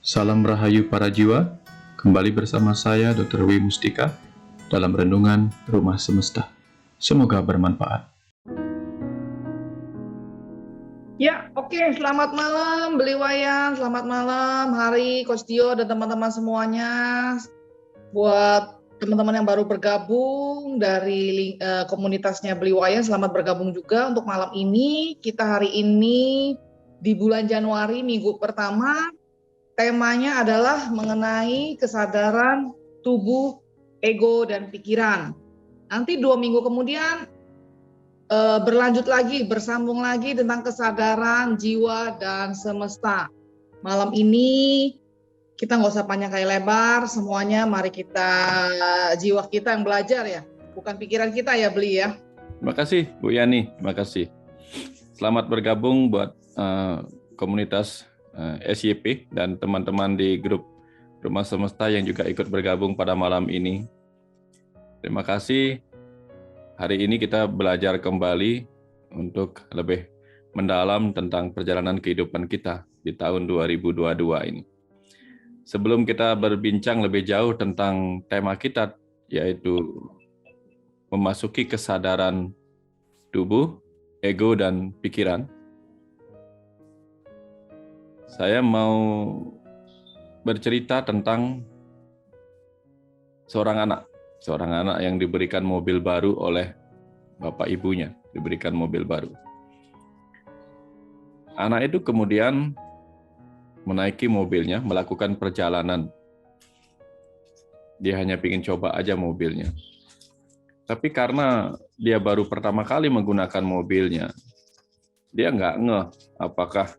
Salam Rahayu para jiwa, kembali bersama saya Dr. W. Mustika dalam Renungan Rumah Semesta. Semoga bermanfaat. Ya, oke. Selamat malam Beli Wayan, selamat malam Hari, Coach Dio, dan teman-teman semuanya. Buat teman-teman yang baru bergabung dari komunitasnya Beli Wayan, selamat bergabung juga untuk malam ini. Kita hari ini di bulan Januari, minggu pertama, temanya adalah mengenai kesadaran tubuh, ego, dan pikiran. Nanti 2 minggu kemudian berlanjut lagi, bersambung lagi tentang kesadaran jiwa dan semesta. Malam ini kita nggak usah panjang kali lebar, semuanya mari kita jiwa kita yang belajar ya, bukan pikiran kita ya Beli ya. Terima kasih Bu Yani, terima kasih. Selamat bergabung buat komunitas SYP dan teman-teman di grup Rumah Semesta yang juga ikut bergabung pada malam ini. Terima kasih. Hari ini kita belajar kembali untuk lebih mendalam tentang perjalanan kehidupan kita di tahun 2022 ini. Sebelum kita berbincang lebih jauh tentang tema kita, yaitu memasuki kesadaran tubuh, ego, dan pikiran, saya mau bercerita tentang seorang anak yang diberikan mobil baru oleh bapak ibunya, diberikan mobil baru. Anak itu kemudian menaiki mobilnya, melakukan perjalanan. Dia hanya ingin coba aja mobilnya. Tapi karena dia baru pertama kali menggunakan mobilnya, dia nggak ngeh apakah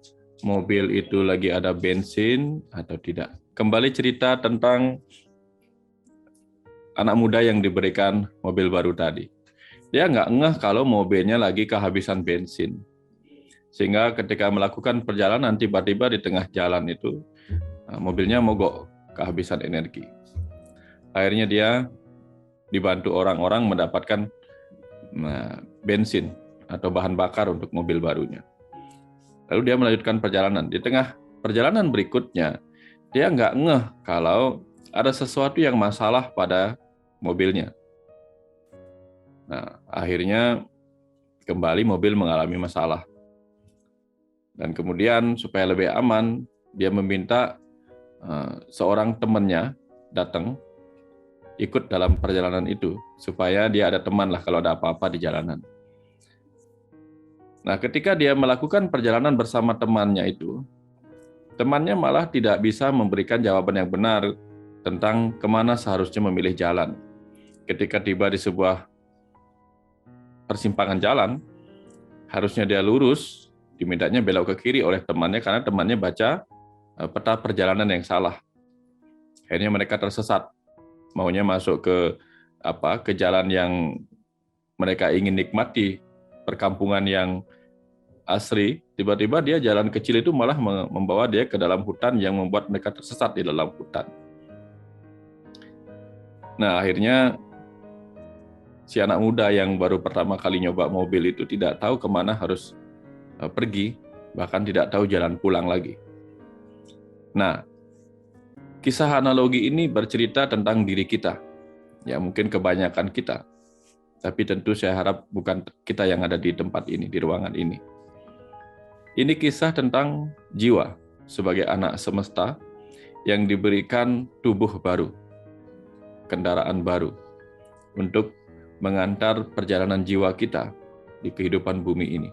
mobil itu lagi ada bensin atau tidak. Kembali cerita tentang anak muda yang diberikan mobil baru tadi. Dia nggak ngeh kalau mobilnya lagi kehabisan bensin. Sehingga ketika melakukan perjalanan, tiba-tiba di tengah jalan itu, mobilnya mogok, kehabisan energi. Akhirnya dia dibantu orang-orang mendapatkan bensin atau bahan bakar untuk mobil barunya. Lalu dia melanjutkan perjalanan. Di tengah perjalanan berikutnya, dia nggak ngeh kalau ada sesuatu yang masalah pada mobilnya. Nah, akhirnya kembali mobil mengalami masalah. Dan kemudian supaya lebih aman, dia meminta seorang temannya datang ikut dalam perjalanan itu, supaya dia ada teman lah kalau ada apa-apa di jalanan. Nah, ketika dia melakukan perjalanan bersama temannya itu, temannya malah tidak bisa memberikan jawaban yang benar tentang kemana seharusnya memilih jalan. Ketika tiba di sebuah persimpangan jalan, harusnya dia lurus, dimintanya belok ke kiri oleh temannya karena temannya baca peta perjalanan yang salah. Akhirnya mereka tersesat, maunya masuk ke jalan yang mereka ingin nikmati, perkampungan yang asri. Tiba-tiba dia jalan kecil itu malah membawa dia ke dalam hutan yang membuat mereka tersesat di dalam hutan. Nah, akhirnya si anak muda yang baru pertama kali nyoba mobil itu tidak tahu kemana harus pergi, bahkan tidak tahu jalan pulang lagi. Nah, kisah analogi ini bercerita tentang diri kita. Ya, mungkin kebanyakan kita. Tapi tentu saya harap bukan kita yang ada di tempat ini, di ruangan ini. Ini kisah tentang jiwa sebagai anak semesta yang diberikan tubuh baru, kendaraan baru, untuk mengantar perjalanan jiwa kita di kehidupan bumi ini.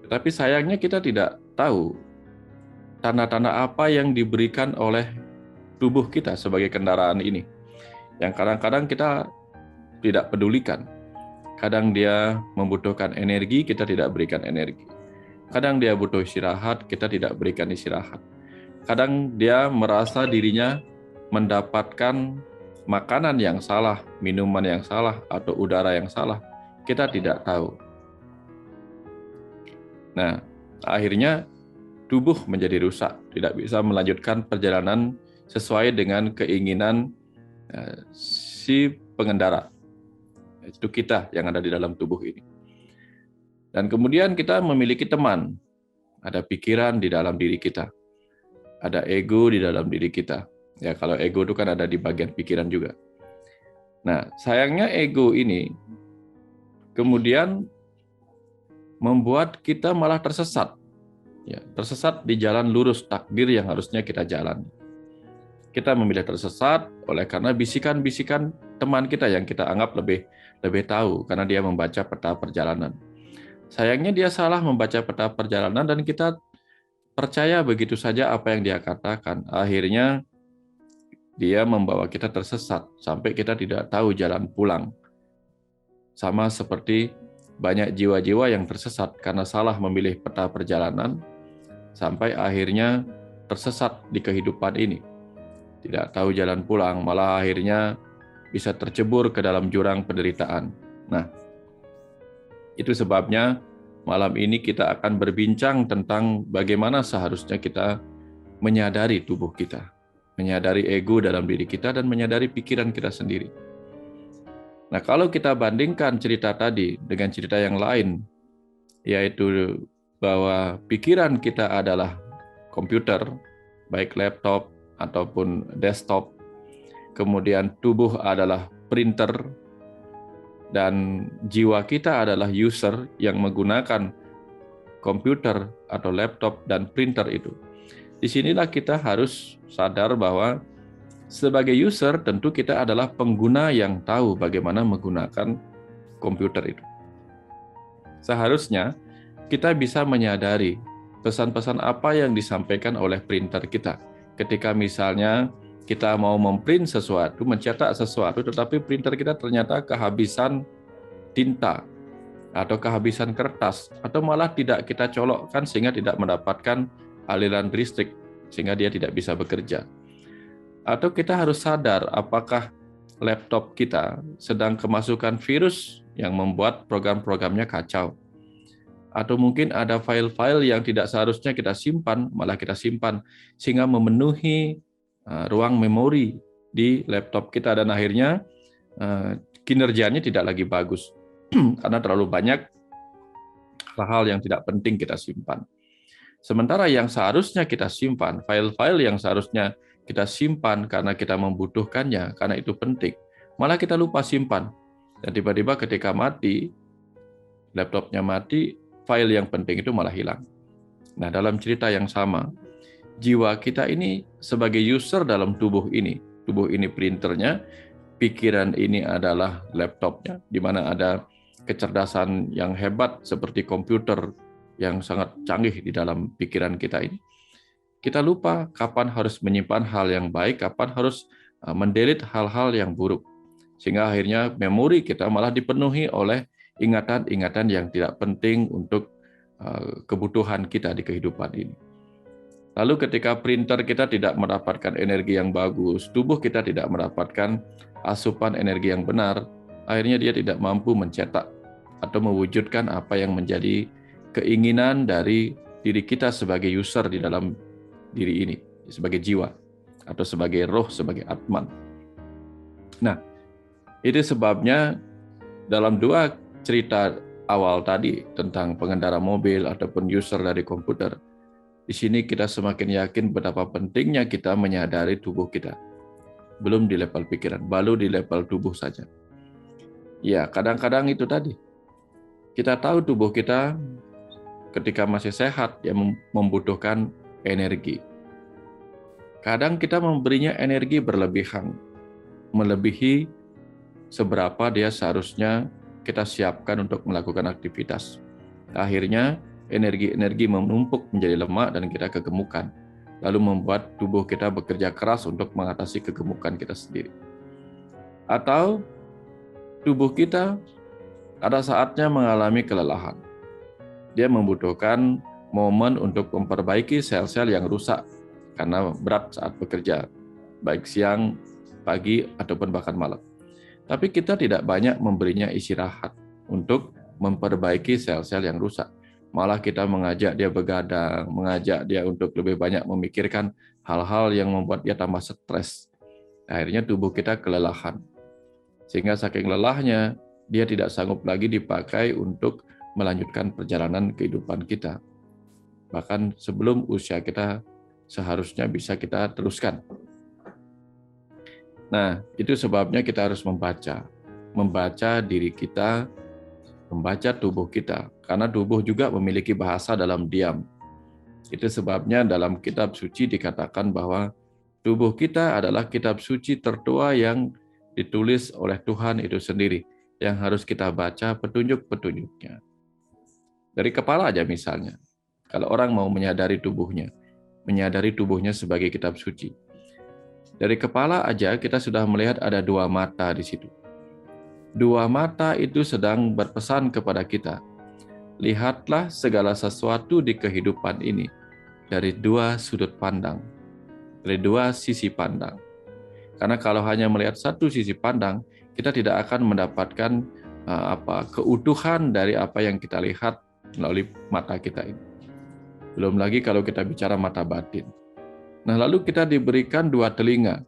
Tetapi sayangnya kita tidak tahu tanda-tanda apa yang diberikan oleh tubuh kita sebagai kendaraan ini, yang kadang-kadang kita tidak pedulikan. Kadang dia membutuhkan energi, kita tidak berikan energi. Kadang dia butuh istirahat, kita tidak berikan istirahat. Kadang dia merasa dirinya mendapatkan makanan yang salah, minuman yang salah, atau udara yang salah. Kita tidak tahu. Nah, akhirnya tubuh menjadi rusak, tidak bisa melanjutkan perjalanan sesuai dengan keinginan si pengendara. Itu kita yang ada di dalam tubuh ini. Dan kemudian kita memiliki teman, ada pikiran di dalam diri kita. ada ego di dalam diri kita. Ya, kalau ego itu kan ada di bagian pikiran juga. Nah, sayangnya ego ini kemudian membuat kita malah tersesat. Ya, tersesat di jalan lurus takdir yang harusnya kita jalani. Kita memilih tersesat oleh karena bisikan-bisikan teman kita yang kita anggap lebih tahu karena dia membaca peta perjalanan. Sayangnya dia salah membaca peta perjalanan dan kita percaya begitu saja apa yang dia katakan. Akhirnya dia membawa kita tersesat sampai kita tidak tahu jalan pulang. Sama seperti banyak jiwa-jiwa yang tersesat karena salah memilih peta perjalanan sampai akhirnya tersesat di kehidupan ini. Tidak tahu jalan pulang, malah akhirnya bisa tercebur ke dalam jurang penderitaan. Nah, itu sebabnya malam ini kita akan berbincang tentang bagaimana seharusnya kita menyadari tubuh kita, menyadari ego dalam diri kita, dan menyadari pikiran kita sendiri. Nah, kalau kita bandingkan cerita tadi dengan cerita yang lain, yaitu bahwa pikiran kita adalah komputer, baik laptop ataupun desktop, kemudian tubuh adalah printer, dan jiwa kita adalah user yang menggunakan komputer atau laptop dan printer itu. Disinilah kita harus sadar bahwa sebagai user tentu kita adalah pengguna yang tahu bagaimana menggunakan komputer itu. Seharusnya kita bisa menyadari pesan-pesan apa yang disampaikan oleh printer kita. Ketika misalnya kita mau memprint sesuatu, mencetak sesuatu, tetapi printer kita ternyata kehabisan tinta atau kehabisan kertas, atau malah tidak kita colokkan sehingga tidak mendapatkan aliran listrik, sehingga dia tidak bisa bekerja. Atau kita harus sadar apakah laptop kita sedang kemasukan virus yang membuat program-programnya kacau. Atau mungkin ada file-file yang tidak seharusnya kita simpan, malah kita simpan, sehingga memenuhi ruang memori di laptop kita, dan akhirnya kinerjanya tidak lagi bagus karena terlalu banyak hal-hal yang tidak penting kita simpan. Sementara yang seharusnya kita simpan, file-file yang seharusnya kita simpan karena kita membutuhkannya, karena itu penting, malah kita lupa simpan. Dan tiba-tiba ketika mati, laptopnya mati, file yang penting itu malah hilang. Nah, dalam cerita yang sama, jiwa kita ini sebagai user dalam tubuh ini printernya, pikiran ini adalah laptopnya, di mana ada kecerdasan yang hebat seperti komputer yang sangat canggih di dalam pikiran kita ini. Kita lupa kapan harus menyimpan hal yang baik, kapan harus mendelete hal-hal yang buruk. Sehingga akhirnya memori kita malah dipenuhi oleh ingatan-ingatan yang tidak penting untuk kebutuhan kita di kehidupan ini. Lalu ketika printer kita tidak mendapatkan energi yang bagus, tubuh kita tidak mendapatkan asupan energi yang benar, akhirnya dia tidak mampu mencetak atau mewujudkan apa yang menjadi keinginan dari diri kita sebagai user di dalam diri ini, sebagai jiwa, atau sebagai roh, sebagai atman. Nah, itu sebabnya dalam dua cerita awal tadi tentang pengendara mobil ataupun user dari komputer, di sini kita semakin yakin betapa pentingnya kita menyadari tubuh kita. Belum di level pikiran, baru di level tubuh saja. Ya, kadang-kadang itu tadi. Kita tahu tubuh kita ketika masih sehat, ya membutuhkan energi. Kadang kita memberinya energi berlebihan, melebihi seberapa dia seharusnya kita siapkan untuk melakukan aktivitas. Akhirnya energi-energi menumpuk menjadi lemak dan kita kegemukan, lalu membuat tubuh kita bekerja keras untuk mengatasi kegemukan kita sendiri. Atau tubuh kita ada saatnya mengalami kelelahan. Dia membutuhkan momen untuk memperbaiki sel-sel yang rusak karena berat saat bekerja, baik siang, pagi, ataupun bahkan malam. Tapi kita tidak banyak memberinya istirahat untuk memperbaiki sel-sel yang rusak. Malah kita mengajak dia begadang, mengajak dia untuk lebih banyak memikirkan hal-hal yang membuat dia tambah stres. Akhirnya tubuh kita kelelahan. Sehingga saking lelahnya, dia tidak sanggup lagi dipakai untuk melanjutkan perjalanan kehidupan kita. Bahkan sebelum usia kita seharusnya bisa kita teruskan. Nah, itu sebabnya kita harus membaca diri kita, membaca tubuh kita, karena tubuh juga memiliki bahasa dalam diam. Itu sebabnya dalam kitab suci dikatakan bahwa tubuh kita adalah kitab suci tertua yang ditulis oleh Tuhan itu sendiri, yang harus kita baca petunjuk-petunjuknya. Dari kepala aja misalnya, kalau orang mau menyadari tubuhnya sebagai kitab suci. Dari kepala aja kita sudah melihat ada 2 mata di situ. 2 mata itu sedang berpesan kepada kita. Lihatlah segala sesuatu di kehidupan ini dari 2 sudut pandang, dari 2 sisi pandang. Karena kalau hanya melihat 1 sisi pandang, kita tidak akan mendapatkan keutuhan dari apa yang kita lihat melalui mata kita ini. Belum lagi kalau kita bicara mata batin. Nah, lalu kita diberikan 2 telinga.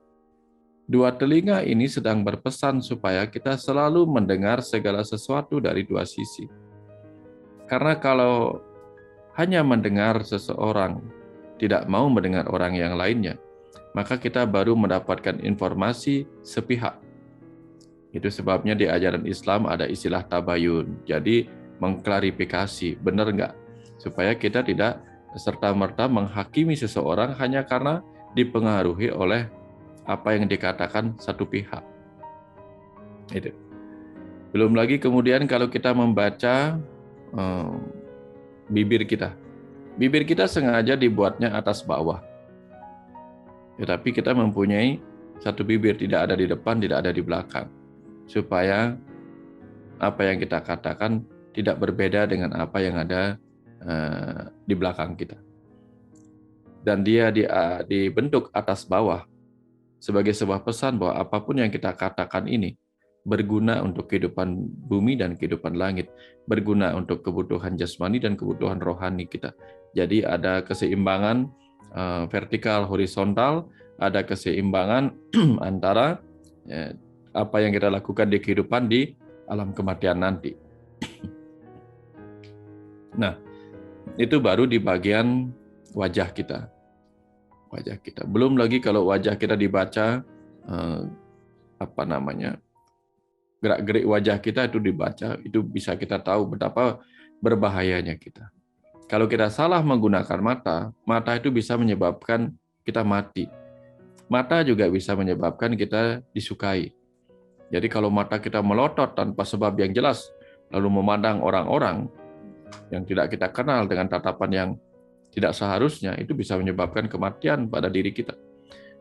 2 telinga ini sedang berpesan supaya kita selalu mendengar segala sesuatu dari 2 sisi. Karena kalau hanya mendengar seseorang, tidak mau mendengar orang yang lainnya, maka kita baru mendapatkan informasi sepihak. Itu sebabnya di ajaran Islam ada istilah tabayun. Jadi mengklarifikasi, benar enggak? Supaya kita tidak serta-merta menghakimi seseorang hanya karena dipengaruhi oleh apa yang dikatakan satu pihak. Itu. Belum lagi kemudian kalau kita membaca bibir kita. Bibir kita sengaja dibuatnya atas bawah. Tetapi kita mempunyai satu bibir, tidak ada di depan, tidak ada di belakang. Supaya apa yang kita katakan tidak berbeda dengan apa yang ada di belakang kita. Dan dia dibentuk atas bawah sebagai sebuah pesan bahwa apapun yang kita katakan ini berguna untuk kehidupan bumi dan kehidupan langit, berguna untuk kebutuhan jasmani dan kebutuhan rohani kita. Jadi ada keseimbangan vertikal, horizontal, ada keseimbangan antara apa yang kita lakukan di kehidupan di alam kematian nanti. Nah, itu baru di bagian wajah kita. Wajah kita. Belum lagi kalau wajah kita dibaca, gerak-gerik wajah kita itu dibaca, itu bisa kita tahu betapa berbahayanya kita. Kalau kita salah menggunakan mata, mata itu bisa menyebabkan kita mati. Mata juga bisa menyebabkan kita disukai. Jadi kalau mata kita melotot tanpa sebab yang jelas, lalu memandang orang-orang yang tidak kita kenal dengan tatapan yang tidak seharusnya, itu bisa menyebabkan kematian pada diri kita.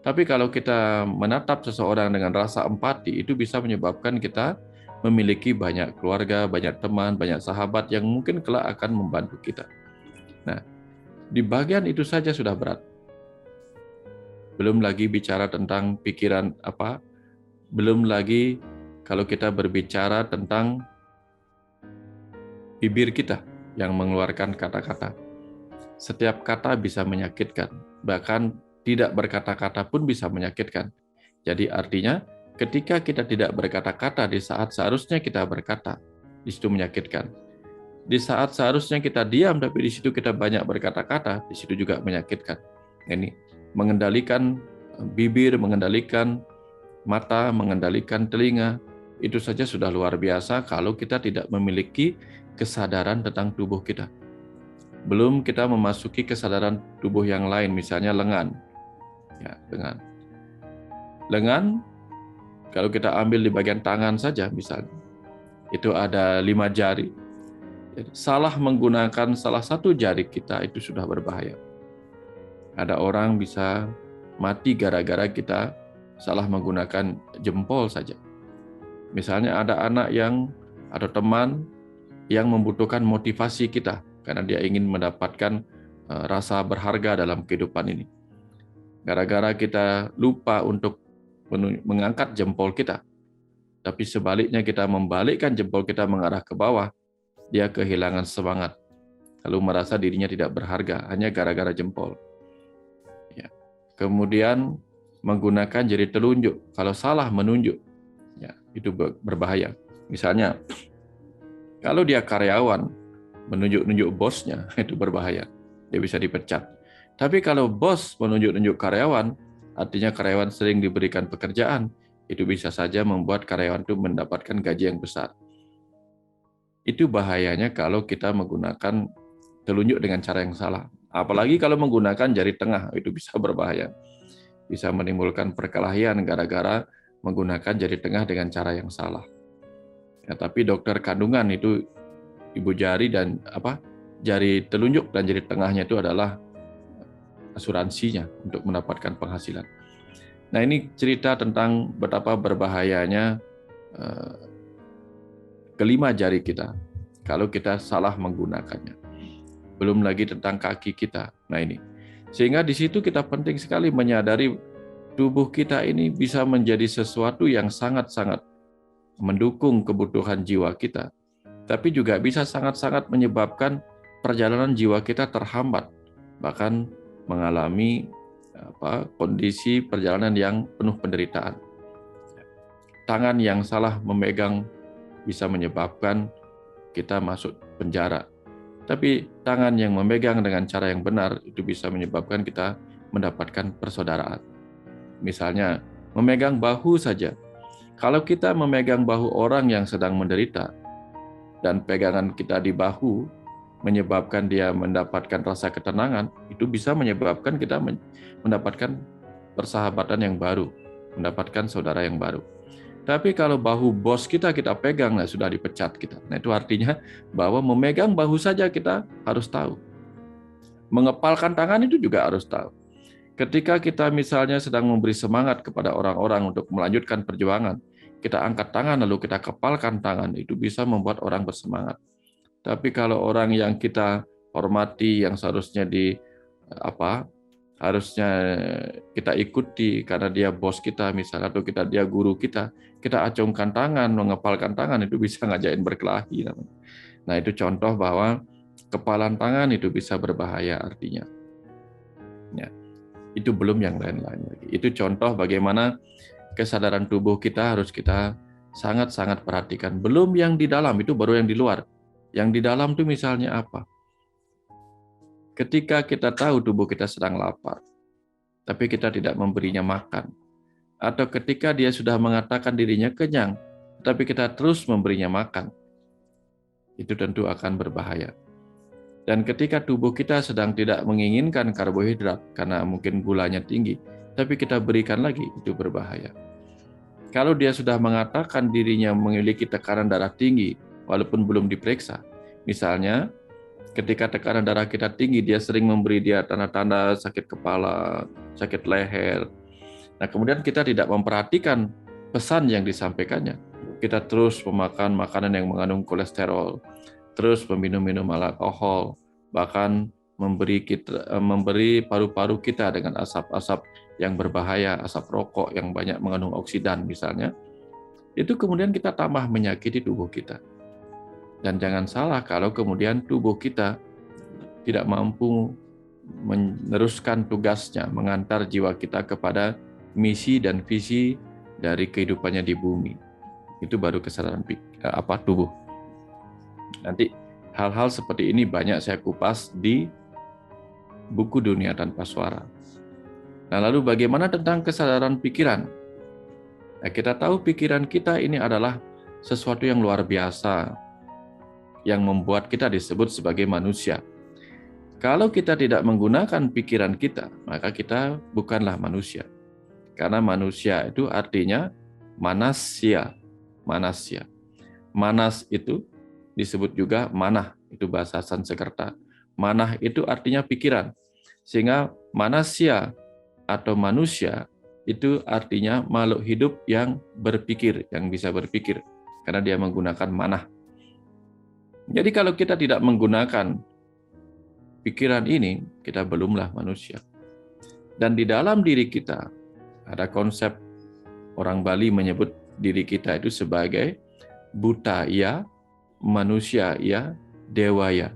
Tapi kalau kita menatap seseorang dengan rasa empati, itu bisa menyebabkan kita memiliki banyak keluarga, banyak teman, banyak sahabat yang mungkin kelak akan membantu kita. Nah, di bagian itu saja sudah berat. Belum lagi bicara tentang pikiran belum lagi kalau kita berbicara tentang bibir kita yang mengeluarkan kata-kata. Setiap kata bisa menyakitkan, bahkan tidak berkata-kata pun bisa menyakitkan. Jadi artinya ketika kita tidak berkata-kata di saat seharusnya kita berkata, di situ menyakitkan. Di saat seharusnya kita diam tapi di situ kita banyak berkata-kata, di situ juga menyakitkan. Ini mengendalikan bibir, mengendalikan mata, mengendalikan telinga, itu saja sudah luar biasa kalau kita tidak memiliki kesadaran tentang tubuh kita. Belum kita memasuki kesadaran tubuh yang lain, misalnya lengan. Ya, lengan. Lengan, kalau kita ambil di bagian tangan saja misalnya, itu ada 5 jari. Jadi, salah menggunakan salah satu jari kita itu sudah berbahaya. Ada orang bisa mati gara-gara kita salah menggunakan jempol saja. Misalnya ada anak atau teman yang membutuhkan motivasi kita, karena dia ingin mendapatkan rasa berharga dalam kehidupan ini. Gara-gara kita lupa untuk mengangkat jempol kita, tapi sebaliknya kita membalikkan jempol kita mengarah ke bawah, dia kehilangan semangat, lalu merasa dirinya tidak berharga, hanya gara-gara jempol. Ya. Kemudian menggunakan jari telunjuk, kalau salah menunjuk, ya, itu berbahaya. Misalnya, kalau dia karyawan, menunjuk-nunjuk bosnya, itu berbahaya. Dia bisa dipecat. Tapi kalau bos menunjuk-nunjuk karyawan, artinya karyawan sering diberikan pekerjaan, itu bisa saja membuat karyawan itu mendapatkan gaji yang besar. Itu bahayanya kalau kita menggunakan telunjuk dengan cara yang salah. Apalagi kalau menggunakan jari tengah, itu bisa berbahaya. Bisa menimbulkan perkelahian gara-gara menggunakan jari tengah dengan cara yang salah. Ya, tapi dokter kandungan itu ibu jari dan jari telunjuk dan jari tengahnya itu adalah asuransinya untuk mendapatkan penghasilan. Nah, ini cerita tentang betapa berbahayanya kelima jari kita kalau kita salah menggunakannya. Belum lagi tentang kaki kita. Nah, ini. Sehingga di situ kita penting sekali menyadari tubuh kita ini bisa menjadi sesuatu yang sangat-sangat mendukung kebutuhan jiwa kita, tapi juga bisa sangat-sangat menyebabkan perjalanan jiwa kita terhambat, bahkan mengalami kondisi perjalanan yang penuh penderitaan. Tangan yang salah memegang bisa menyebabkan kita masuk penjara. Tapi tangan yang memegang dengan cara yang benar itu bisa menyebabkan kita mendapatkan persaudaraan. Misalnya, memegang bahu saja. Kalau kita memegang bahu orang yang sedang menderita, dan pegangan kita di bahu menyebabkan dia mendapatkan rasa ketenangan, itu bisa menyebabkan kita mendapatkan persahabatan yang baru, mendapatkan saudara yang baru. Tapi kalau bahu bos kita pegang, nah sudah dipecat kita. Nah itu artinya bahwa memegang bahu saja kita harus tahu. Mengepalkan tangan itu juga harus tahu. Ketika kita misalnya sedang memberi semangat kepada orang-orang untuk melanjutkan perjuangan, kita angkat tangan lalu kita kepalkan tangan, itu bisa membuat orang bersemangat. Tapi kalau orang yang kita hormati, yang seharusnya harusnya kita ikuti karena dia bos kita misalnya, atau dia guru kita acungkan tangan, mengepalkan tangan, itu bisa ngajakin berkelahi. Nah itu contoh bahwa kepalan tangan itu bisa berbahaya artinya. Ya, itu belum yang lain-lain lagi. Itu contoh bagaimana kesadaran tubuh kita harus kita sangat-sangat perhatikan. Belum yang di dalam, itu baru yang di luar. Yang di dalam itu misalnya apa? Ketika kita tahu tubuh kita sedang lapar, tapi kita tidak memberinya makan. Atau ketika dia sudah mengatakan dirinya kenyang, tapi kita terus memberinya makan. Itu tentu akan berbahaya. Dan ketika tubuh kita sedang tidak menginginkan karbohidrat karena mungkin gulanya tinggi, tapi kita berikan lagi, itu berbahaya. Kalau dia sudah mengatakan dirinya memiliki tekanan darah tinggi, walaupun belum diperiksa, misalnya ketika tekanan darah kita tinggi, dia sering memberi dia tanda-tanda sakit kepala, sakit leher. Nah, kemudian kita tidak memperhatikan pesan yang disampaikannya. Kita terus memakan makanan yang mengandung kolesterol, terus meminum alkohol, bahkan memberi paru-paru kita dengan asap-asap yang berbahaya, asap rokok yang banyak mengandung oksidan misalnya. Itu kemudian kita tambah menyakiti tubuh kita. Dan jangan salah kalau kemudian tubuh kita tidak mampu meneruskan tugasnya, mengantar jiwa kita kepada misi dan visi dari kehidupannya di bumi. Itu baru kesadaran tubuh. Nanti hal-hal seperti ini banyak saya kupas di buku Dunia Tanpa Suara. Nah, lalu bagaimana tentang kesadaran pikiran? Nah, kita tahu pikiran kita ini adalah sesuatu yang luar biasa, yang membuat kita disebut sebagai manusia. Kalau kita tidak menggunakan pikiran kita, maka kita bukanlah manusia. Karena manusia itu artinya manasya. Manasya. Manas itu disebut juga manah, itu bahasa Sanskerta. Manah itu artinya pikiran. Sehingga manasya atau manusia itu artinya makhluk hidup yang berpikir, yang bisa berpikir. Karena dia menggunakan manah. Jadi kalau kita tidak menggunakan pikiran ini, kita belumlah manusia. Dan di dalam diri kita, ada konsep orang Bali menyebut diri kita itu sebagai Bhutaya, manusia ya, dewaya.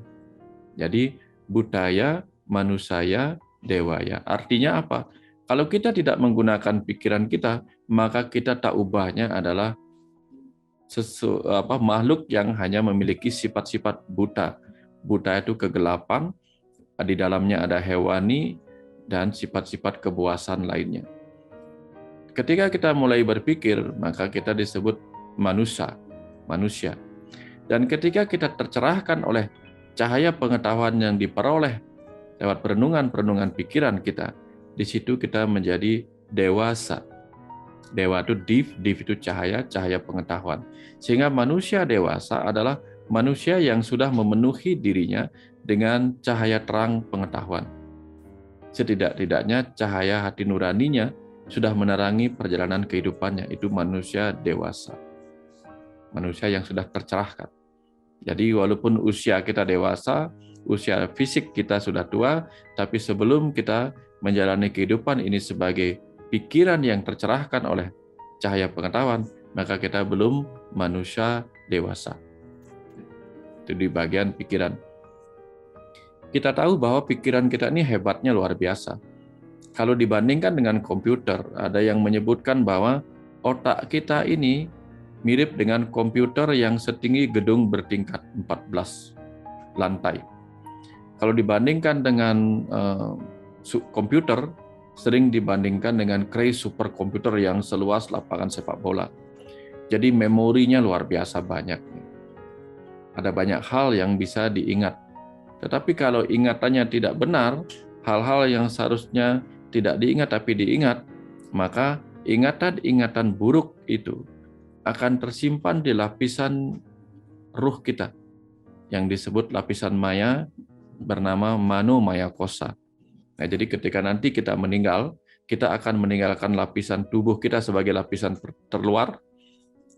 Jadi Bhutaya, manusaya, dewaya. Artinya apa? Kalau kita tidak menggunakan pikiran kita, maka kita tak ubahnya adalah makhluk yang hanya memiliki sifat-sifat buta. Buta itu kegelapan, di dalamnya ada hewani, dan sifat-sifat kebuasan lainnya. Ketika kita mulai berpikir, maka kita disebut manusia. Dan ketika kita tercerahkan oleh cahaya pengetahuan yang diperoleh lewat perenungan pikiran kita, di situ kita menjadi dewasa. Dewa itu div itu cahaya pengetahuan. Sehingga manusia dewasa adalah manusia yang sudah memenuhi dirinya dengan cahaya terang pengetahuan. Setidak-tidaknya cahaya hati nuraninya sudah menerangi perjalanan kehidupannya. Itu manusia dewasa. Manusia yang sudah tercerahkan. Jadi walaupun usia kita dewasa, usia fisik kita sudah tua, tapi sebelum kita menjalani kehidupan ini sebagai pikiran yang tercerahkan oleh cahaya pengetahuan, maka kita belum manusia dewasa. Itu di bagian pikiran. Kita tahu bahwa pikiran kita ini hebatnya luar biasa. Kalau dibandingkan dengan komputer, ada yang menyebutkan bahwa otak kita ini mirip dengan komputer yang setinggi gedung bertingkat 14 lantai. Kalau dibandingkan dengan komputer, sering dibandingkan dengan Cray superkomputer yang seluas lapangan sepak bola. Jadi memorinya luar biasa banyak. Ada banyak hal yang bisa diingat. Tetapi kalau ingatannya tidak benar, hal-hal yang seharusnya tidak diingat tapi diingat, maka ingatan-ingatan buruk itu akan tersimpan di lapisan ruh kita yang disebut lapisan maya bernama mano maya kosa. Nah, jadi ketika nanti kita meninggal, kita akan meninggalkan lapisan tubuh kita sebagai lapisan terluar.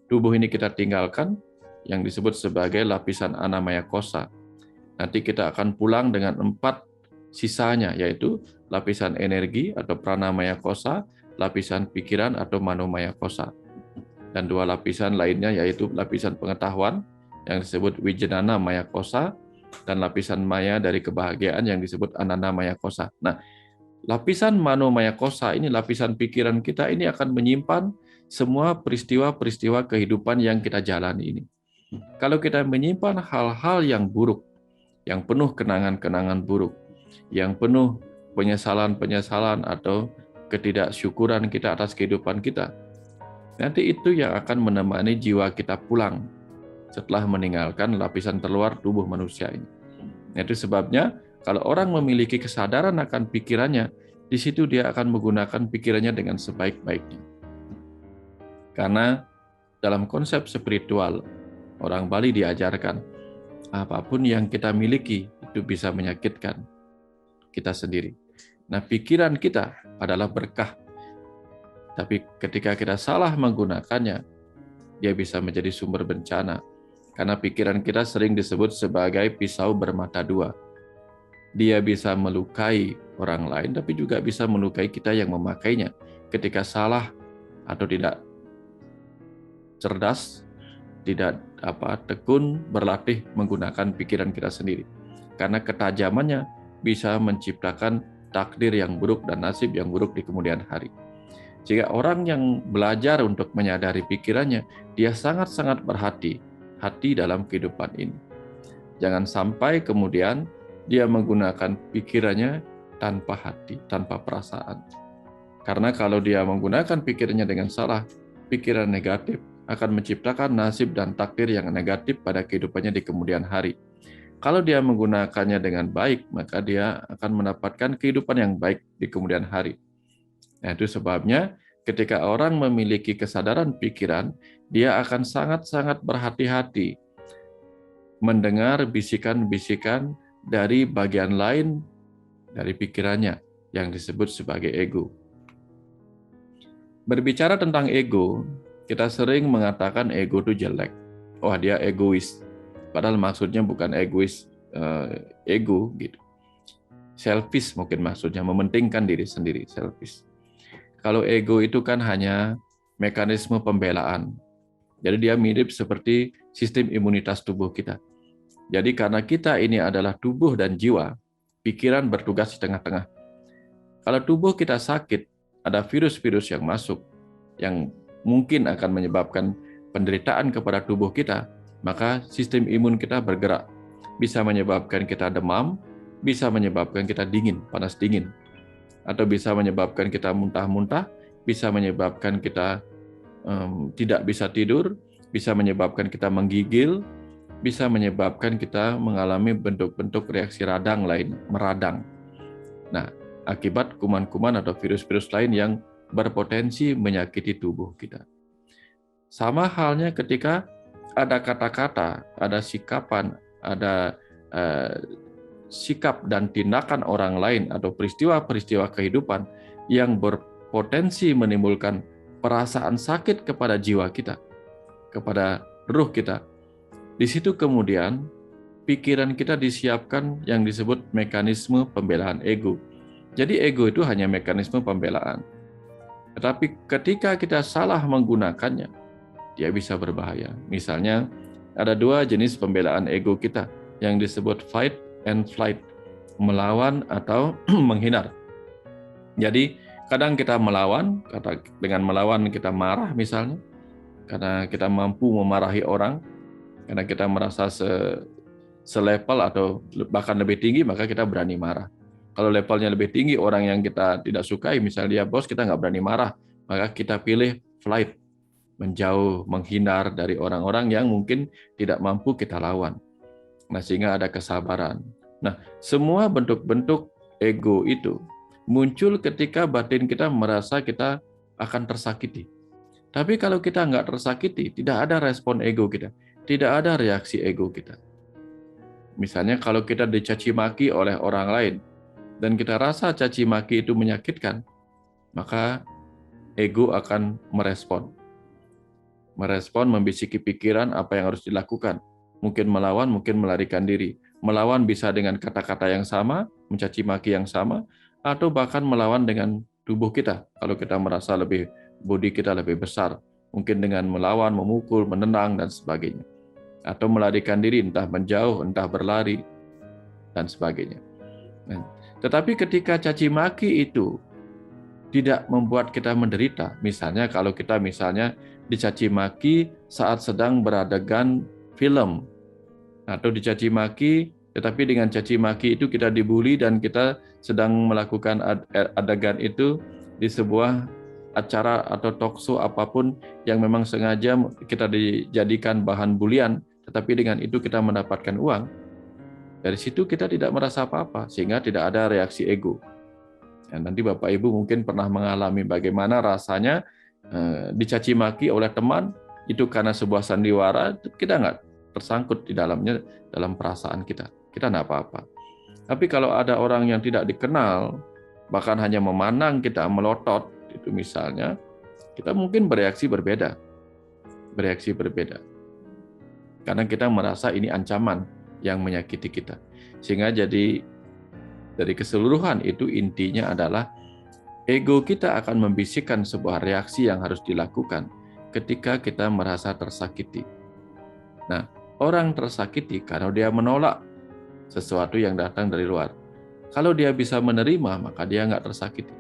Tubuh ini kita tinggalkan yang disebut sebagai lapisan anamaya kosa. Nanti kita akan pulang dengan 4 sisanya, yaitu lapisan energi atau pranamaya kosa, lapisan pikiran atau manomaya kosa. Dan 2 lapisan lainnya yaitu lapisan pengetahuan yang disebut wijanana maya kosa dan lapisan maya dari kebahagiaan yang disebut anana maya kosa. Nah, lapisan manomaya kosa ini, lapisan pikiran kita ini akan menyimpan semua peristiwa-peristiwa kehidupan yang kita jalani ini. Kalau kita menyimpan hal-hal yang buruk, yang penuh kenangan-kenangan buruk, yang penuh penyesalan-penyesalan atau ketidaksyukuran kita atas kehidupan kita, nanti itu yang akan menemani jiwa kita pulang setelah meninggalkan lapisan terluar tubuh manusia ini. Itu sebabnya kalau orang memiliki kesadaran akan pikirannya, di situ dia akan menggunakan pikirannya dengan sebaik-baiknya. Karena dalam konsep spiritual, orang Bali diajarkan, apapun yang kita miliki itu bisa menyakitkan kita sendiri. Nah, pikiran kita adalah berkah. Tapi ketika kita salah menggunakannya, dia bisa menjadi sumber bencana. Karena pikiran kita sering disebut sebagai pisau bermata dua. Dia bisa melukai orang lain, tapi juga bisa melukai kita yang memakainya. Ketika salah atau tidak cerdas, tidak tekun berlatih menggunakan pikiran kita sendiri. Karena ketajamannya bisa menciptakan takdir yang buruk dan nasib yang buruk di kemudian hari. Jika orang yang belajar untuk menyadari pikirannya, dia sangat-sangat berhati-hati dalam kehidupan ini. Jangan sampai kemudian dia menggunakan pikirannya tanpa hati, tanpa perasaan. Karena kalau dia menggunakan pikirannya dengan salah, pikiran negatif akan menciptakan nasib dan takdir yang negatif pada kehidupannya di kemudian hari. Kalau dia menggunakannya dengan baik, maka dia akan mendapatkan kehidupan yang baik di kemudian hari. Nah, itu sebabnya ketika orang memiliki kesadaran pikiran, dia akan sangat-sangat berhati-hati mendengar bisikan-bisikan dari bagian lain dari pikirannya yang disebut sebagai ego. Berbicara tentang ego, kita sering mengatakan ego itu jelek. Wah, dia egois. Padahal maksudnya bukan egois ego gitu. Selfish mungkin maksudnya, mementingkan diri sendiri, selfish. Kalau ego itu kan hanya mekanisme pembelaan. Jadi dia mirip seperti sistem imunitas tubuh kita. Jadi karena kita ini adalah tubuh dan jiwa, pikiran bertugas di tengah-tengah. Kalau tubuh kita sakit, ada virus-virus yang masuk, yang mungkin akan menyebabkan penderitaan kepada tubuh kita, maka sistem imun kita bergerak. Bisa menyebabkan kita demam, bisa menyebabkan kita dingin, panas dingin. atau bisa menyebabkan kita muntah-muntah, bisa menyebabkan kita tidak bisa tidur, bisa menyebabkan kita menggigil, bisa menyebabkan kita mengalami bentuk-bentuk reaksi radang lain, meradang. Nah, akibat kuman-kuman atau virus-virus lain yang berpotensi menyakiti tubuh kita. Sama halnya ketika ada kata-kata, ada sikapan, ada sikap dan tindakan orang lain atau peristiwa-peristiwa kehidupan yang berpotensi menimbulkan perasaan sakit kepada jiwa kita, kepada ruh kita. Di situ kemudian pikiran kita disiapkan yang disebut mekanisme pembelaan ego. Jadi ego itu hanya mekanisme pembelaan. Tetapi ketika kita salah menggunakannya, dia bisa berbahaya. Misalnya, ada 2 jenis pembelaan ego kita yang disebut fight and flight, melawan atau menghindar. Jadi, kadang kita melawan, dengan melawan kita marah misalnya, karena kita mampu memarahi orang, karena kita merasa selevel atau bahkan lebih tinggi, maka kita berani marah. Kalau levelnya lebih tinggi, orang yang kita tidak sukai, misalnya dia bos, kita nggak berani marah, maka kita pilih flight, menjauh, menghindar dari orang-orang yang mungkin tidak mampu kita lawan. Nah, sehingga ada kesabaran. Nah, semua bentuk-bentuk ego itu muncul ketika batin kita merasa kita akan tersakiti. Tapi kalau kita nggak tersakiti, tidak ada respon ego kita, tidak ada reaksi ego kita. Misalnya kalau kita dicaci maki oleh orang lain, dan kita rasa caci maki itu menyakitkan, maka ego akan merespon, membisiki pikiran apa yang harus dilakukan. Mungkin melawan, mungkin melarikan diri. Melawan bisa dengan kata-kata yang sama, mencaci maki yang sama, atau bahkan melawan dengan tubuh kita. Kalau kita merasa bodi kita lebih besar, mungkin dengan melawan, memukul, menendang, dan sebagainya. Atau melarikan diri, entah menjauh, entah berlari, dan sebagainya. Tetapi ketika caci maki itu tidak membuat kita menderita, misalnya kalau kita dicaci maki saat sedang beradegan film, atau dicaci maki, tetapi dengan caci maki itu kita dibully dan kita sedang melakukan adegan itu di sebuah acara atau talkshow apapun yang memang sengaja kita dijadikan bahan bulian, tetapi dengan itu kita mendapatkan uang. Dari situ kita tidak merasa apa-apa, sehingga tidak ada reaksi ego. Nanti Bapak Ibu mungkin pernah mengalami bagaimana rasanya dicaci maki oleh teman, itu karena sebuah sandiwara, kita nggak tersangkut di dalamnya, dalam perasaan kita nggak apa-apa. Tapi kalau ada orang yang tidak dikenal, bahkan hanya memandang kita melotot, itu misalnya, kita mungkin bereaksi berbeda. Karena kita merasa ini ancaman yang menyakiti kita. Sehingga jadi dari keseluruhan itu intinya adalah ego kita akan membisikkan sebuah reaksi yang harus dilakukan ketika kita merasa tersakiti. Nah, orang tersakiti karena dia menolak sesuatu yang datang dari luar. Kalau dia bisa menerima, maka dia nggak tersakiti.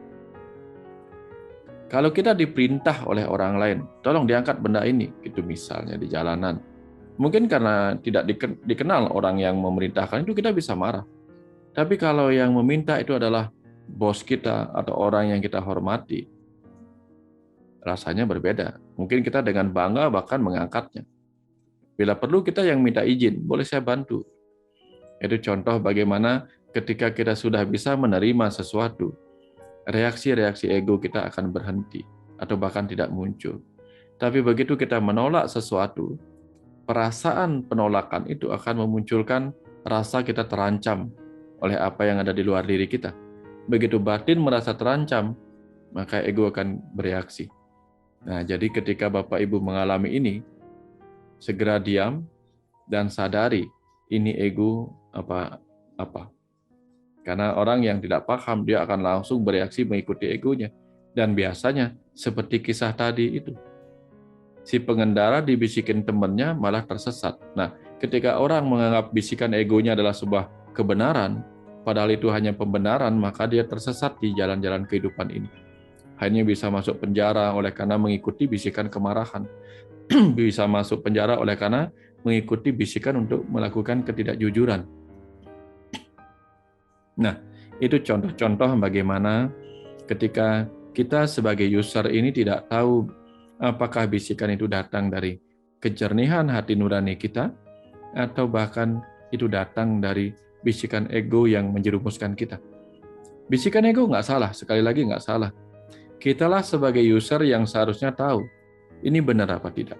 Kalau kita diperintah oleh orang lain, tolong diangkat benda ini, gitu misalnya di jalanan. Mungkin karena tidak dikenal orang yang memerintahkan itu, kita bisa marah. Tapi kalau yang meminta itu adalah bos kita atau orang yang kita hormati, rasanya berbeda. Mungkin kita dengan bangga bahkan mengangkatnya. Bila perlu kita yang minta izin, boleh saya bantu. Itu contoh bagaimana ketika kita sudah bisa menerima sesuatu, reaksi-reaksi ego kita akan berhenti atau bahkan tidak muncul. Tapi begitu kita menolak sesuatu, perasaan penolakan itu akan memunculkan rasa kita terancam oleh apa yang ada di luar diri kita. Begitu batin merasa terancam, maka ego akan bereaksi. Nah, jadi ketika Bapak Ibu mengalami ini, segera diam dan sadari ini ego apa. Karena orang yang tidak paham, dia akan langsung bereaksi mengikuti egonya. Dan biasanya seperti kisah tadi itu. Si pengendara dibisikin temannya malah tersesat. Nah, ketika orang menganggap bisikan egonya adalah sebuah kebenaran, padahal itu hanya pembenaran, maka dia tersesat di jalan-jalan kehidupan ini. Hanya bisa masuk penjara oleh karena mengikuti bisikan kemarahan. Bisa masuk penjara oleh karena mengikuti bisikan untuk melakukan ketidakjujuran. Nah, itu contoh-contoh bagaimana ketika kita sebagai user ini tidak tahu apakah bisikan itu datang dari kejernihan hati nurani kita, atau bahkan itu datang dari bisikan ego yang menjerumuskan kita. Bisikan ego nggak salah, sekali lagi nggak salah. Kitalah sebagai user yang seharusnya tahu, ini benar apa tidak.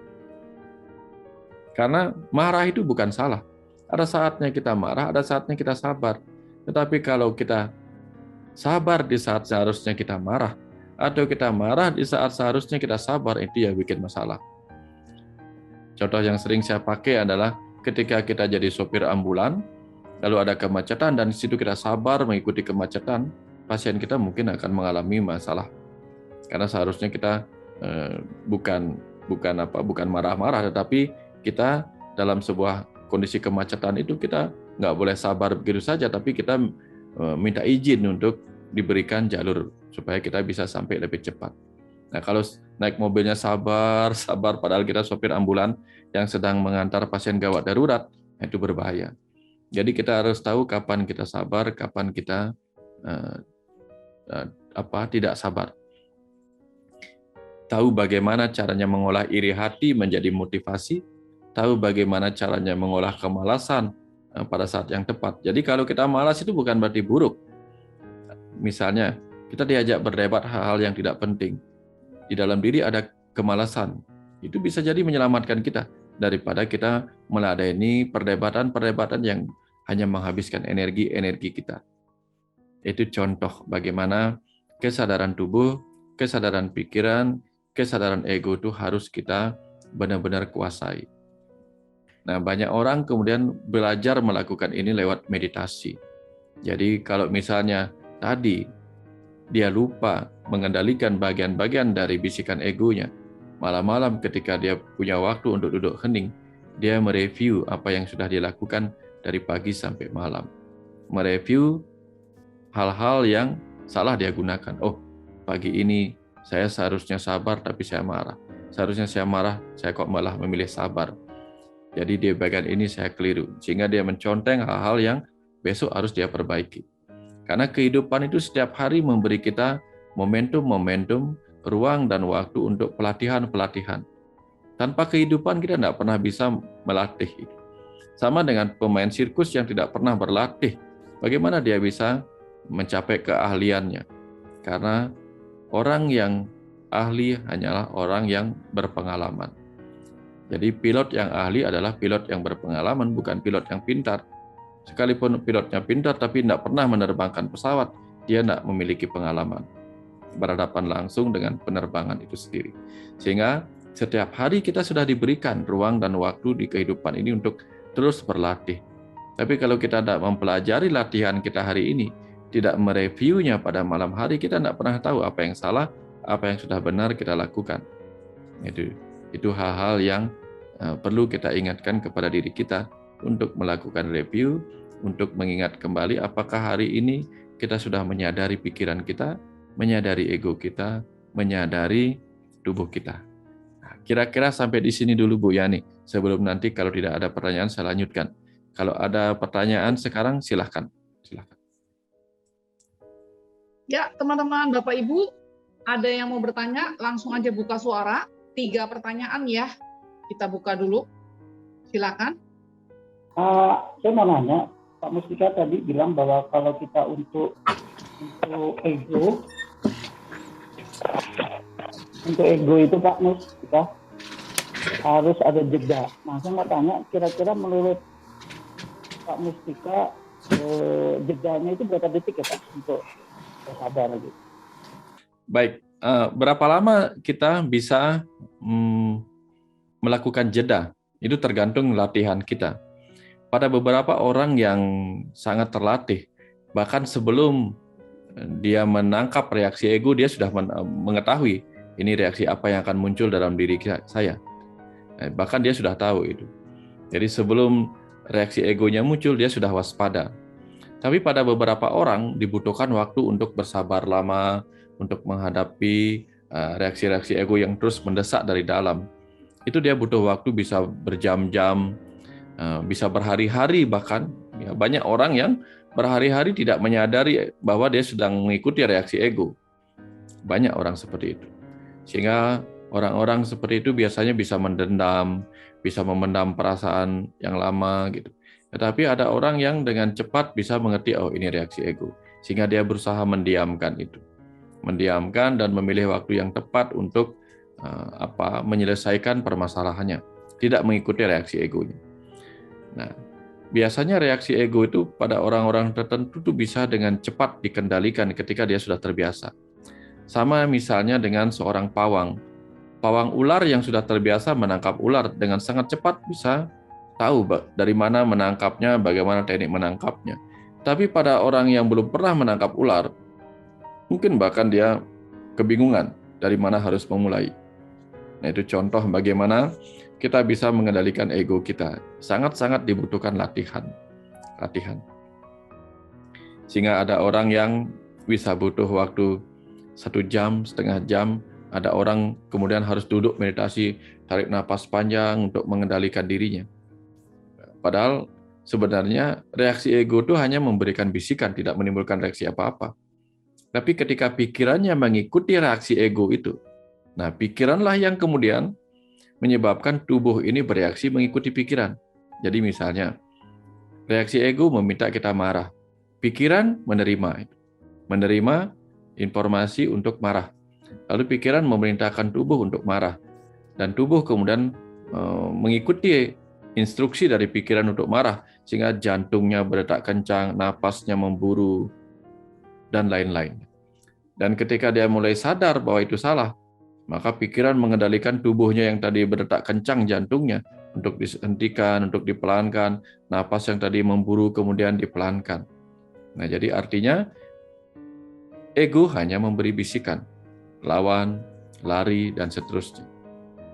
Karena marah itu bukan salah. Ada saatnya kita marah, ada saatnya kita sabar. Tetapi kalau kita sabar di saat seharusnya kita marah, atau kita marah di saat seharusnya kita sabar, itu ya bikin masalah. Contoh yang sering saya pakai adalah ketika kita jadi sopir ambulan, lalu ada kemacetan dan di situ kita sabar mengikuti kemacetan, pasien kita mungkin akan mengalami masalah. Karena seharusnya kita bukan marah-marah, tetapi kita dalam sebuah kondisi kemacetan itu kita nggak boleh sabar begitu saja, tapi kita minta izin untuk diberikan jalur supaya kita bisa sampai lebih cepat. Nah, kalau naik mobilnya sabar, padahal kita sopir ambulan yang sedang mengantar pasien gawat darurat, itu berbahaya. Jadi kita harus tahu kapan kita sabar, kapan kita tidak sabar. Tahu bagaimana caranya mengolah iri hati menjadi motivasi, tahu bagaimana caranya mengolah kemalasan pada saat yang tepat. Jadi kalau kita malas itu bukan berarti buruk. Misalnya, kita diajak berdebat hal-hal yang tidak penting. Di dalam diri ada kemalasan. Itu bisa jadi menyelamatkan kita daripada kita meladeni perdebatan-perdebatan yang hanya menghabiskan energi kita. Itu contoh bagaimana kesadaran tubuh, kesadaran pikiran, kesadaran ego itu harus kita benar-benar kuasai. Nah, banyak orang kemudian belajar melakukan ini lewat meditasi. Jadi kalau misalnya tadi dia lupa mengendalikan bagian-bagian dari bisikan egonya, malam-malam ketika dia punya waktu untuk duduk hening, dia mereview apa yang sudah dia lakukan dari pagi sampai malam. Mereview hal-hal yang salah dia gunakan. Oh, pagi ini saya seharusnya sabar tapi saya marah. Seharusnya saya marah, saya kok malah memilih sabar. Jadi di bagian ini saya keliru. Sehingga dia menconteng hal-hal yang besok harus dia perbaiki. Karena kehidupan itu setiap hari memberi kita momentum-momentum, ruang dan waktu untuk pelatihan-pelatihan. Tanpa kehidupan kita tidak pernah bisa melatih itu. Sama dengan pemain sirkus yang tidak pernah berlatih. Bagaimana dia bisa mencapai keahliannya? Karena orang yang ahli hanyalah orang yang berpengalaman. Jadi pilot yang ahli adalah pilot yang berpengalaman, bukan pilot yang pintar. Sekalipun pilotnya pintar tapi tidak pernah menerbangkan pesawat, dia tidak memiliki pengalaman berhadapan langsung dengan penerbangan itu sendiri. Sehingga setiap hari kita sudah diberikan ruang dan waktu di kehidupan ini untuk terus berlatih. Tapi kalau kita tidak mempelajari latihan kita hari ini, tidak mereviewnya pada malam hari, kita tidak pernah tahu apa yang salah, apa yang sudah benar kita lakukan. Itu hal-hal yang perlu kita ingatkan kepada diri kita untuk melakukan review, untuk mengingat kembali apakah hari ini kita sudah menyadari pikiran kita, menyadari ego kita, menyadari tubuh kita. Nah, kira-kira sampai di sini dulu Bu Yani. Sebelum nanti kalau tidak ada pertanyaan saya lanjutkan. Kalau ada pertanyaan sekarang silahkan. Ya, teman-teman, Bapak Ibu, ada yang mau bertanya, langsung aja buka suara. 3 pertanyaan ya. Kita buka dulu. Silakan. Saya mau nanya, Pak Mustika tadi bilang bahwa kalau kita untuk ego itu Pak Mustika harus ada jeda. Nah, saya mau tanya, kira-kira menurut Pak Mustika jedanya itu berapa detik ya Pak untuk sadar gitu? Baik, berapa lama kita bisa melakukan jeda? Itu tergantung latihan kita. Pada beberapa orang yang sangat terlatih, bahkan sebelum dia menangkap reaksi ego, dia sudah mengetahui ini reaksi apa yang akan muncul dalam diri saya. Bahkan dia sudah tahu itu. Jadi sebelum reaksi egonya muncul, dia sudah waspada. Tapi pada beberapa orang dibutuhkan waktu untuk bersabar lama, untuk menghadapi reaksi-reaksi ego yang terus mendesak dari dalam. Itu dia butuh waktu bisa berjam-jam, bisa berhari-hari bahkan. Ya, banyak orang yang berhari-hari tidak menyadari bahwa dia sedang mengikuti reaksi ego. Banyak orang seperti itu. Sehingga orang-orang seperti itu biasanya bisa mendendam, bisa memendam perasaan yang lama gitu. Tetapi ada orang yang dengan cepat bisa mengerti, oh ini reaksi ego. Sehingga dia berusaha mendiamkan itu. Mendiamkan dan memilih waktu yang tepat untuk menyelesaikan permasalahannya. Tidak mengikuti reaksi egonya. Nah, biasanya reaksi ego itu pada orang-orang tertentu itu bisa dengan cepat dikendalikan ketika dia sudah terbiasa. Sama misalnya dengan seorang pawang. Pawang ular yang sudah terbiasa menangkap ular dengan sangat cepat bisa tahu dari mana menangkapnya, bagaimana teknik menangkapnya. Tapi pada orang yang belum pernah menangkap ular, mungkin bahkan dia kebingungan dari mana harus memulai. Nah, itu contoh bagaimana kita bisa mengendalikan ego kita. Sangat-sangat dibutuhkan latihan. Sehingga ada orang yang bisa butuh waktu 1 jam, setengah jam. Ada orang kemudian harus duduk meditasi, tarik napas panjang untuk mengendalikan dirinya. Padahal sebenarnya reaksi ego itu hanya memberikan bisikan, tidak menimbulkan reaksi apa-apa. Tapi ketika pikirannya mengikuti reaksi ego itu, nah pikiranlah yang kemudian menyebabkan tubuh ini bereaksi mengikuti pikiran. Jadi misalnya, reaksi ego meminta kita marah. Pikiran menerima informasi untuk marah. Lalu pikiran memerintahkan tubuh untuk marah. Dan tubuh kemudian mengikuti instruksi dari pikiran untuk marah, sehingga jantungnya berdetak kencang, napasnya memburu, dan lain-lain. Dan ketika dia mulai sadar bahwa itu salah, maka pikiran mengendalikan tubuhnya yang tadi berdetak kencang jantungnya untuk dihentikan, untuk dipelankan, napas yang tadi memburu kemudian dipelankan. Nah, jadi artinya ego hanya memberi bisikan, lawan, lari, dan seterusnya.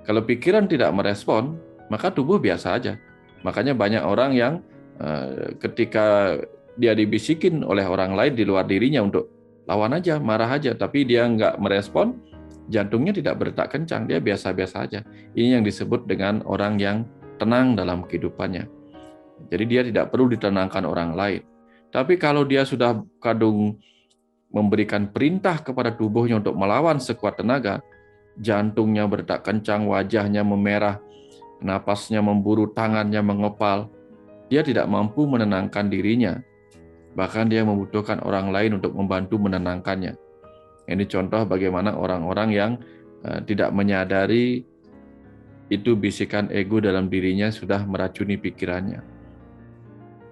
Kalau pikiran tidak merespon, maka tubuh biasa aja. Makanya banyak orang yang ketika dia dibisikin oleh orang lain di luar dirinya untuk lawan aja, marah aja, tapi dia nggak merespon, jantungnya tidak berdetak kencang, dia biasa-biasa aja. Ini yang disebut dengan orang yang tenang dalam kehidupannya. Jadi dia tidak perlu ditenangkan orang lain. Tapi kalau dia sudah kadung memberikan perintah kepada tubuhnya untuk melawan sekuat tenaga, jantungnya berdetak kencang, wajahnya memerah, napasnya memburu, tangannya mengepal, dia tidak mampu menenangkan dirinya. Bahkan dia membutuhkan orang lain untuk membantu menenangkannya. Ini contoh bagaimana orang-orang yang tidak menyadari itu bisikan ego dalam dirinya sudah meracuni pikirannya.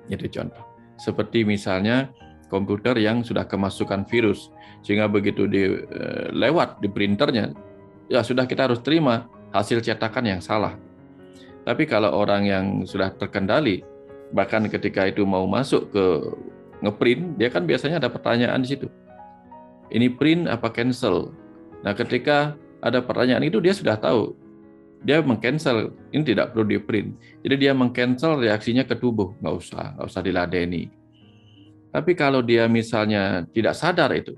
Itu contoh. Seperti misalnya komputer yang sudah kemasukan virus, sehingga begitu lewat di printernya, ya sudah kita harus terima hasil cetakan yang salah. Tapi kalau orang yang sudah terkendali, bahkan ketika itu mau masuk ke ngeprint, dia kan biasanya ada pertanyaan di situ. Ini print apa cancel? Nah, ketika ada pertanyaan itu dia sudah tahu. Dia meng-cancel, ini tidak perlu di-print. Jadi dia meng-cancel reaksinya ke tubuh, nggak usah diladeni. Tapi kalau dia misalnya tidak sadar itu,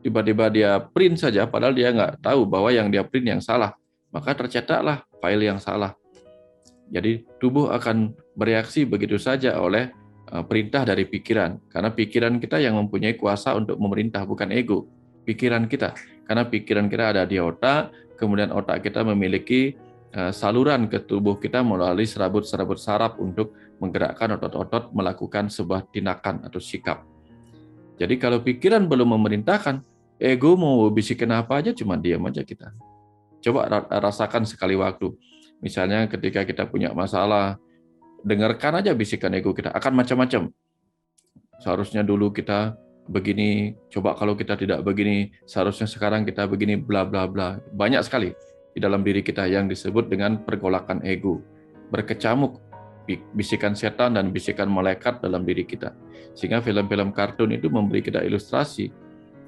tiba-tiba dia print saja, padahal dia nggak tahu bahwa yang dia print yang salah, maka tercetaklah file yang salah. Jadi tubuh akan bereaksi begitu saja oleh perintah dari pikiran, karena pikiran kita yang mempunyai kuasa untuk memerintah, bukan ego, pikiran kita. Karena pikiran kita ada di otak, kemudian otak kita memiliki saluran ke tubuh kita melalui serabut-serabut saraf untuk menggerakkan otot-otot melakukan sebuah tindakan atau sikap. Jadi kalau pikiran belum memerintahkan, ego mau bisikin apa aja cuma diam aja kita. Coba rasakan sekali waktu. Misalnya ketika kita punya masalah, dengarkan aja bisikan ego kita, akan macam-macam. Seharusnya dulu kita begini, coba kalau kita tidak begini, seharusnya sekarang kita begini, bla bla bla. Banyak sekali di dalam diri kita yang disebut dengan pergolakan ego. Berkecamuk bisikan setan dan bisikan malaikat dalam diri kita. Sehingga film-film kartun itu memberi kita ilustrasi.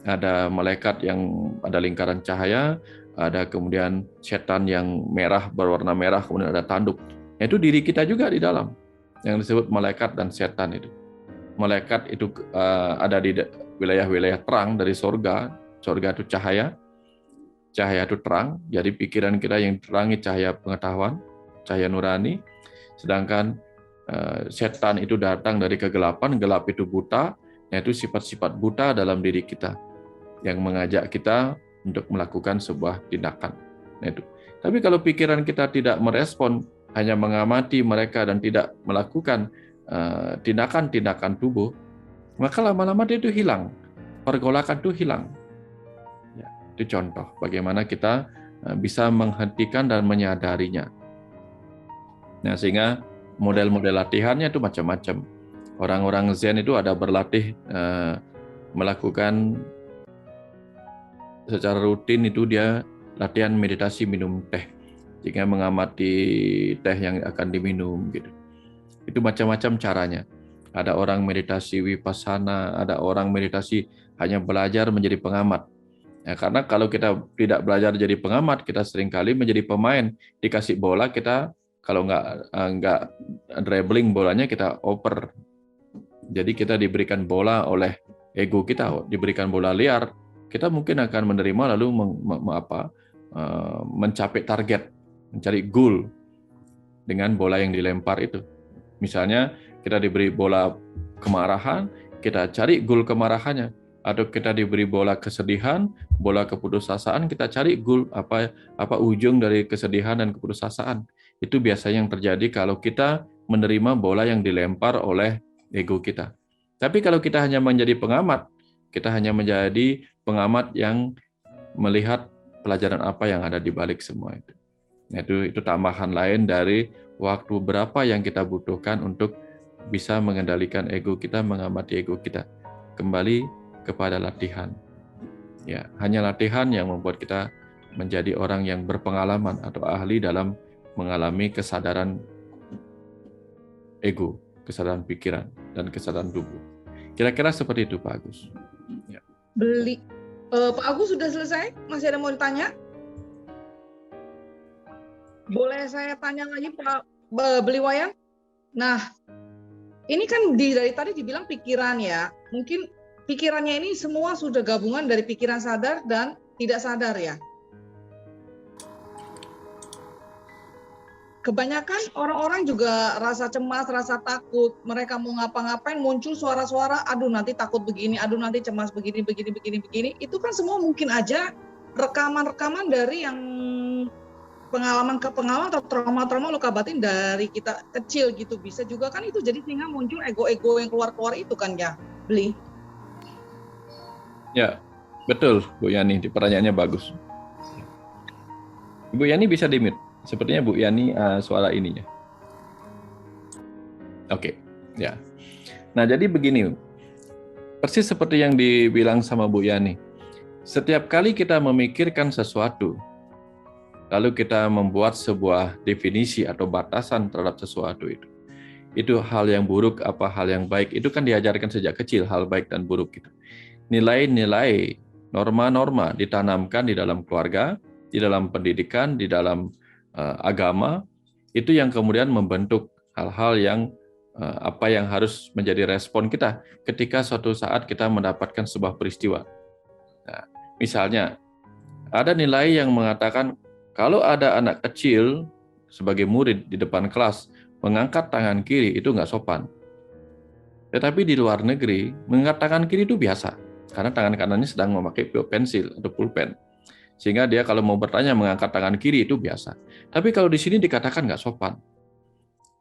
Ada malaikat yang ada lingkaran cahaya, ada kemudian setan yang merah, berwarna merah, kemudian ada tanduk. Itu diri kita juga di dalam, yang disebut malaikat dan setan itu. Malaikat itu ada di wilayah-wilayah terang dari sorga. Sorga itu cahaya itu terang, jadi pikiran kita yang terangi cahaya pengetahuan, cahaya nurani. Sedangkan setan itu datang dari kegelapan, gelap itu buta, yaitu sifat-sifat buta dalam diri kita. yang mengajak kita untuk melakukan sebuah tindakan. Nah, itu. Tapi kalau pikiran kita tidak merespon, hanya mengamati mereka dan tidak melakukan tindakan-tindakan tubuh, maka lama-lama dia itu hilang, pergolakan itu hilang. Ya, itu contoh bagaimana kita bisa menghentikan dan menyadarinya. Nah, sehingga model-model latihannya itu macam-macam. Orang-orang Zen itu ada berlatih melakukan secara rutin, itu dia latihan meditasi minum teh, jika mengamati teh yang akan diminum gitu. Itu macam-macam caranya. Ada orang meditasi vipassana, ada orang meditasi hanya belajar menjadi pengamat. Ya, karena kalau kita tidak belajar jadi pengamat, kita seringkali menjadi pemain. Dikasih bola, kita kalau nggak dribbling bolanya, kita oper. Jadi kita diberikan bola oleh ego kita, diberikan bola liar, kita mungkin akan menerima lalu mencapai target, mencari goal dengan bola yang dilempar itu. Misalnya kita diberi bola kemarahan, kita cari goal kemarahannya. Atau kita diberi bola kesedihan, bola keputusasaan, kita cari goal apa ujung dari kesedihan dan keputusasaan. Itu biasanya yang terjadi kalau kita menerima bola yang dilempar oleh ego kita. Tapi kalau kita hanya menjadi pengamat, kita hanya menjadi pengamat yang melihat pelajaran apa yang ada di balik semua itu. Nah, itu tambahan lain dari waktu berapa yang kita butuhkan untuk bisa mengendalikan ego kita, mengamati ego kita. Kembali kepada latihan. Ya, hanya latihan yang membuat kita menjadi orang yang berpengalaman atau ahli dalam mengalami kesadaran ego, kesadaran pikiran, dan kesadaran tubuh. Kira-kira seperti itu, Pak Agus. Ya. Pak Agus sudah selesai? Masih ada mau ditanya? Boleh saya tanya lagi, Pak Beliwayan? Nah, ini kan dari tadi dibilang pikiran ya. Mungkin pikirannya ini semua sudah gabungan dari pikiran sadar dan tidak sadar ya. Kebanyakan orang-orang juga rasa cemas, rasa takut. Mereka mau ngapa-ngapain muncul suara-suara, aduh nanti takut begini, aduh nanti cemas begini. Itu kan semua mungkin aja rekaman-rekaman dari yang pengalaman ke pengalaman atau trauma-trauma luka batin dari kita kecil gitu. Bisa juga kan itu jadi sehingga muncul ego-ego yang keluar-keluar itu kan ya, Beli? Ya, betul Bu Yani, pertanyaannya bagus. Ibu Yani bisa di-mute. Sepertinya Bu Yani suara ininya. Oke, ya. Nah, jadi begini, persis seperti yang dibilang sama Bu Yani. Setiap kali kita memikirkan sesuatu, lalu kita membuat sebuah definisi atau batasan terhadap sesuatu itu hal yang buruk apa hal yang baik, itu kan diajarkan sejak kecil, hal baik dan buruk gitu. Nilai-nilai, norma-norma ditanamkan di dalam keluarga, di dalam pendidikan, di dalam agama, itu yang kemudian membentuk hal-hal yang apa yang harus menjadi respon kita ketika suatu saat kita mendapatkan sebuah peristiwa. Nah, misalnya ada nilai yang mengatakan kalau ada anak kecil sebagai murid di depan kelas mengangkat tangan kiri itu nggak sopan. Tetapi di luar negeri mengangkat tangan kiri itu biasa karena tangan kanannya sedang memakai pensil atau pulpen. Sehingga dia kalau mau bertanya mengangkat tangan kiri itu biasa. Tapi kalau di sini dikatakan nggak sopan.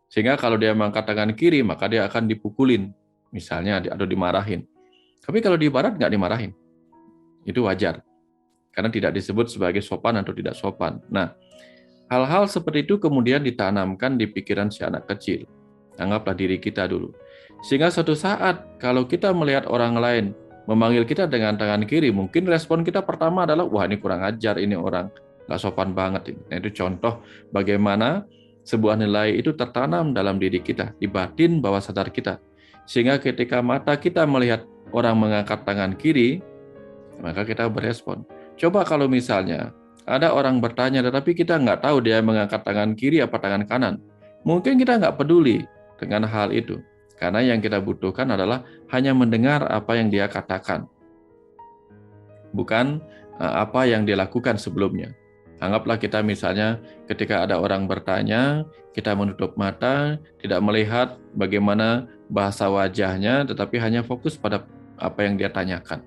Sehingga kalau dia mengangkat tangan kiri, maka dia akan dipukulin. Misalnya, atau dimarahin. Tapi kalau di barat nggak dimarahin. Itu wajar. Karena tidak disebut sebagai sopan atau tidak sopan. Nah, hal-hal seperti itu kemudian ditanamkan di pikiran si anak kecil. Anggaplah diri kita dulu. Sehingga suatu saat, kalau kita melihat orang lain memanggil kita dengan tangan kiri, mungkin respon kita pertama adalah, wah ini kurang ajar, ini orang nggak sopan banget. Nah, itu contoh bagaimana sebuah nilai itu tertanam dalam diri kita, di batin bawah sadar kita. Sehingga ketika mata kita melihat orang mengangkat tangan kiri, maka kita berespon. Coba kalau misalnya ada orang bertanya, tetapi kita nggak tahu dia mengangkat tangan kiri apa tangan kanan. Mungkin kita nggak peduli dengan hal itu. Karena yang kita butuhkan adalah hanya mendengar apa yang dia katakan. Bukan apa yang dia lakukan sebelumnya. Anggaplah kita misalnya ketika ada orang bertanya, kita menutup mata, tidak melihat bagaimana bahasa wajahnya, tetapi hanya fokus pada apa yang dia tanyakan.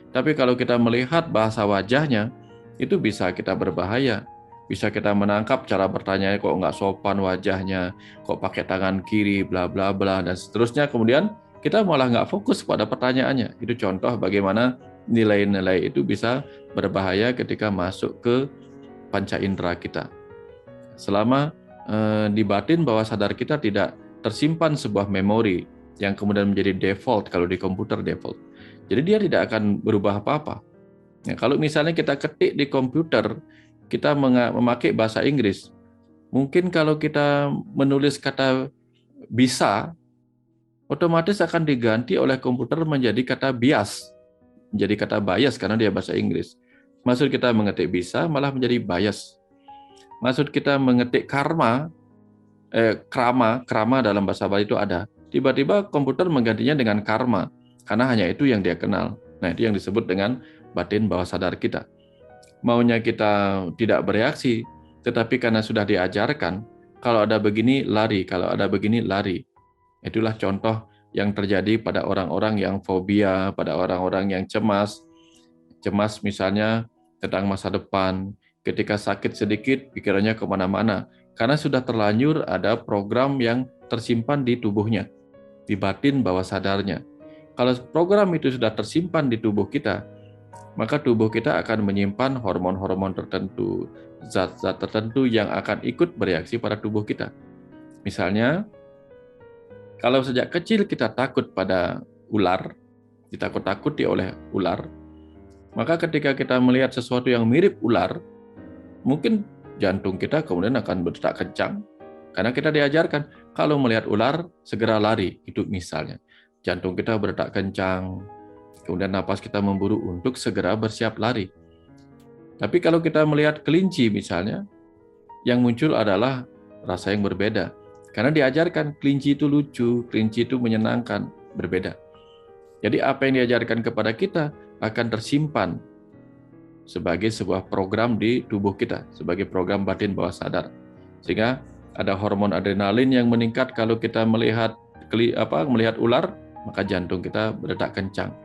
Tapi kalau kita melihat bahasa wajahnya, itu bisa kita berbahaya. Bisa kita menangkap cara bertanya kok nggak sopan wajahnya, kok pakai tangan kiri, bla bla bla, dan seterusnya. Kemudian kita malah nggak fokus pada pertanyaannya. Itu contoh bagaimana nilai-nilai itu bisa berbahaya ketika masuk ke panca indera kita. Selama di batin bawah sadar kita tidak tersimpan sebuah memori yang kemudian menjadi default, kalau di komputer default. Jadi dia tidak akan berubah apa-apa. Ya, kalau misalnya kita ketik di komputer, kita memakai bahasa Inggris, mungkin kalau kita menulis kata bisa, otomatis akan diganti oleh komputer menjadi kata bias, menjadi kata bias karena dia bahasa Inggris. Maksud kita mengetik bisa malah menjadi bias. Maksud kita mengetik krama dalam bahasa Bali itu ada. Tiba-tiba komputer menggantinya dengan karma, karena hanya itu yang dia kenal. Nah, itu yang disebut dengan batin bawah sadar kita. Maunya kita tidak bereaksi, tetapi karena sudah diajarkan, kalau ada begini lari, kalau ada begini lari. Itulah contoh yang terjadi pada orang-orang yang fobia, pada orang-orang yang cemas. Cemas misalnya tentang masa depan, ketika sakit sedikit pikirannya kemana-mana, karena sudah terlanjur ada program yang tersimpan di tubuhnya, di batin bawah sadarnya. Kalau program itu sudah tersimpan di tubuh kita, maka tubuh kita akan menyimpan hormon-hormon tertentu, zat-zat tertentu yang akan ikut bereaksi pada tubuh kita. Misalnya, kalau sejak kecil kita takut pada ular, ditakut-takuti oleh ular, maka ketika kita melihat sesuatu yang mirip ular, mungkin jantung kita kemudian akan berdetak kencang, karena kita diajarkan, kalau melihat ular, segera lari, itu misalnya. Jantung kita berdetak kencang, kemudian napas kita memburu untuk segera bersiap lari. Tapi kalau kita melihat kelinci misalnya, yang muncul adalah rasa yang berbeda. Karena diajarkan kelinci itu lucu, kelinci itu menyenangkan, berbeda. Jadi apa yang diajarkan kepada kita akan tersimpan sebagai sebuah program di tubuh kita, sebagai program batin bawah sadar. Sehingga ada hormon adrenalin yang meningkat kalau kita melihat ular, maka jantung kita berdetak kencang.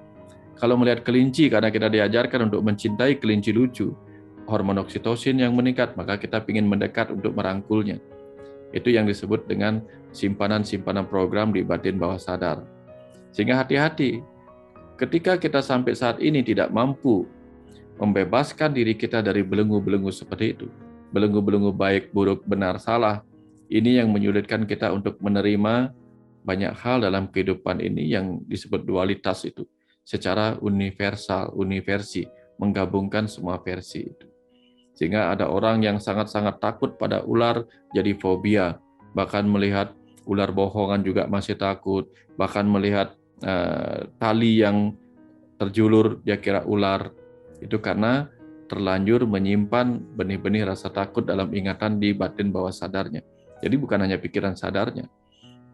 Kalau melihat kelinci, karena kita diajarkan untuk mencintai kelinci lucu, hormon oksitosin yang meningkat, maka kita ingin mendekat untuk merangkulnya. Itu yang disebut dengan simpanan-simpanan program di batin bawah sadar. Sehingga hati-hati, ketika kita sampai saat ini tidak mampu membebaskan diri kita dari belenggu-belenggu seperti itu, belenggu-belenggu baik, buruk, benar, salah, ini yang menyulitkan kita untuk menerima banyak hal dalam kehidupan ini yang disebut dualitas itu. Secara universal, universi, menggabungkan semua versi itu. Sehingga ada orang yang sangat-sangat takut pada ular, jadi fobia. Bahkan melihat ular bohongan juga masih takut. Bahkan melihat tali yang terjulur, dia kira ular. Itu karena terlanjur menyimpan benih-benih rasa takut dalam ingatan di batin bawah sadarnya. Jadi bukan hanya pikiran sadarnya.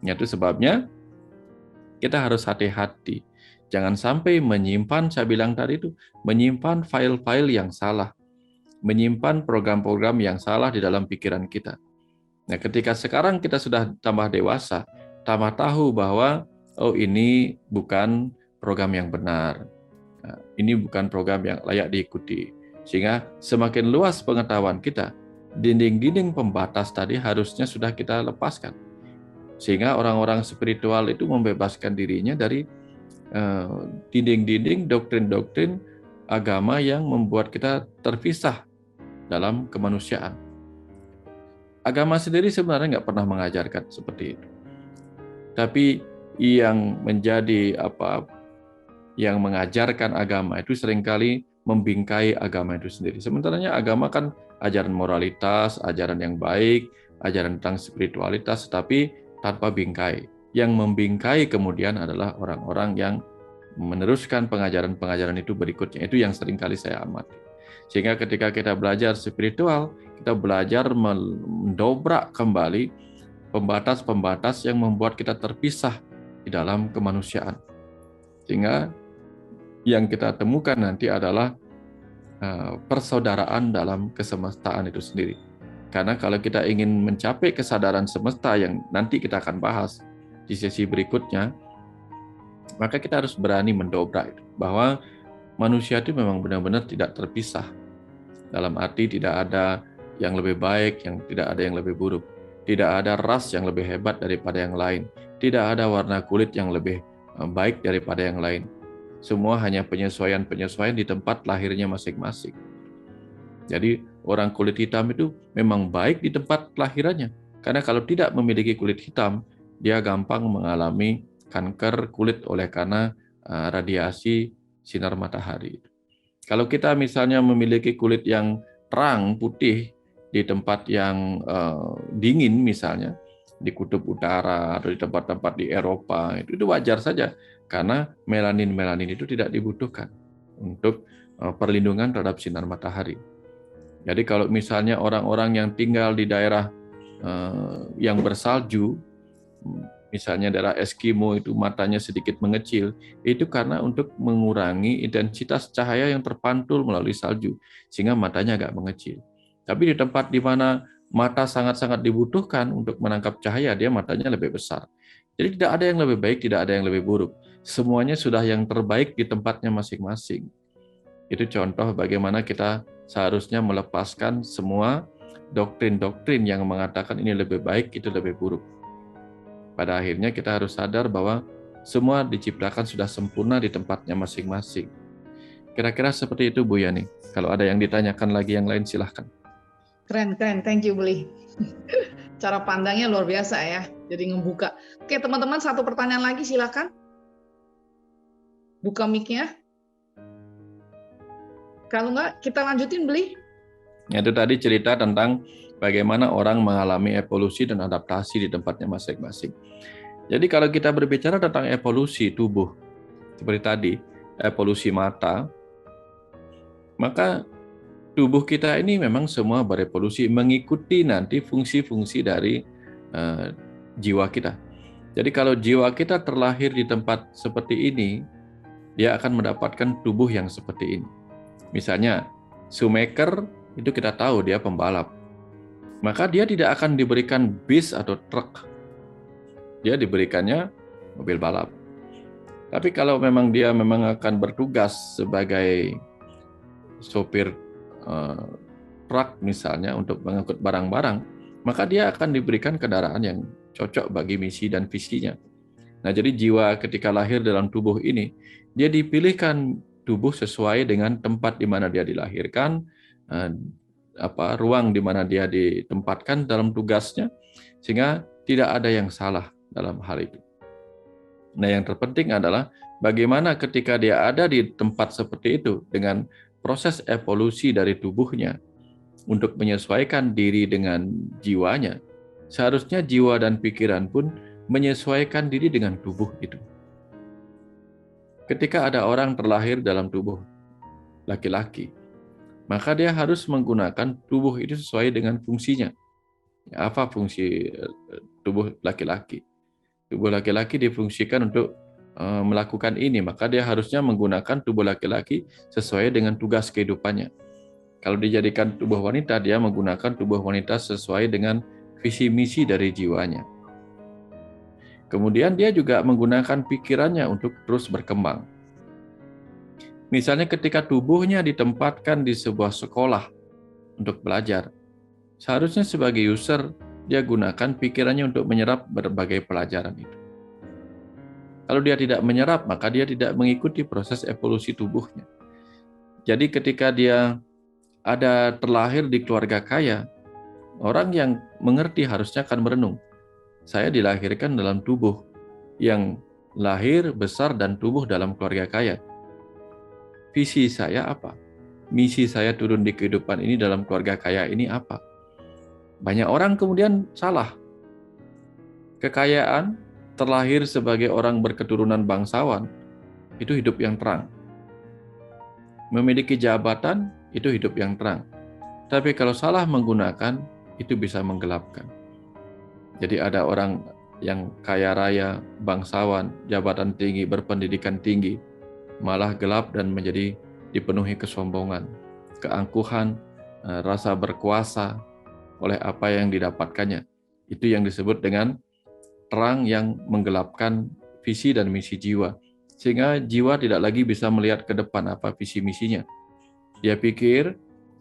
Itu sebabnya kita harus hati-hati. Jangan sampai menyimpan, saya bilang tadi itu, menyimpan file-file yang salah, menyimpan program-program yang salah di dalam pikiran kita. Nah, ketika sekarang kita sudah tambah dewasa, tambah tahu bahwa, oh ini bukan program yang benar, nah, ini bukan program yang layak diikuti. Sehingga semakin luas pengetahuan kita, dinding-dinding pembatas tadi harusnya sudah kita lepaskan. Sehingga orang-orang spiritual itu membebaskan dirinya dari dinding-dinding doktrin-doktrin agama yang membuat kita terpisah dalam kemanusiaan. Agama sendiri sebenarnya nggak pernah mengajarkan seperti itu. Tapi yang menjadi yang mengajarkan agama itu seringkali membingkai agama itu sendiri. Sementara agama kan ajaran moralitas, ajaran yang baik, ajaran tentang spiritualitas, tapi tanpa bingkai. Yang membingkai kemudian adalah orang-orang yang meneruskan pengajaran-pengajaran itu berikutnya. Itu yang seringkali saya amati. Sehingga ketika kita belajar spiritual, kita belajar mendobrak kembali pembatas-pembatas yang membuat kita terpisah di dalam kemanusiaan. Sehingga yang kita temukan nanti adalah persaudaraan dalam kesemestaan itu sendiri. Karena kalau kita ingin mencapai kesadaran semesta yang nanti kita akan bahas di sesi berikutnya, maka kita harus berani mendobrak itu. Bahwa manusia itu memang benar-benar tidak terpisah. Dalam arti tidak ada yang lebih baik, yang tidak ada yang lebih buruk. Tidak ada ras yang lebih hebat daripada yang lain. Tidak ada warna kulit yang lebih baik daripada yang lain. Semua hanya penyesuaian-penyesuaian di tempat lahirnya masing-masing. Jadi orang kulit hitam itu memang baik di tempat kelahirannya. Karena kalau tidak memiliki kulit hitam, dia gampang mengalami kanker kulit oleh karena radiasi sinar matahari. Kalau kita misalnya memiliki kulit yang terang, putih, di tempat yang dingin misalnya, di kutub utara atau di tempat-tempat di Eropa, itu wajar saja. Karena melanin itu tidak dibutuhkan untuk perlindungan terhadap sinar matahari. Jadi kalau misalnya orang-orang yang tinggal di daerah yang bersalju, misalnya daerah Eskimo itu matanya sedikit mengecil, itu karena untuk mengurangi intensitas cahaya yang terpantul melalui salju, sehingga matanya agak mengecil. Tapi di tempat di mana mata sangat-sangat dibutuhkan untuk menangkap cahaya, dia matanya lebih besar. Jadi tidak ada yang lebih baik, tidak ada yang lebih buruk. Semuanya sudah yang terbaik di tempatnya masing-masing. Itu contoh bagaimana kita seharusnya melepaskan semua doktrin-doktrin yang mengatakan ini lebih baik, itu lebih buruk. Pada akhirnya kita harus sadar bahwa semua diciptakan sudah sempurna di tempatnya masing-masing. Kira-kira seperti itu Bu Yani. Kalau ada yang ditanyakan lagi yang lain silahkan. Keren. Thank you, Beli. Cara pandangnya luar biasa ya. Jadi ngebuka. Oke, teman-teman, satu pertanyaan lagi silakan. Buka mic-nya. Kalau enggak, kita lanjutin, Beli. Itu tadi cerita tentang bagaimana orang mengalami evolusi dan adaptasi di tempatnya masing-masing. Jadi kalau kita berbicara tentang evolusi tubuh, seperti tadi, evolusi mata, maka tubuh kita ini memang semua berevolusi mengikuti nanti fungsi-fungsi dari jiwa kita. Jadi kalau jiwa kita terlahir di tempat seperti ini, dia akan mendapatkan tubuh yang seperti ini. Misalnya, Schumacher itu kita tahu dia pembalap. Maka dia tidak akan diberikan bis atau truk. Dia diberikannya mobil balap. Tapi kalau memang dia akan bertugas sebagai sopir truk misalnya untuk mengangkut barang-barang, maka dia akan diberikan kendaraan yang cocok bagi misi dan visinya. Nah, jadi jiwa ketika lahir dalam tubuh ini, dia dipilihkan tubuh sesuai dengan tempat di mana dia dilahirkan, ruang di mana dia ditempatkan dalam tugasnya, sehingga tidak ada yang salah dalam hal itu. Nah, yang terpenting adalah bagaimana ketika dia ada di tempat seperti itu dengan proses evolusi dari tubuhnya untuk menyesuaikan diri dengan jiwanya. Seharusnya jiwa dan pikiran pun menyesuaikan diri dengan tubuh itu. Ketika ada orang terlahir dalam tubuh laki-laki, maka dia harus menggunakan tubuh itu sesuai dengan fungsinya. Apa fungsi tubuh laki-laki? Tubuh laki-laki difungsikan untuk melakukan ini, maka dia harusnya menggunakan tubuh laki-laki sesuai dengan tugas kehidupannya. Kalau dijadikan tubuh wanita, dia menggunakan tubuh wanita sesuai dengan visi misi dari jiwanya. Kemudian dia juga menggunakan pikirannya untuk terus berkembang. Misalnya ketika tubuhnya ditempatkan di sebuah sekolah untuk belajar, seharusnya sebagai user dia gunakan pikirannya untuk menyerap berbagai pelajaran itu. Kalau dia tidak menyerap, maka dia tidak mengikuti proses evolusi tubuhnya. Jadi ketika dia ada terlahir di keluarga kaya, orang yang mengerti harusnya akan merenung. Saya dilahirkan dalam tubuh yang lahir, besar, dan tumbuh dalam keluarga kaya. Visi saya apa? Misi saya turun di kehidupan ini dalam keluarga kaya ini apa? Banyak orang kemudian salah. Kekayaan, terlahir sebagai orang berketurunan bangsawan, itu hidup yang terang. Memiliki jabatan, itu hidup yang terang. Tapi kalau salah menggunakan, itu bisa menggelapkan. Jadi ada orang yang kaya raya, bangsawan, jabatan tinggi, berpendidikan tinggi, malah gelap dan menjadi dipenuhi kesombongan, keangkuhan, rasa berkuasa oleh apa yang didapatkannya. Itu yang disebut dengan terang yang menggelapkan visi dan misi jiwa. sehingga jiwa tidak lagi bisa melihat ke depan apa visi misinya. Dia pikir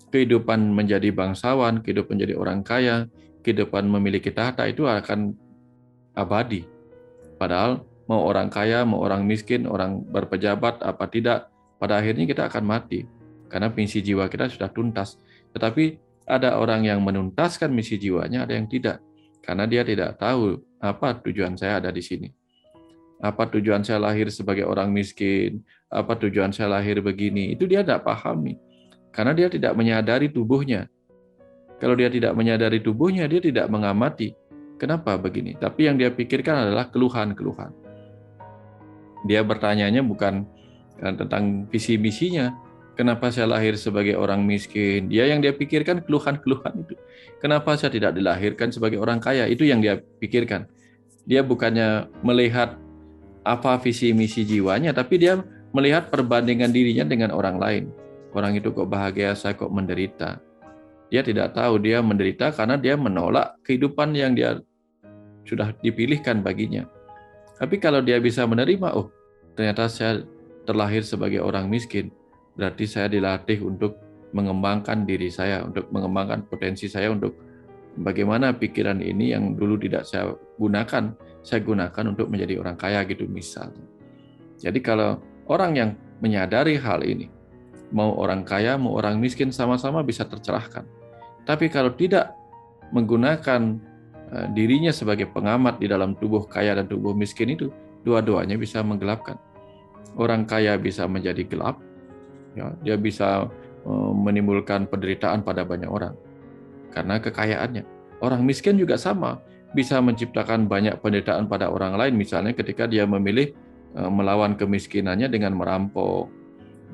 kehidupan menjadi bangsawan, kehidupan menjadi orang kaya, kehidupan memiliki tahta itu akan abadi. Padahal mau orang kaya, mau orang miskin, orang berpejabat, apa tidak, pada akhirnya kita akan mati. Karena misi jiwa kita sudah tuntas. Tetapi ada orang yang menuntaskan misi jiwanya, ada yang tidak. Karena dia tidak tahu apa tujuan saya ada di sini. Apa tujuan saya lahir sebagai orang miskin, apa tujuan saya lahir begini, itu dia tidak pahami. Karena dia tidak menyadari tubuhnya. Kalau dia tidak menyadari tubuhnya, dia tidak mengamati. Kenapa begini? Tapi yang dia pikirkan adalah keluhan-keluhan. Dia bertanyanya bukan tentang visi misinya. Kenapa saya lahir sebagai orang miskin? Yang dia pikirkan keluhan-keluhan itu. Kenapa saya tidak dilahirkan sebagai orang kaya? Itu yang dia pikirkan. Dia bukannya melihat apa visi misi jiwanya, tapi dia melihat perbandingan dirinya dengan orang lain. Orang itu kok bahagia, saya kok menderita. Dia tidak tahu dia menderita karena dia menolak kehidupan yang dia sudah dipilihkan baginya. Tapi kalau dia bisa menerima, oh ternyata saya terlahir sebagai orang miskin, berarti saya dilatih untuk mengembangkan diri saya, untuk mengembangkan potensi saya, untuk bagaimana pikiran ini yang dulu tidak saya gunakan untuk menjadi orang kaya gitu misalnya. Jadi kalau orang yang menyadari hal ini, mau orang kaya, mau orang miskin sama-sama bisa tercerahkan. Tapi kalau tidak menggunakan dirinya sebagai pengamat di dalam tubuh kaya dan tubuh miskin itu, dua-duanya bisa menggelapkan. Orang kaya bisa menjadi gelap, ya, dia bisa menimbulkan penderitaan pada banyak orang karena kekayaannya. Orang miskin juga sama, bisa menciptakan banyak penderitaan pada orang lain, misalnya ketika dia memilih melawan kemiskinannya dengan merampok,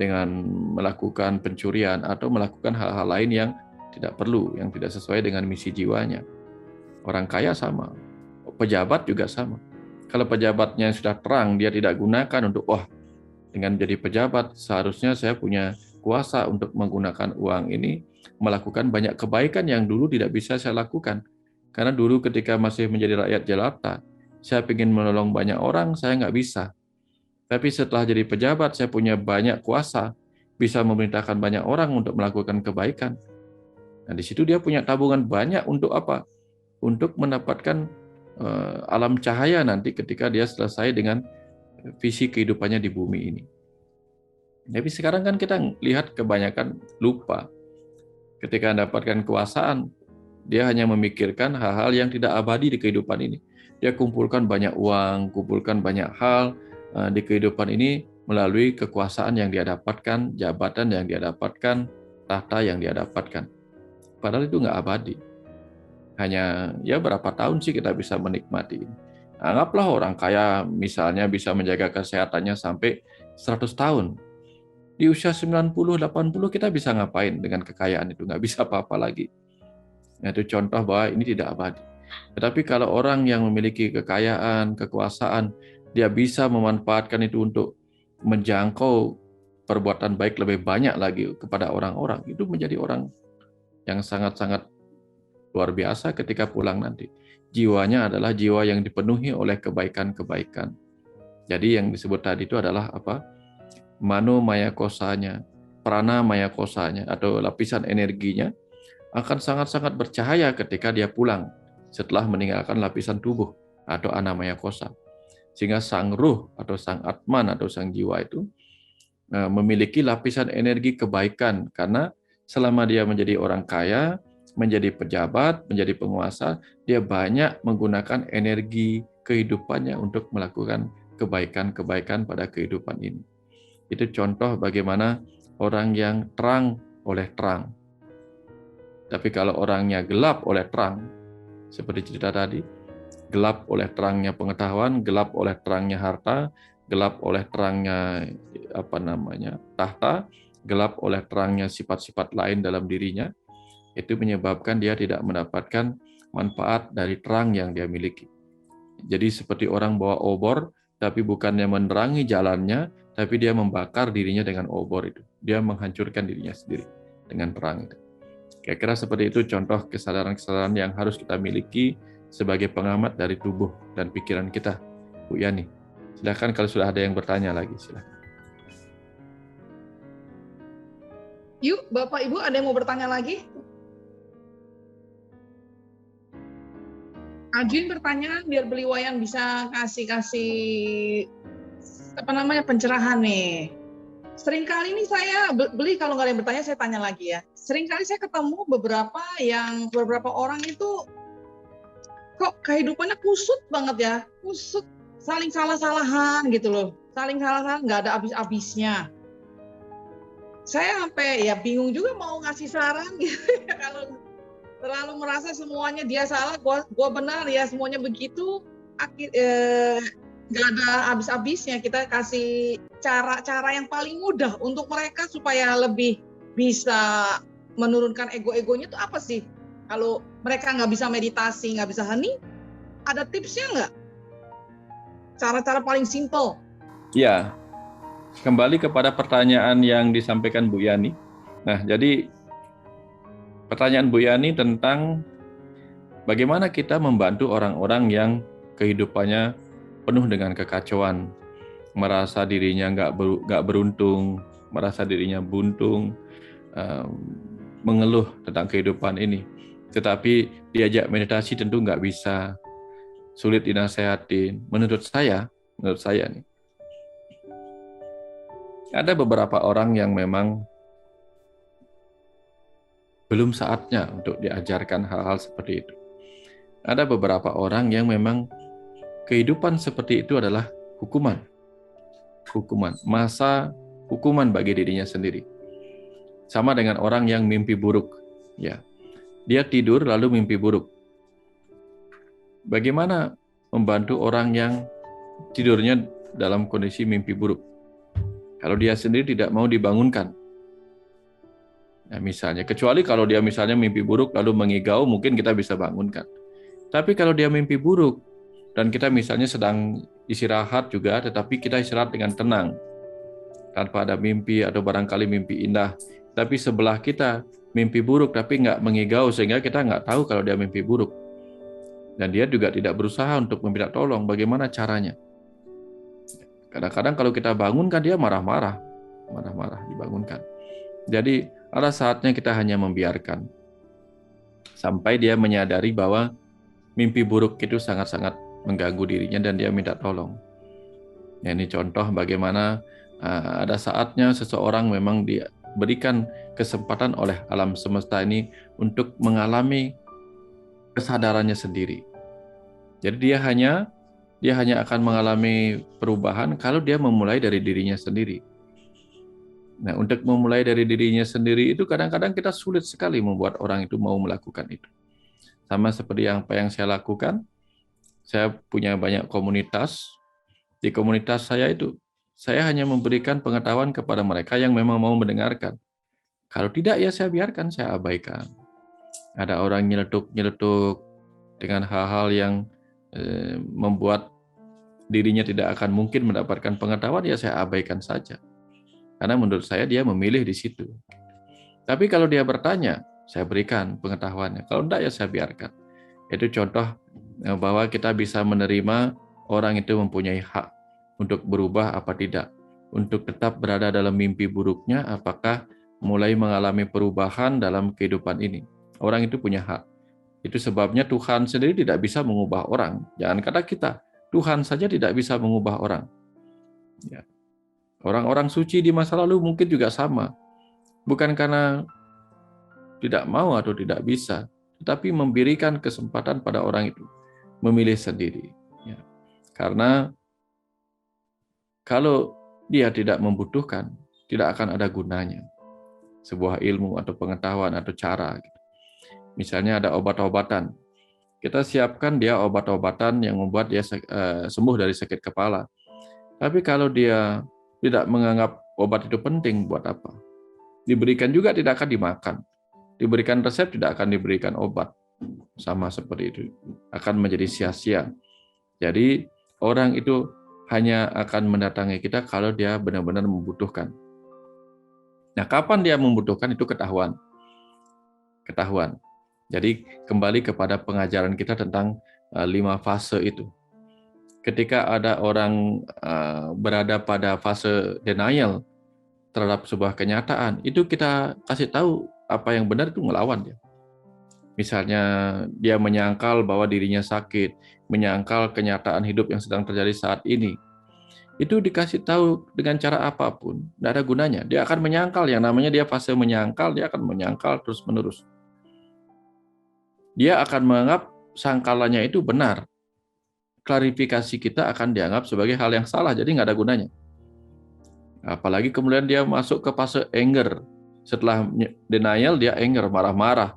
dengan melakukan pencurian, atau melakukan hal-hal lain yang tidak perlu, yang tidak sesuai dengan misi jiwanya. Orang kaya sama, pejabat juga sama. Kalau pejabatnya sudah terang, dia tidak gunakan untuk, dengan jadi pejabat, seharusnya saya punya kuasa untuk menggunakan uang ini, melakukan banyak kebaikan yang dulu tidak bisa saya lakukan. Karena dulu ketika masih menjadi rakyat jelata, saya ingin menolong banyak orang, saya nggak bisa. Tapi setelah jadi pejabat, saya punya banyak kuasa, bisa memerintahkan banyak orang untuk melakukan kebaikan. Nah, di situ dia punya tabungan banyak untuk apa? Untuk mendapatkan alam cahaya nanti ketika dia selesai dengan visi kehidupannya di bumi ini. Tapi sekarang kan kita lihat kebanyakan lupa. Ketika mendapatkan kekuasaan, dia hanya memikirkan hal-hal yang tidak abadi di kehidupan ini. Dia kumpulkan banyak uang, kumpulkan banyak hal di kehidupan ini melalui kekuasaan yang dia dapatkan, jabatan yang dia dapatkan, tahta yang dia dapatkan. Padahal itu nggak abadi. Hanya ya berapa tahun sih kita bisa menikmati ini. Anggaplah orang kaya misalnya bisa menjaga kesehatannya sampai 100 tahun. Di usia 90, 80 kita bisa ngapain dengan kekayaan itu? Nggak bisa apa-apa lagi. Nah, itu contoh bahwa ini tidak abadi. Tetapi kalau orang yang memiliki kekayaan, kekuasaan, dia bisa memanfaatkan itu untuk menjangkau perbuatan baik lebih banyak lagi kepada orang-orang. Itu menjadi orang yang sangat-sangat luar biasa ketika pulang nanti. Jiwanya adalah jiwa yang dipenuhi oleh kebaikan-kebaikan. Jadi yang disebut tadi itu adalah apa? Mano maya kosanya, prana maya kosanya, atau lapisan energinya akan sangat-sangat bercahaya ketika dia pulang setelah meninggalkan lapisan tubuh atau anamaya kosa. Sehingga sang ruh atau sang atman atau sang jiwa itu memiliki lapisan energi kebaikan karena selama dia menjadi orang kaya, menjadi pejabat, menjadi penguasa, dia banyak menggunakan energi kehidupannya untuk melakukan kebaikan-kebaikan pada kehidupan ini. Itu contoh bagaimana orang yang terang oleh terang. Tapi kalau orangnya gelap oleh terang, seperti cerita tadi, gelap oleh terangnya pengetahuan, gelap oleh terangnya harta, gelap oleh terangnya tahta, gelap oleh terangnya sifat-sifat lain dalam dirinya, itu menyebabkan dia tidak mendapatkan manfaat dari terang yang dia miliki. Jadi seperti orang bawa obor, tapi bukannya menerangi jalannya, tapi dia membakar dirinya dengan obor itu. Dia menghancurkan dirinya sendiri dengan terang itu. Kira-kira seperti itu contoh kesadaran-kesadaran yang harus kita miliki sebagai pengamat dari tubuh dan pikiran kita, Bu Yani. Silakan kalau sudah ada yang bertanya lagi, silakan. Yuk, Bapak Ibu ada yang mau bertanya lagi? Ajin bertanya biar Beli Wayan bisa kasih pencerahan nih. Seringkali nih saya Beli, kalau nggak ada yang bertanya saya tanya lagi ya. Seringkali saya ketemu beberapa orang itu kok kehidupannya kusut banget ya, kusut, saling salah-salahan gitu loh, saling salah-salahan, nggak ada habis-habisnya. Saya sampai ya bingung juga mau ngasih saran gitu ya, kalau terlalu merasa semuanya dia salah, gua benar ya, semuanya begitu, nggak ada habis-habisnya. Kita kasih cara-cara yang paling mudah untuk mereka supaya lebih bisa menurunkan ego-egonya itu apa sih? Kalau mereka nggak bisa meditasi, nggak bisa hening, ada tipsnya nggak? Cara-cara paling simple. Ya, kembali kepada pertanyaan yang disampaikan Bu Yani. Nah, jadi pertanyaan Bu Yani tentang bagaimana kita membantu orang-orang yang kehidupannya penuh dengan kekacauan, merasa dirinya nggak beruntung, merasa dirinya buntung, mengeluh tentang kehidupan ini. Tetapi diajak meditasi tentu nggak bisa, sulit dinasehatin. Menurut saya nih, ada beberapa orang yang memang belum saatnya untuk diajarkan hal-hal seperti itu. Ada beberapa orang yang memang kehidupan seperti itu adalah hukuman, masa hukuman bagi dirinya sendiri. Sama dengan orang yang mimpi buruk, ya. Dia tidur lalu mimpi buruk. Bagaimana membantu orang yang tidurnya dalam kondisi mimpi buruk? Kalau dia sendiri tidak mau dibangunkan. Nah, misalnya, kecuali kalau dia misalnya mimpi buruk lalu mengigau, mungkin kita bisa bangunkan. Tapi kalau dia mimpi buruk dan kita misalnya sedang istirahat juga, tetapi kita istirahat dengan tenang, tanpa ada mimpi atau barangkali mimpi indah, tapi sebelah kita mimpi buruk tapi nggak mengigau sehingga kita nggak tahu kalau dia mimpi buruk. Dan dia juga tidak berusaha untuk meminta tolong. Bagaimana caranya? Kadang-kadang kalau kita bangunkan dia marah-marah dibangunkan. Jadi ada saatnya kita hanya membiarkan sampai dia menyadari bahwa mimpi buruk itu sangat-sangat mengganggu dirinya dan dia minta tolong. Ya, ini contoh bagaimana ada saatnya seseorang memang diberikan kesempatan oleh alam semesta ini untuk mengalami kesadarannya sendiri. Jadi dia hanya akan mengalami perubahan kalau dia memulai dari dirinya sendiri. Nah, untuk memulai dari dirinya sendiri itu kadang-kadang kita sulit sekali membuat orang itu mau melakukan itu. Sama seperti apa yang saya lakukan, saya punya banyak komunitas. Di komunitas saya itu, saya hanya memberikan pengetahuan kepada mereka yang memang mau mendengarkan. Kalau tidak, ya saya biarkan, saya abaikan. Ada orang nyeletuk-nyeletuk dengan hal-hal yang membuat dirinya tidak akan mungkin mendapatkan pengetahuan, ya saya abaikan saja. Karena menurut saya dia memilih di situ. Tapi kalau dia bertanya, saya berikan pengetahuannya. Kalau tidak, ya saya biarkan. Itu contoh bahwa kita bisa menerima orang itu mempunyai hak untuk berubah apa tidak. Untuk tetap berada dalam mimpi buruknya, apakah mulai mengalami perubahan dalam kehidupan ini. Orang itu punya hak. Itu sebabnya Tuhan sendiri tidak bisa mengubah orang. Jangan kata kita, Tuhan saja tidak bisa mengubah orang. Ya. Orang-orang suci di masa lalu mungkin juga sama. Bukan karena tidak mau atau tidak bisa, tetapi memberikan kesempatan pada orang itu memilih sendiri. Ya. Karena kalau dia tidak membutuhkan, tidak akan ada gunanya sebuah ilmu atau pengetahuan atau cara. Misalnya ada obat-obatan, kita siapkan dia obat-obatan yang membuat dia sembuh dari sakit kepala. Tapi kalau dia tidak menganggap obat itu penting, buat apa? Diberikan juga tidak akan dimakan. Diberikan resep tidak akan diberikan obat. Sama seperti itu. Akan menjadi sia-sia. Jadi orang itu hanya akan mendatangi kita kalau dia benar-benar membutuhkan. Nah, kapan dia membutuhkan itu ketahuan. Jadi kembali kepada pengajaran kita tentang 5 fase itu. Ketika ada orang berada pada fase denial terhadap sebuah kenyataan, itu kita kasih tahu apa yang benar, itu ngelawan dia. Misalnya dia menyangkal bahwa dirinya sakit, menyangkal kenyataan hidup yang sedang terjadi saat ini. Itu dikasih tahu dengan cara apapun, tidak ada gunanya. Dia akan menyangkal, yang namanya dia fase menyangkal, dia akan menyangkal terus-menerus. Dia akan menganggap sangkalannya itu benar. Klarifikasi kita akan dianggap sebagai hal yang salah, jadi nggak ada gunanya. Apalagi kemudian dia masuk ke fase anger. Setelah denial, dia anger, marah-marah.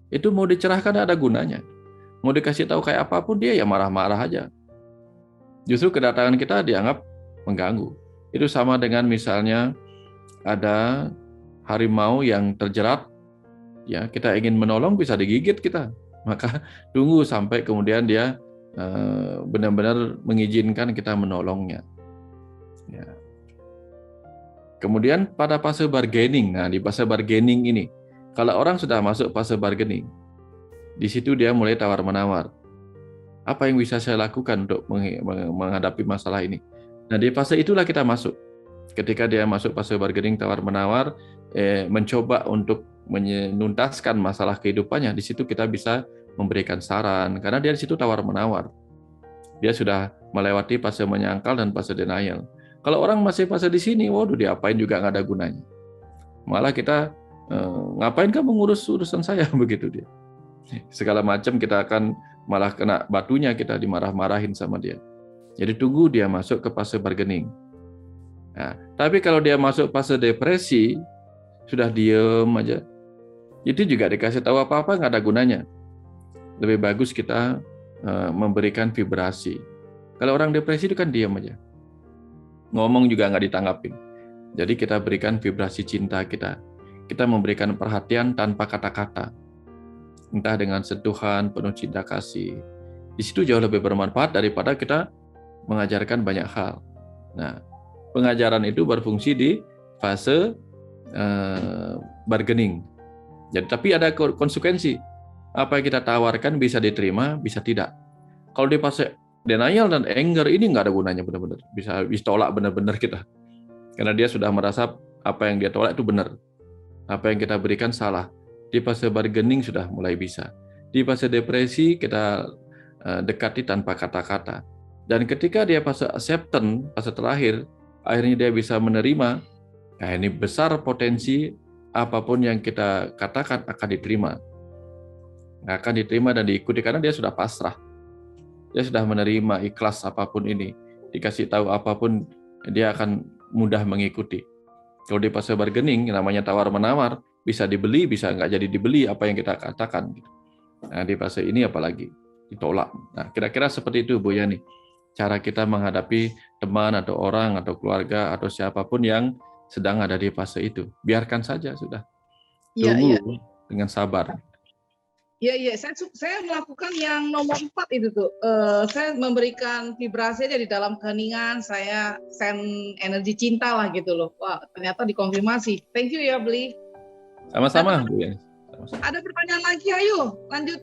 Itu mau dicerahkan ada gunanya. Mau dikasih tahu kayak apapun dia ya marah-marah aja. Justru kedatangan kita dianggap mengganggu. Itu sama dengan misalnya ada harimau yang terjerat, ya kita ingin menolong bisa digigit kita. Maka tunggu sampai kemudian dia benar-benar mengizinkan kita menolongnya. Ya. Kemudian pada fase bargaining, nah di fase bargaining ini, kalau orang sudah masuk fase bargaining, di situ dia mulai tawar-menawar. Apa yang bisa saya lakukan untuk menghadapi masalah ini? Nah, di fase itulah kita masuk. Ketika dia masuk fase bargaining, tawar-menawar, mencoba untuk menuntaskan masalah kehidupannya, di situ kita bisa memberikan saran, karena dia di situ tawar-menawar. Dia sudah melewati fase menyangkal dan fase denial. Kalau orang masih fase di sini, waduh diapain juga nggak ada gunanya. Malah kita ngapain kamu ngurus urusan saya begitu dia. Segala macam kita akan malah kena batunya, kita dimarah-marahin sama dia. Jadi tunggu dia masuk ke fase bargaining. Nah, tapi kalau dia masuk fase depresi, sudah diem aja, itu juga dikasih tahu apa-apa nggak ada gunanya. Lebih bagus kita memberikan vibrasi. Kalau orang depresi itu kan diem aja, ngomong juga nggak ditanggapin. Jadi kita berikan vibrasi cinta kita. Kita memberikan perhatian tanpa kata-kata. Entah dengan sentuhan penuh cinta kasih. Di situ jauh lebih bermanfaat daripada kita mengajarkan banyak hal. Nah, pengajaran itu berfungsi di fase bargaining. Jadi, tapi ada konsekuensi. Apa yang kita tawarkan bisa diterima, bisa tidak. Kalau di fase denial dan anger ini nggak ada gunanya benar-benar. Bisa ditolak benar-benar kita. Karena dia sudah merasa apa yang dia tolak itu benar. Apa yang kita berikan salah. Di fase bargaining sudah mulai bisa. Di fase depresi kita dekati tanpa kata-kata. Dan ketika dia fase acceptance, fase terakhir, akhirnya dia bisa menerima. Nah, ini besar potensi apapun yang kita katakan akan diterima. Akan diterima dan diikuti karena dia sudah pasrah. Dia sudah menerima ikhlas apapun ini. Dikasih tahu apapun, dia akan mudah mengikuti. Kalau di fase bargaining, namanya tawar-menawar, bisa dibeli, bisa nggak jadi dibeli apa yang kita katakan. Nah, di fase ini apalagi ditolak. Nah, kira-kira seperti itu Bu Yani. Cara kita menghadapi teman atau orang atau keluarga atau siapapun yang sedang ada di fase itu. Biarkan saja sudah. Tunggu dengan sabar. Iya, saya melakukan yang nomor 4 itu tuh. Saya memberikan vibrasi aja di dalam keheningan, saya send energi cinta lah gitu loh. Wah, ternyata dikonfirmasi. Thank you ya, Bli. Sama-sama, Bu ya. Ada pertanyaan lagi, ayo lanjut.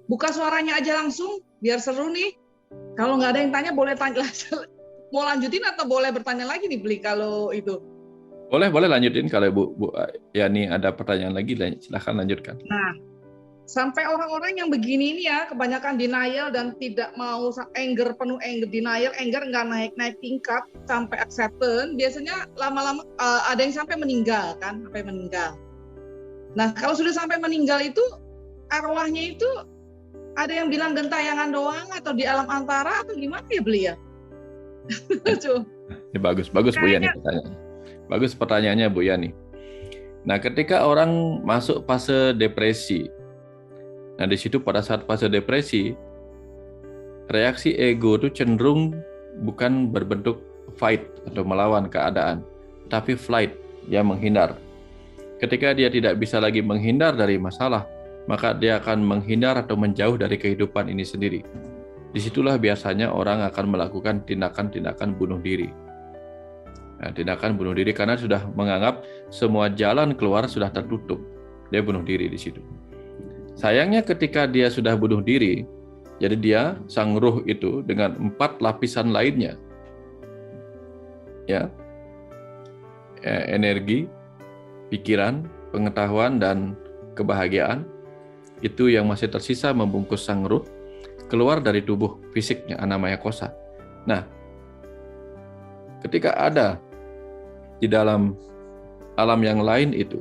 Buka suaranya aja langsung, biar seru nih. Kalau nggak ada yang tanya, boleh tanya. Mau lanjutin atau boleh bertanya lagi nih, Bli, kalau itu? Boleh lanjutin. Kalau Bu Yani ada pertanyaan lagi, silahkan lanjutkan. Nah, sampai orang-orang yang begini ini ya, kebanyakan denial dan tidak mau anger, penuh anger, denial, anger nggak naik-naik tingkat sampai acceptance, biasanya lama-lama ada yang sampai meninggal kan, sampai meninggal. Nah, kalau sudah sampai meninggal itu, arwahnya itu ada yang bilang gentayangan doang atau di alam antara atau gimana ya Beli ya? Ini bagus Bu Yani pertanyaan. Bagus pertanyaannya Bu Yani. Nah, ketika orang masuk fase depresi, nah, di situ pada saat fase depresi, reaksi ego itu cenderung bukan berbentuk fight atau melawan keadaan, tapi flight, dia menghindar. Ketika dia tidak bisa lagi menghindar dari masalah, maka dia akan menghindar atau menjauh dari kehidupan ini sendiri. Disitulah biasanya orang akan melakukan tindakan-tindakan bunuh diri. Nah, tindakan bunuh diri karena sudah menganggap semua jalan keluar sudah tertutup. Dia bunuh diri di situ. Sayangnya ketika dia sudah bunuh diri, Jadi dia, sang ruh itu dengan 4 lapisan lainnya, ya, energi, pikiran, pengetahuan, dan kebahagiaan, itu yang masih tersisa membungkus sang ruh, keluar dari tubuh fisiknya, anamaya kosa. Nah, ketika ada di dalam alam yang lain itu,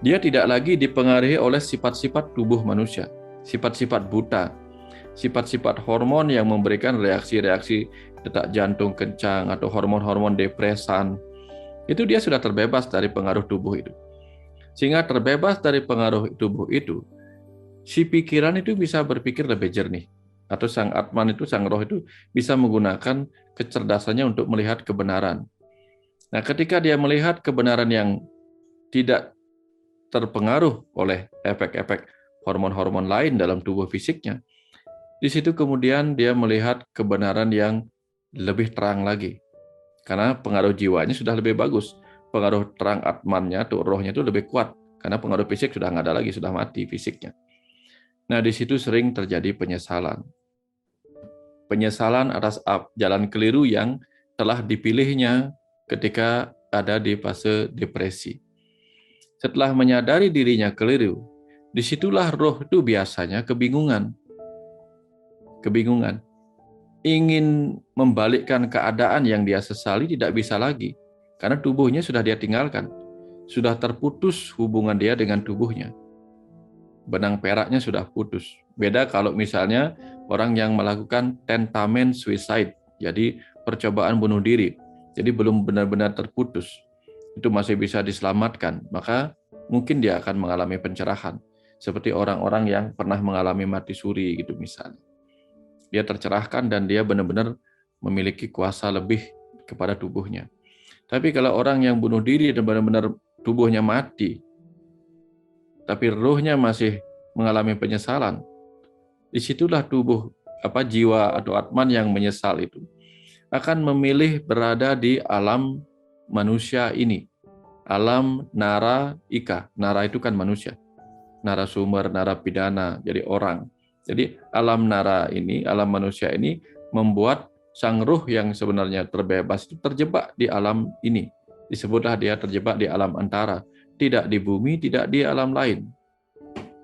dia tidak lagi dipengaruhi oleh sifat-sifat tubuh manusia, sifat-sifat buta, sifat-sifat hormon yang memberikan reaksi-reaksi detak jantung kencang atau hormon-hormon depresan. Itu dia sudah terbebas dari pengaruh tubuh itu. Sehingga terbebas dari pengaruh tubuh itu, si pikiran itu bisa berpikir lebih jernih. Atau sang Atman itu, sang roh itu bisa menggunakan kecerdasannya untuk melihat kebenaran. Nah, ketika dia melihat kebenaran yang tidak terpengaruh oleh efek-efek hormon-hormon lain dalam tubuh fisiknya, di situ kemudian dia melihat kebenaran yang lebih terang lagi. Karena pengaruh jiwanya sudah lebih bagus. Pengaruh terang Atmannya, atau rohnya itu lebih kuat. Karena pengaruh fisik sudah nggak ada lagi, sudah mati fisiknya. Nah, di situ sering terjadi penyesalan. Penyesalan atas jalan keliru yang telah dipilihnya ketika ada di fase depresi. Setelah menyadari dirinya keliru, disitulah roh itu biasanya kebingungan. Ingin membalikkan keadaan yang dia sesali tidak bisa lagi, karena tubuhnya sudah dia tinggalkan. Sudah terputus hubungan dia dengan tubuhnya. Benang peraknya sudah putus. Beda kalau misalnya orang yang melakukan tentamen suicide, jadi percobaan bunuh diri, jadi belum benar-benar terputus, itu masih bisa diselamatkan, maka mungkin dia akan mengalami pencerahan, seperti orang-orang yang pernah mengalami mati suri gitu misalnya. Dia tercerahkan dan dia benar-benar memiliki kuasa lebih kepada tubuhnya. Tapi kalau orang yang bunuh diri dan benar-benar tubuhnya mati, tapi ruhnya masih mengalami penyesalan, disitulah jiwa atau Atman yang menyesal itu akan memilih berada di alam manusia ini, alam nara ika. Nara itu kan manusia, narasumber, narapidana, jadi orang. Jadi alam nara ini, alam manusia ini membuat sang ruh yang sebenarnya terbebas itu terjebak di alam ini. Disebutlah dia terjebak di alam antara, tidak di bumi, tidak di alam lain.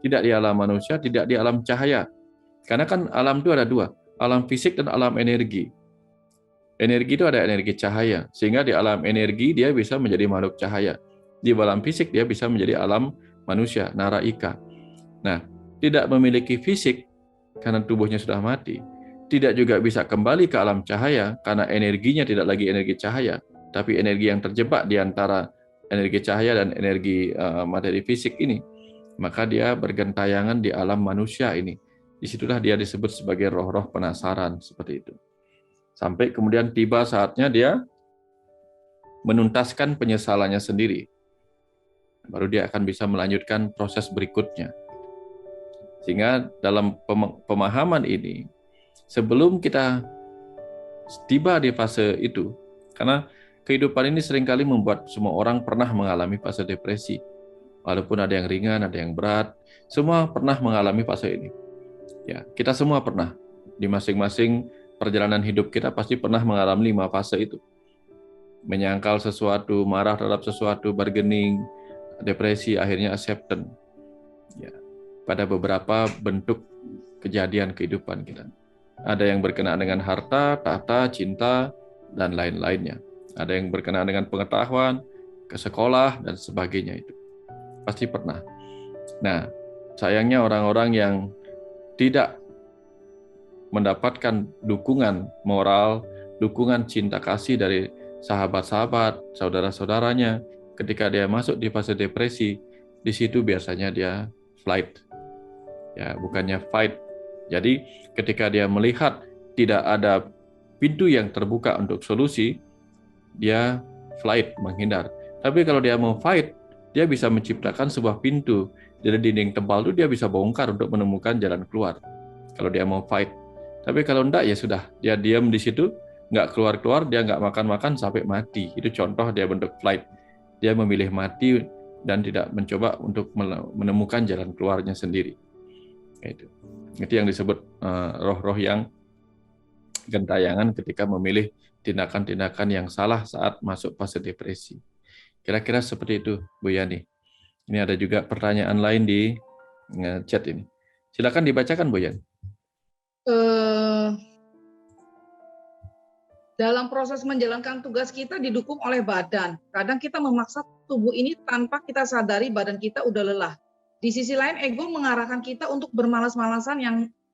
Tidak di alam manusia, tidak di alam cahaya. Karena kan alam itu ada 2, alam fisik dan alam energi. Energi itu ada energi cahaya, sehingga di alam energi dia bisa menjadi makhluk cahaya. Di alam fisik dia bisa menjadi alam manusia, nara ika. Nah, tidak memiliki fisik karena tubuhnya sudah mati, tidak juga bisa kembali ke alam cahaya karena energinya tidak lagi energi cahaya, tapi energi yang terjebak di antara energi cahaya dan energi materi fisik ini. Maka dia bergentayangan di alam manusia ini. Disitulah dia disebut sebagai roh-roh penasaran, seperti itu. Sampai kemudian tiba saatnya dia menuntaskan penyesalannya sendiri. Baru dia akan bisa melanjutkan proses berikutnya. Sehingga dalam pemahaman ini, sebelum kita tiba di fase itu, karena kehidupan ini seringkali membuat semua orang pernah mengalami fase depresi. Walaupun ada yang ringan, ada yang berat, semua pernah mengalami fase ini. Ya, kita semua pernah. Di masing-masing perjalanan hidup kita pasti pernah mengalami 5 fase itu. Menyangkal sesuatu, marah terhadap sesuatu, bargaining, depresi, akhirnya acceptance. Ya, pada beberapa bentuk kejadian kehidupan kita. Ada yang berkenaan dengan harta, tahta, cinta, dan lain-lainnya. Ada yang berkenaan dengan pengetahuan, ke sekolah, dan sebagainya itu. Pasti pernah. Nah, sayangnya orang-orang yang tidak mendapatkan dukungan moral, dukungan cinta kasih dari sahabat-sahabat, saudara-saudaranya, ketika dia masuk di fase depresi, di situ biasanya dia flight. Ya, bukannya fight. Jadi ketika dia melihat tidak ada pintu yang terbuka untuk solusi, dia flight, menghindar. Tapi kalau dia mau fight, dia bisa menciptakan sebuah pintu dari dinding tebal itu, dia bisa bongkar untuk menemukan jalan keluar. Kalau dia mau fight. Tapi kalau enggak, ya sudah, dia diam di situ, nggak keluar-keluar, dia nggak makan-makan sampai mati. Itu contoh dia bentuk flight. Dia memilih mati dan tidak mencoba untuk menemukan jalan keluarnya sendiri. Itu. Itu yang disebut roh-roh yang gentayangan ketika memilih tindakan-tindakan yang salah saat masuk fase depresi. Kira-kira seperti itu, Bu Yani. Ini ada juga pertanyaan lain di chat ini. Silakan dibacakan, Bu Yani. Dalam proses menjalankan tugas kita didukung oleh badan. Kadang kita memaksa tubuh ini tanpa kita sadari badan kita udah lelah. Di sisi lain ego mengarahkan kita untuk bermalas-malasan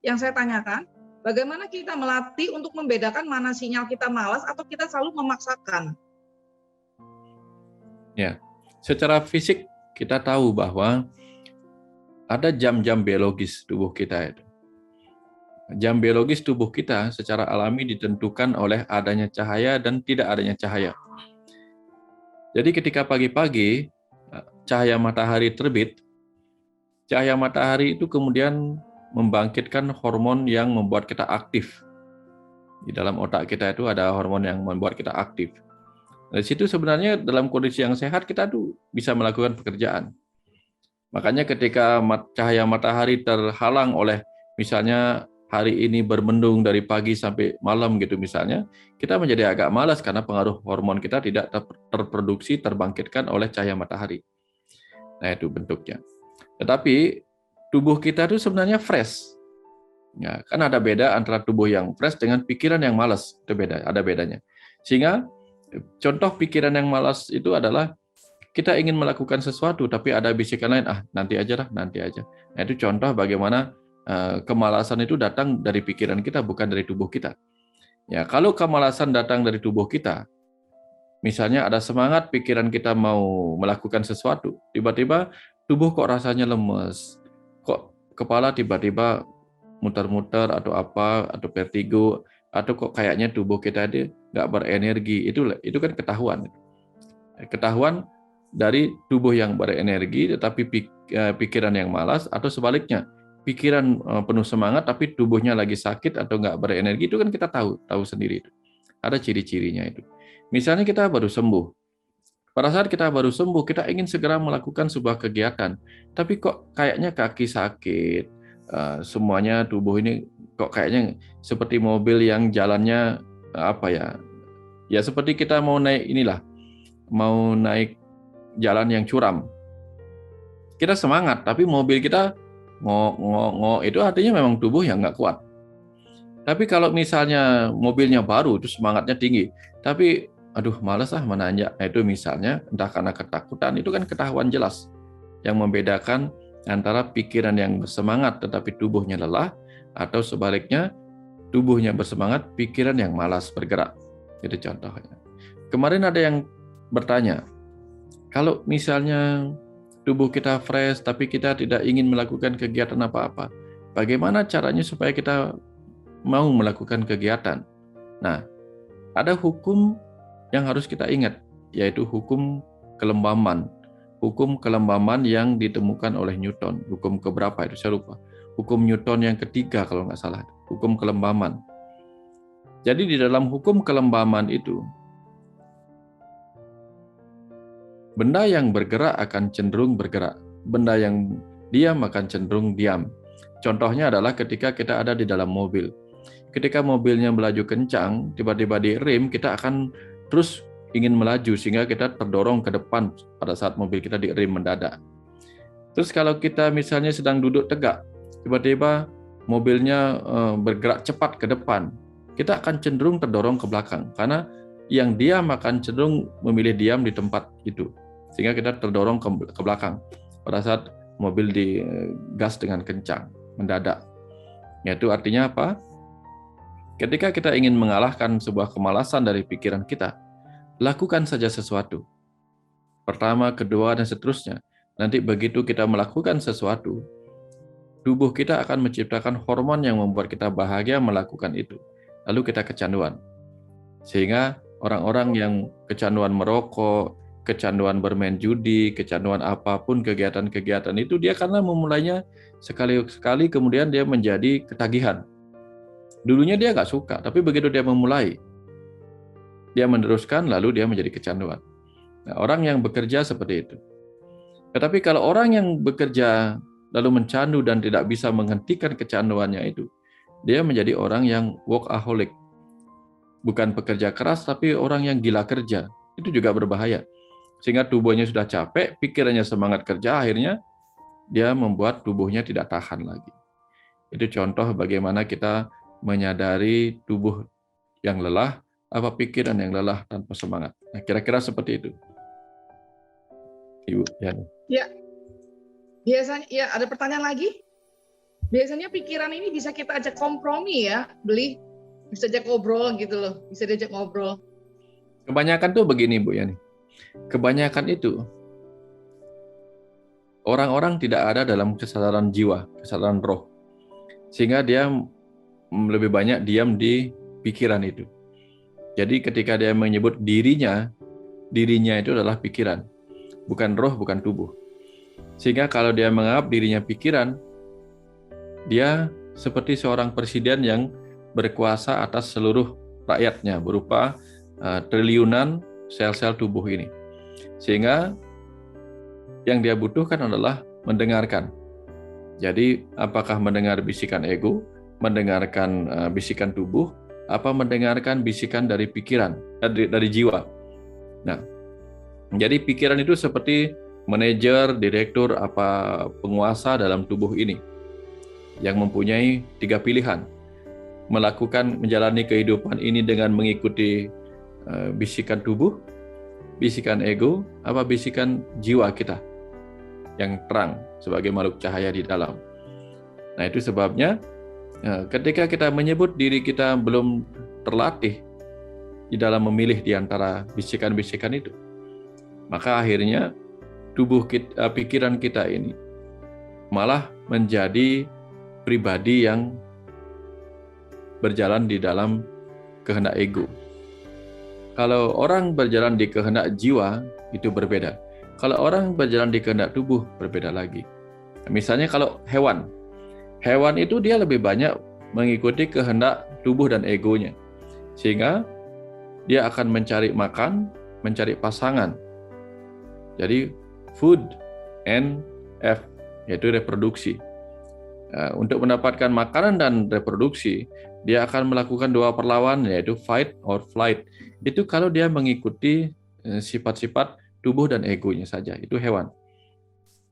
yang saya tanyakan. Bagaimana kita melatih untuk membedakan mana sinyal kita malas atau kita selalu memaksakan? Ya, secara fisik kita tahu bahwa ada jam-jam biologis tubuh kita itu. Jam biologis tubuh kita secara alami ditentukan oleh adanya cahaya dan tidak adanya cahaya. Jadi ketika pagi-pagi cahaya matahari terbit, cahaya matahari itu kemudian membangkitkan hormon yang membuat kita aktif. Di dalam otak kita itu ada hormon yang membuat kita aktif. Dari situ sebenarnya dalam kondisi yang sehat kita tuh bisa melakukan pekerjaan. Makanya ketika cahaya matahari terhalang oleh misalnya hari ini bermendung dari pagi sampai malam gitu misalnya, kita menjadi agak malas karena pengaruh hormon kita tidak terproduksi, terbangkitkan oleh cahaya matahari. Nah itu bentuknya. Tetapi tubuh kita itu sebenarnya fresh. Ya, kan ada beda antara tubuh yang fresh dengan pikiran yang malas. Itu beda, ada bedanya. Sehingga contoh pikiran yang malas itu adalah kita ingin melakukan sesuatu tapi ada bisikan lain, nanti aja lah, nanti aja. Nah itu contoh bagaimana kemalasan itu datang dari pikiran kita, bukan dari tubuh kita. Ya, kalau kemalasan datang dari tubuh kita, misalnya ada semangat pikiran kita mau melakukan sesuatu, tiba-tiba tubuh kok rasanya lemes, kok kepala tiba-tiba muter-muter atau apa, atau vertigo, atau kok kayaknya tubuh kita itu nggak berenergi, itu kan ketahuan. Ketahuan dari tubuh yang berenergi tetapi pikiran yang malas, atau sebaliknya pikiran penuh semangat tapi tubuhnya lagi sakit atau nggak berenergi, itu kan kita tahu sendiri itu. Ada ciri-cirinya itu. Misalnya kita baru sembuh. Pada saat kita baru sembuh, kita ingin segera melakukan sebuah kegiatan, tapi kok kayaknya kaki sakit, semuanya tubuh ini kok kayaknya seperti mobil yang jalannya ya seperti kita mau naik jalan yang curam. Kita semangat, tapi mobil kita ngok, itu artinya memang tubuh yang nggak kuat. Tapi kalau misalnya mobilnya baru, itu semangatnya tinggi, tapi malas menanjak. Nah, itu misalnya entah karena ketakutan, itu kan ketahuan jelas yang membedakan antara pikiran yang bersemangat tetapi tubuhnya lelah, atau sebaliknya tubuhnya bersemangat, pikiran yang malas bergerak. Itu contohnya. Kemarin ada yang bertanya, kalau misalnya tubuh kita fresh tapi kita tidak ingin melakukan kegiatan apa-apa, bagaimana caranya supaya kita mau melakukan kegiatan? Nah, ada hukum yang harus kita ingat, yaitu hukum kelembaman. Hukum kelembaman yang ditemukan oleh Newton. Hukum keberapa itu saya lupa. Hukum Newton yang ketiga kalau nggak salah. Hukum kelembaman. Jadi di dalam hukum kelembaman itu, benda yang bergerak akan cenderung bergerak. Benda yang diam akan cenderung diam. Contohnya adalah ketika kita ada di dalam mobil. Ketika mobilnya melaju kencang, tiba-tiba direm, kita akan terus ingin melaju sehingga kita terdorong ke depan pada saat mobil kita direm mendadak. Terus kalau kita misalnya sedang duduk tegak, tiba-tiba mobilnya bergerak cepat ke depan, kita akan cenderung terdorong ke belakang karena yang diam akan cenderung memilih diam di tempat itu, sehingga kita terdorong ke belakang pada saat mobil digas dengan kencang, mendadak. Yaitu artinya apa? Ketika kita ingin mengalahkan sebuah kemalasan dari pikiran kita, lakukan saja sesuatu. Pertama, kedua, dan seterusnya. Nanti begitu kita melakukan sesuatu, tubuh kita akan menciptakan hormon yang membuat kita bahagia melakukan itu. Lalu kita kecanduan. Sehingga orang-orang yang kecanduan merokok, kecanduan bermain judi, kecanduan apapun kegiatan-kegiatan itu, dia karena memulainya sekali-sekali kemudian dia menjadi ketagihan. Dulunya dia nggak suka, tapi begitu dia memulai, dia meneruskan, lalu dia menjadi kecanduan. Nah, orang yang bekerja seperti itu. Tetapi kalau orang yang bekerja lalu mencandu dan tidak bisa menghentikan kecanduannya itu, dia menjadi orang yang workaholic. Bukan pekerja keras, tapi orang yang gila kerja. Itu juga berbahaya. Sehingga tubuhnya sudah capek, pikirannya semangat kerja, akhirnya dia membuat tubuhnya tidak tahan lagi. Itu contoh bagaimana kita menyadari tubuh yang lelah, apa pikiran yang lelah tanpa semangat. Nah, kira-kira seperti itu. Ibu, ya. Ya, biasanya ya ada pertanyaan lagi? Biasanya pikiran ini bisa kita ajak kompromi ya, bisa ajak ngobrol gitu loh, bisa diajak ngobrol. Kebanyakan tuh begini Bu Yani. Kebanyakan itu orang-orang tidak ada dalam kesadaran jiwa, kesadaran roh. Sehingga dia lebih banyak diam di pikiran itu. Jadi ketika dia menyebut dirinya itu adalah pikiran, bukan roh, bukan tubuh. Sehingga kalau dia menganggap dirinya pikiran, dia seperti seorang presiden yang berkuasa atas seluruh rakyatnya berupa triliunan sel-sel tubuh ini. Sehingga yang dia butuhkan adalah mendengarkan. Jadi apakah mendengar bisikan ego, mendengarkan bisikan tubuh, apa mendengarkan bisikan dari pikiran, dari jiwa. Nah, jadi pikiran itu seperti manajer, direktur, apa penguasa dalam tubuh ini yang mempunyai 3 pilihan. Menjalani kehidupan ini dengan mengikuti bisikan tubuh, bisikan ego, apa bisikan jiwa kita yang terang sebagai makhluk cahaya di dalam. Nah, itu sebabnya ketika kita menyebut diri kita belum terlatih di dalam memilih di antara bisikan-bisikan itu, maka akhirnya pikiran kita ini malah menjadi pribadi yang berjalan di dalam kehendak ego. Kalau orang berjalan di kehendak jiwa, itu berbeda. Kalau orang berjalan di kehendak tubuh, berbeda lagi. Misalnya kalau hewan itu dia lebih banyak mengikuti kehendak tubuh dan egonya. Sehingga dia akan mencari makan, mencari pasangan. Jadi food and F, yaitu reproduksi. Untuk mendapatkan makanan dan reproduksi, dia akan melakukan 2 perlawanan, yaitu fight or flight. Itu kalau dia mengikuti sifat-sifat tubuh dan egonya saja, itu hewan.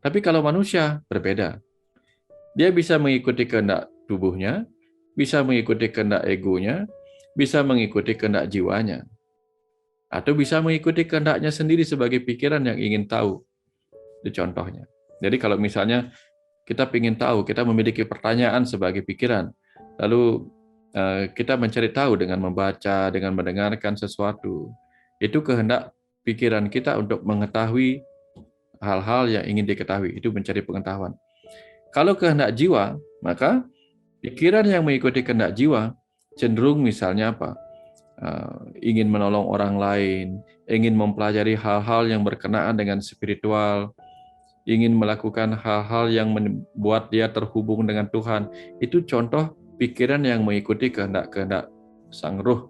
Tapi kalau manusia, berbeda. Dia bisa mengikuti kehendak tubuhnya, bisa mengikuti kehendak egonya, bisa mengikuti kehendak jiwanya. Atau bisa mengikuti kehendaknya sendiri sebagai pikiran yang ingin tahu. Itu contohnya. Jadi kalau misalnya kita ingin tahu, kita memiliki pertanyaan sebagai pikiran, lalu kita mencari tahu dengan membaca, dengan mendengarkan sesuatu. Itu kehendak pikiran kita untuk mengetahui hal-hal yang ingin diketahui, itu mencari pengetahuan. Kalau kehendak jiwa, maka pikiran yang mengikuti kehendak jiwa cenderung misalnya apa? Ingin menolong orang lain, ingin mempelajari hal-hal yang berkenaan dengan spiritual, ingin melakukan hal-hal yang membuat dia terhubung dengan Tuhan. Itu contoh pikiran yang mengikuti kehendak-kehendak sang roh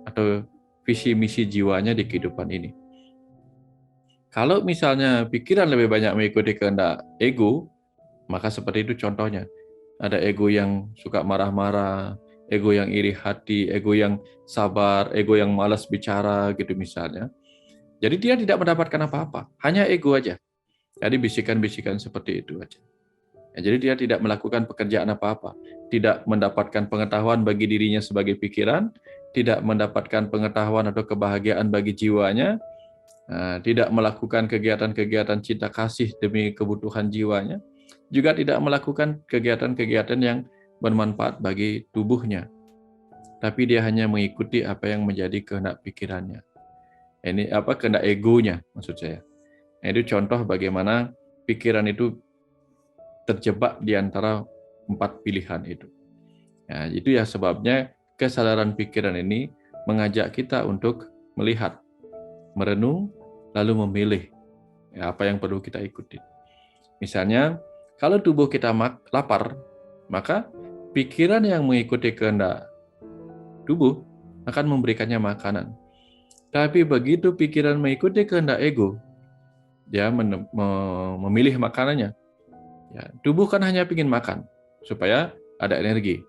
atau visi misi jiwanya di kehidupan ini. Kalau misalnya pikiran lebih banyak mengikuti kehendak ego, maka seperti itu contohnya. Ada ego yang suka marah-marah, ego yang iri hati, ego yang sabar, ego yang malas bicara gitu misalnya. Jadi dia tidak mendapatkan apa-apa, hanya ego aja. Jadi bisikan-bisikan seperti itu aja. Ya, jadi dia tidak melakukan pekerjaan apa-apa, tidak mendapatkan pengetahuan bagi dirinya sebagai pikiran, tidak mendapatkan pengetahuan atau kebahagiaan bagi jiwanya, tidak melakukan kegiatan-kegiatan cinta kasih demi kebutuhan jiwanya, juga tidak melakukan kegiatan-kegiatan yang bermanfaat bagi tubuhnya. Tapi dia hanya mengikuti apa yang menjadi kehendak pikirannya. Ini kehendak egonya maksud saya. Itu contoh bagaimana pikiran itu terjebak di antara 4 pilihan itu. Ya, itu ya sebabnya kesadaran pikiran ini mengajak kita untuk melihat, merenung, lalu memilih apa yang perlu kita ikuti. Misalnya, kalau tubuh kita lapar, maka pikiran yang mengikuti kehendak tubuh akan memberikannya makanan. Tapi begitu pikiran mengikuti kehendak ego, dia memilih makanannya. Ya, tubuh kan hanya ingin makan supaya ada energi.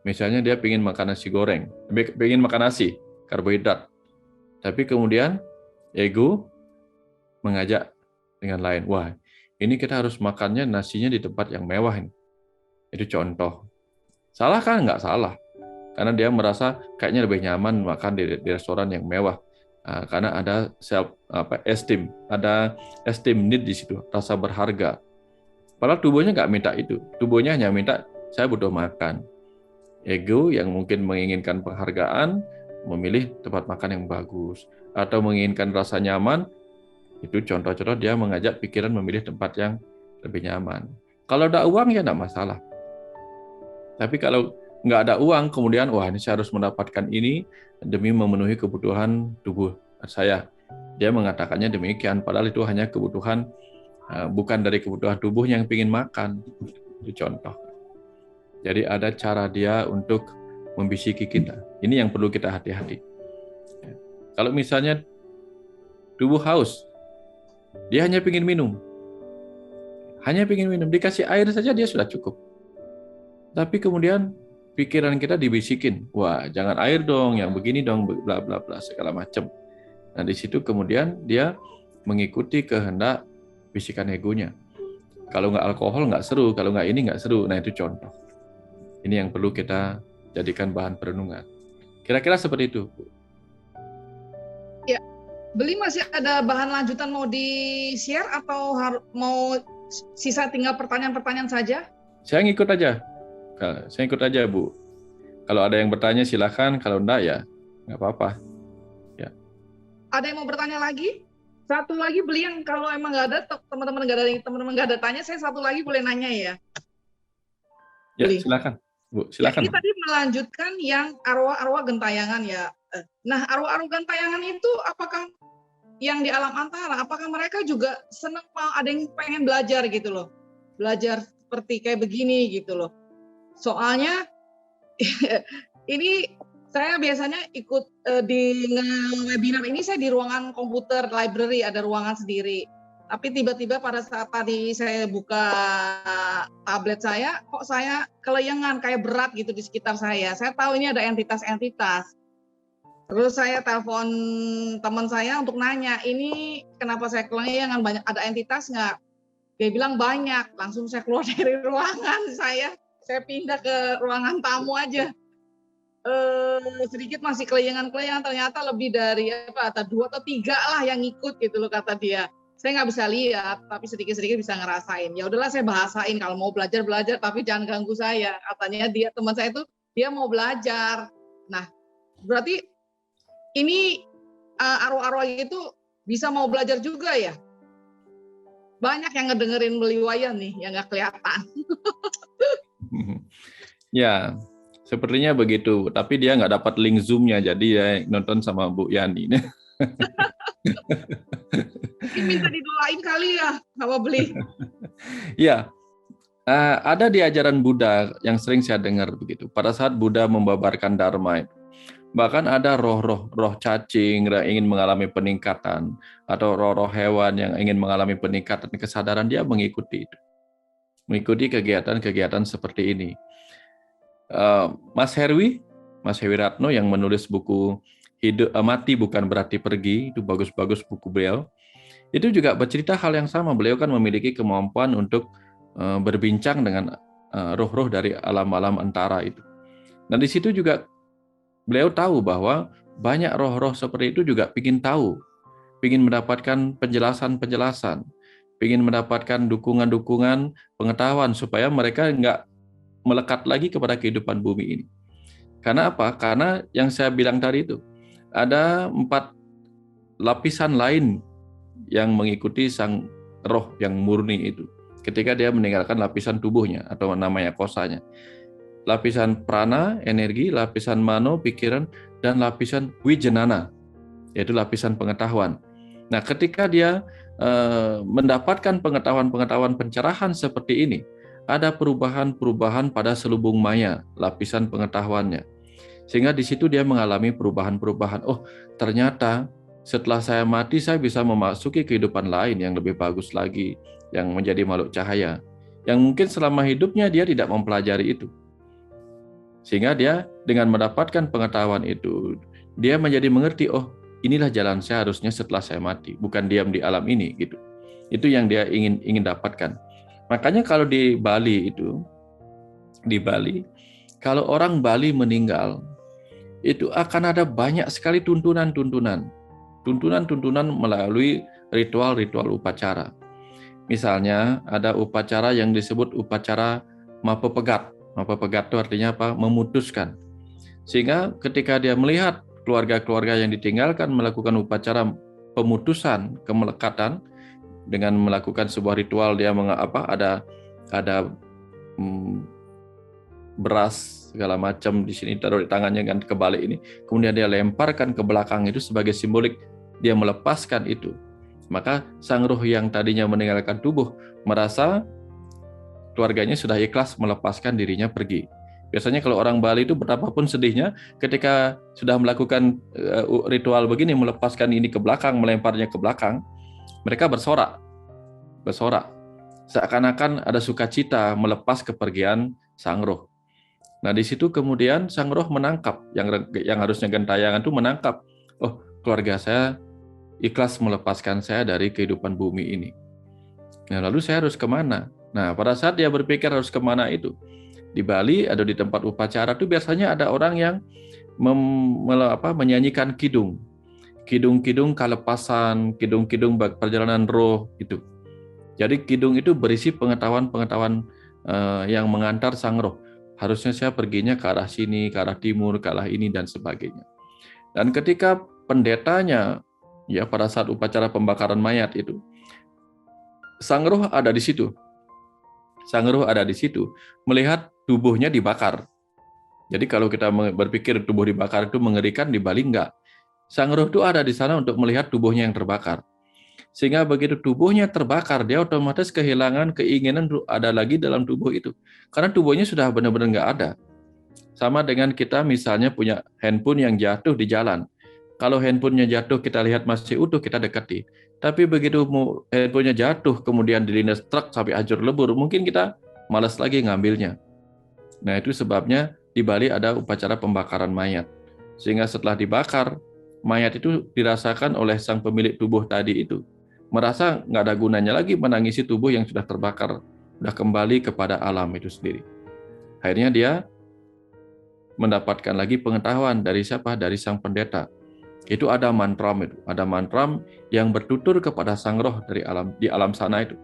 Misalnya dia ingin makan nasi goreng, ingin makan nasi, karbohidrat. Tapi kemudian ego mengajak dengan lain, wah ini kita harus makannya nasinya di tempat yang mewah ini. Itu contoh. Salah kan? Nggak salah. Karena dia merasa kayaknya lebih nyaman makan di restoran yang mewah. Karena ada esteem, ada esteem need di situ, rasa berharga. Padahal tubuhnya nggak minta itu. Tubuhnya hanya minta, saya butuh makan. Ego yang mungkin menginginkan penghargaan, memilih tempat makan yang bagus. Atau menginginkan rasa nyaman, itu contoh-contoh dia mengajak pikiran memilih tempat yang lebih nyaman. Kalau ada uang ya nggak masalah. Tapi kalau nggak ada uang, kemudian wah ini saya harus mendapatkan ini demi memenuhi kebutuhan tubuh saya. Dia mengatakannya demikian, padahal itu hanya kebutuhan, bukan dari kebutuhan tubuh yang ingin makan. Itu contoh. Jadi ada cara dia untuk membisiki kita. Ini yang perlu kita hati-hati. Kalau misalnya tubuh haus, dia hanya ingin minum. Hanya ingin minum, dikasih air saja dia sudah cukup. Tapi kemudian pikiran kita dibisikin, wah jangan air dong, yang begini dong, bla bla bla segala macam. Nah di situ kemudian dia mengikuti kehendak bisikan egonya. Kalau nggak alkohol nggak seru, kalau nggak ini nggak seru. Nah itu contoh. Ini yang perlu kita jadikan bahan perenungan. Kira-kira seperti itu. Ya, Beli masih ada bahan lanjutan mau di-share atau mau sisa tinggal pertanyaan-pertanyaan saja? Saya ngikut aja. Saya ikut aja, Bu. Kalau ada yang bertanya silakan, kalau enggak ya nggak apa-apa. Ya. Ada yang mau bertanya lagi? Satu lagi Beli yang kalau emang nggak ada, teman-teman nggak ada tanya, saya satu lagi boleh nanya ya. Ya, Beli. silakan. Bu, silakan. Ya, ini tadi melanjutkan yang arwah-arwah gentayangan ya. Nah, arwah-arwah gentayangan itu apakah yang di alam antara, apakah mereka juga senang, ada yang pengen belajar gitu loh. Belajar seperti kayak begini gitu loh. Soalnya ini saya biasanya ikut di webinar ini, saya di ruangan komputer library, ada ruangan sendiri. Tapi tiba-tiba pada saat tadi saya buka tablet saya, kok saya keleyengan, kayak berat gitu di sekitar saya. Saya tahu ini ada entitas-entitas. Terus saya telepon teman saya untuk nanya, ini kenapa saya keleyengan, banyak ada entitas nggak? Dia bilang banyak. Langsung saya keluar dari ruangan saya pindah ke ruangan tamu aja. Sedikit masih keleyengan-keleyengan, ternyata lebih dari atau 2 atau 3 lah yang ikut gitu loh kata dia. Saya nggak bisa lihat, tapi sedikit-sedikit bisa ngerasain. Ya udahlah saya bahasain, kalau mau belajar, tapi jangan ganggu saya. Katanya teman saya itu dia mau belajar. Nah, berarti ini arwah-arwah itu bisa mau belajar juga ya? Banyak yang ngedengerin Beliwayan nih, yang nggak kelihatan. Ya, sepertinya begitu. Tapi dia nggak dapat link Zoom-nya, jadi ya nonton sama Bu Yani. Mungkin minta didoain kali ya, sama Beli. Ya, ada di ajaran Buddha yang sering saya dengar begitu. Pada saat Buddha membabarkan Dharma, bahkan ada roh-roh cacing yang ingin mengalami peningkatan, atau roh-roh hewan yang ingin mengalami peningkatan kesadaran, dia mengikuti itu. Mengikuti kegiatan-kegiatan seperti ini. Mas Hewi Ratno yang menulis buku Mati Bukan Berarti Pergi, itu bagus-bagus buku beliau. Itu juga bercerita hal yang sama. Beliau kan memiliki kemampuan untuk berbincang dengan roh-roh dari alam-alam antara itu. Dan di situ juga beliau tahu bahwa banyak roh-roh seperti itu juga ingin tahu, ingin mendapatkan penjelasan-penjelasan, ingin mendapatkan dukungan-dukungan pengetahuan supaya mereka nggak melekat lagi kepada kehidupan bumi ini. Karena apa? Karena yang saya bilang tadi itu, ada 4 lapisan lain yang mengikuti sang roh yang murni itu. Ketika dia meninggalkan lapisan tubuhnya atau namanya kosanya. Lapisan prana, energi, lapisan mano, pikiran, dan lapisan wijanana, yaitu lapisan pengetahuan. Nah, ketika dia mendapatkan pengetahuan-pengetahuan pencerahan seperti ini, ada perubahan-perubahan pada selubung maya, lapisan pengetahuannya. Sehingga di situ dia mengalami perubahan-perubahan. Oh, ternyata setelah saya mati, saya bisa memasuki kehidupan lain yang lebih bagus lagi, yang menjadi makhluk cahaya. yang mungkin selama hidupnya dia tidak mempelajari itu. Sehingga dia dengan mendapatkan pengetahuan itu, dia menjadi mengerti, oh inilah jalan saya harusnya setelah saya mati, bukan diam di alam ini gitu. Itu yang dia ingin dapatkan. Makanya kalau di Bali, kalau orang Bali meninggal, itu akan ada banyak sekali tuntunan melalui ritual-ritual upacara. Misalnya ada upacara yang disebut upacara Mapepegat. Mapepegat itu artinya apa? Memutuskan. Sehingga ketika dia melihat keluarga-keluarga yang ditinggalkan melakukan upacara pemutusan kemelekatan dengan melakukan sebuah ritual, dia ada beras segala macam di sini taruh di tangannya kan kebalik ini, kemudian dia lemparkan ke belakang itu sebagai simbolik dia melepaskan itu. Maka sang ruh yang tadinya meninggalkan tubuh merasa keluarganya sudah ikhlas melepaskan dirinya pergi. Biasanya kalau orang Bali itu betapapun sedihnya ketika sudah melakukan ritual begini, melepaskan ini ke belakang, melemparnya ke belakang, mereka bersorak. Seakan-akan ada sukacita melepas kepergian sang roh. Nah, di situ kemudian sang roh menangkap, yang harusnya gentayangan itu menangkap, oh keluarga saya ikhlas melepaskan saya dari kehidupan bumi ini. Nah, lalu saya harus kemana? Nah, pada saat dia berpikir harus kemana itu, di Bali atau di tempat upacara itu biasanya ada orang yang menyanyikan kidung kalepasan, kidung perjalanan roh itu. Jadi kidung itu berisi pengetahuan yang mengantar sang roh. Harusnya saya perginya ke arah sini, ke arah timur, ke arah ini dan sebagainya. Dan ketika pendetanya ya pada saat upacara pembakaran mayat itu, sang roh ada di situ. Sang roh ada di situ melihat tubuhnya dibakar. Jadi kalau kita berpikir tubuh dibakar itu mengerikan, di Bali enggak. Sang roh itu ada di sana untuk melihat tubuhnya yang terbakar. Sehingga begitu tubuhnya terbakar, dia otomatis kehilangan keinginan ada lagi dalam tubuh itu. Karena tubuhnya sudah benar-benar enggak ada. Sama dengan kita misalnya punya handphone yang jatuh di jalan. Kalau handphonenya jatuh kita lihat masih utuh, kita dekati. Tapi begitu handphonenya jatuh kemudian dilindas truk sampai hancur lebur, mungkin kita malas lagi ngambilnya. Nah, itu sebabnya di Bali ada upacara pembakaran mayat. Sehingga setelah dibakar, mayat itu dirasakan oleh sang pemilik tubuh tadi itu. Merasa nggak ada gunanya lagi menangisi tubuh yang sudah terbakar, sudah kembali kepada alam itu sendiri. Akhirnya dia mendapatkan lagi pengetahuan dari siapa? Dari sang pendeta. Itu ada mantram yang bertutur kepada sang roh di alam sana itu.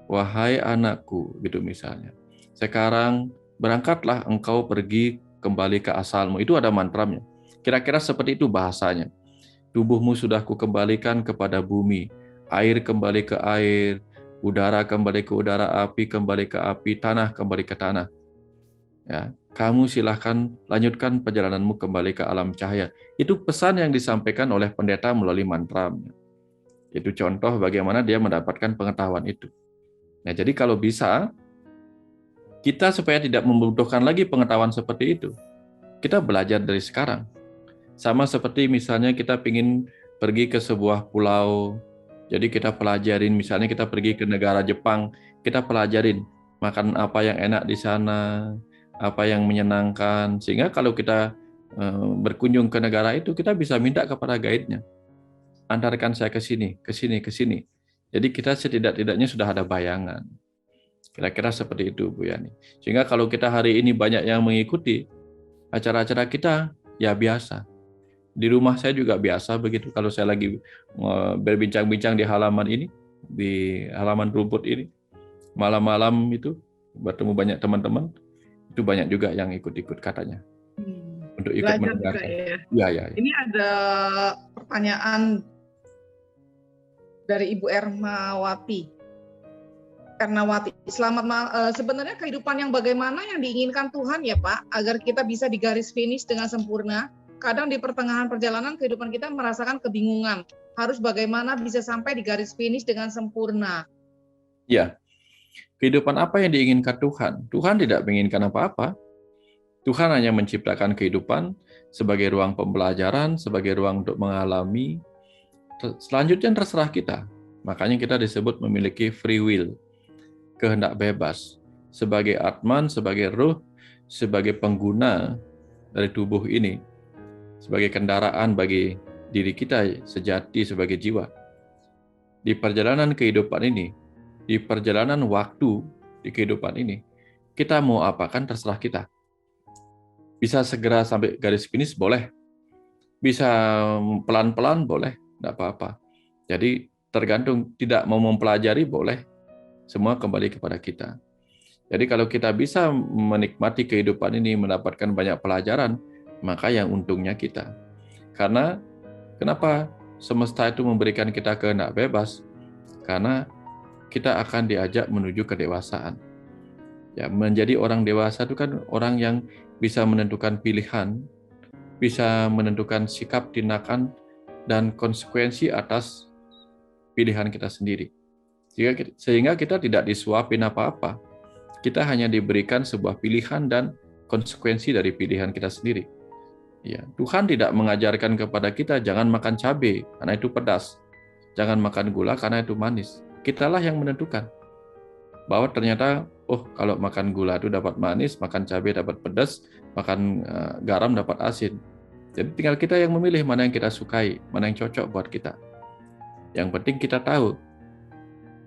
Wahai anakku, gitu misalnya. Sekarang berangkatlah engkau pergi kembali ke asalmu. Itu ada mantramnya. Kira-kira seperti itu bahasanya. Tubuhmu sudah kukembalikan kepada bumi. Air kembali ke air, udara kembali ke udara, api kembali ke api, tanah kembali ke tanah. Ya, kamu silahkan lanjutkan perjalananmu kembali ke alam cahaya. Itu pesan yang disampaikan oleh pendeta melalui mantra. Itu contoh bagaimana dia mendapatkan pengetahuan itu. Nah, jadi kalau bisa, kita supaya tidak membutuhkan lagi pengetahuan seperti itu, kita belajar dari sekarang. Sama seperti misalnya kita ingin pergi ke sebuah pulau, jadi kita pelajarin, misalnya kita pergi ke negara Jepang, kita pelajarin makan apa yang enak di sana, apa yang menyenangkan, sehingga kalau kita berkunjung ke negara itu, kita bisa minta kepada guide-nya, antarkan saya ke sini, ke sini, ke sini. Jadi kita setidak-tidaknya sudah ada bayangan. Kira-kira seperti itu, Bu Yani. Sehingga kalau kita hari ini banyak yang mengikuti acara-acara kita, ya biasa. Di rumah saya juga biasa begitu, kalau saya lagi berbincang-bincang di halaman ini, di halaman rumput ini, malam-malam itu bertemu banyak teman-teman, itu banyak juga yang ikut-ikut katanya. Untuk ikut mendengarkan. Ya. Ini ada pertanyaan dari Ibu Ernawati. Selamat malam. Sebenarnya kehidupan yang bagaimana yang diinginkan Tuhan ya Pak, agar kita bisa di garis finish dengan sempurna. Kadang di pertengahan perjalanan kehidupan kita merasakan kebingungan. Harus bagaimana bisa sampai di garis finish dengan sempurna. Ya, kehidupan apa yang diinginkan Tuhan? Tuhan tidak menginginkan apa-apa. Tuhan hanya menciptakan kehidupan sebagai ruang pembelajaran, sebagai ruang untuk mengalami. Selanjutnya terserah kita. Makanya kita disebut memiliki free will. kehendak bebas. Sebagai Atman, sebagai ruh, sebagai pengguna dari tubuh ini, sebagai kendaraan bagi diri kita sejati sebagai jiwa. Di perjalanan kehidupan ini, di perjalanan waktu di kehidupan ini, kita mau apa kan terserah kita. Bisa segera sampai garis finish boleh, bisa pelan-pelan boleh, tidak apa-apa. Jadi tergantung, tidak mau mempelajari boleh, semua kembali kepada kita. Jadi kalau kita bisa menikmati kehidupan ini, mendapatkan banyak pelajaran, maka yang untungnya kita. Karena kenapa semesta itu memberikan kita kehendak bebas? Karena kita akan diajak menuju kedewasaan. Ya, menjadi orang dewasa itu kan orang yang bisa menentukan pilihan, bisa menentukan sikap, tindakan, dan konsekuensi atas pilihan kita sendiri. Sehingga kita tidak disuapin apa-apa. Kita hanya diberikan sebuah pilihan dan konsekuensi dari pilihan kita sendiri. Ya, Tuhan tidak mengajarkan kepada kita jangan makan cabai karena itu pedas, jangan makan gula karena itu manis. Kitalah yang menentukan bahwa ternyata, kalau makan gula itu dapat manis, makan cabai dapat pedas, makan garam dapat asin. Jadi tinggal kita yang memilih mana yang kita sukai, mana yang cocok buat kita. Yang penting kita tahu,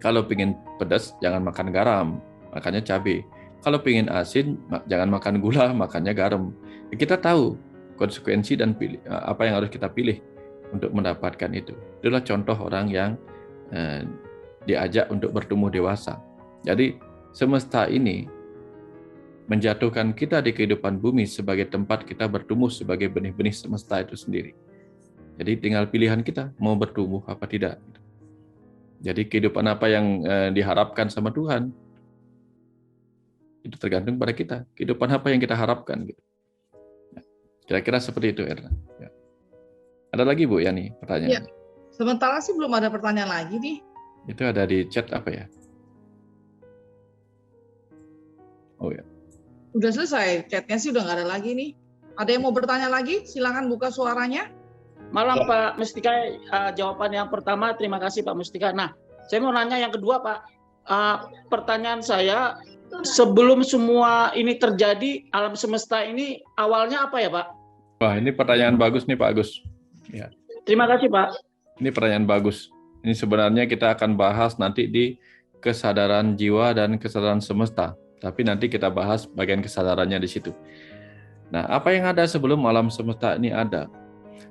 kalau pengen pedas jangan makan garam, makannya cabai. Kalau pengen asin jangan makan gula, makannya garam. Kita tahu konsekuensi dan apa yang harus kita pilih untuk mendapatkan itu. Itulah contoh orang yang diajak untuk bertumbuh dewasa. Jadi semesta ini menjatuhkan kita di kehidupan bumi sebagai tempat kita bertumbuh sebagai benih-benih semesta itu sendiri. Jadi tinggal pilihan kita mau bertumbuh apa tidak. Jadi kehidupan apa yang diharapkan sama Tuhan itu tergantung pada kita. Kehidupan apa yang kita harapkan gitu. Kira-kira seperti itu, Erna. Ya. Ada lagi Bu Yani pertanyaan? Ya, sementara sih belum ada pertanyaan lagi nih. Itu ada di chat apa ya? Oh ya. Udah selesai, chatnya sih udah nggak ada lagi nih. Ada yang mau bertanya lagi? Silakan buka suaranya. Malam Pak Mustika, jawaban yang pertama terima kasih Pak Mustika. Nah, saya mau nanya yang kedua Pak. Pertanyaan saya, sebelum semua ini terjadi, alam semesta ini awalnya apa ya Pak? Wah, ini pertanyaan bagus nih Pak Agus. Ya. Terima kasih Pak. Ini pertanyaan bagus. Ini sebenarnya kita akan bahas nanti di kesadaran jiwa dan kesadaran semesta. Tapi nanti kita bahas bagian kesadarannya di situ. Nah, apa yang ada sebelum alam semesta ini ada?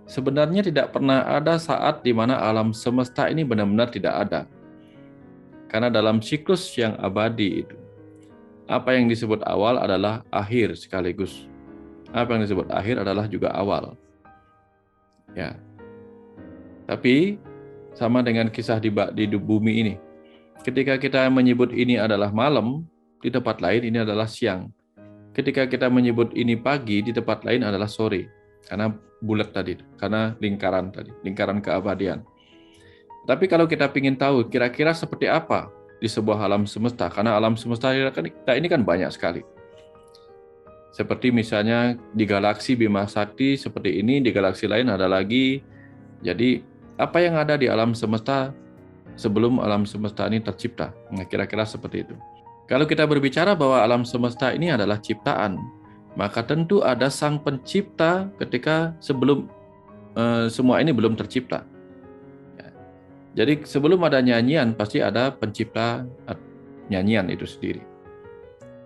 Sebenarnya tidak pernah ada saat di mana alam semesta ini benar-benar tidak ada. Karena dalam siklus yang abadi itu, apa yang disebut awal adalah akhir sekaligus. Apa yang disebut akhir adalah juga awal. Ya. Tapi sama dengan kisah di bumi ini. Ketika kita menyebut ini adalah malam, di tempat lain ini adalah siang. Ketika kita menyebut ini pagi, di tempat lain adalah sore. Karena bulat tadi, karena lingkaran tadi, lingkaran keabadian. Tapi kalau kita ingin tahu kira-kira seperti apa di sebuah alam semesta, karena alam semesta kita ini kan banyak sekali. Seperti misalnya di galaksi Bima Sakti seperti ini, di galaksi lain ada lagi. Jadi apa yang ada di alam semesta sebelum alam semesta ini tercipta? Nah, kira-kira seperti itu. Kalau kita berbicara bahwa alam semesta ini adalah ciptaan, maka tentu ada sang pencipta ketika sebelum semua ini belum tercipta. Ya. Jadi sebelum ada nyanyian, pasti ada pencipta nyanyian itu sendiri.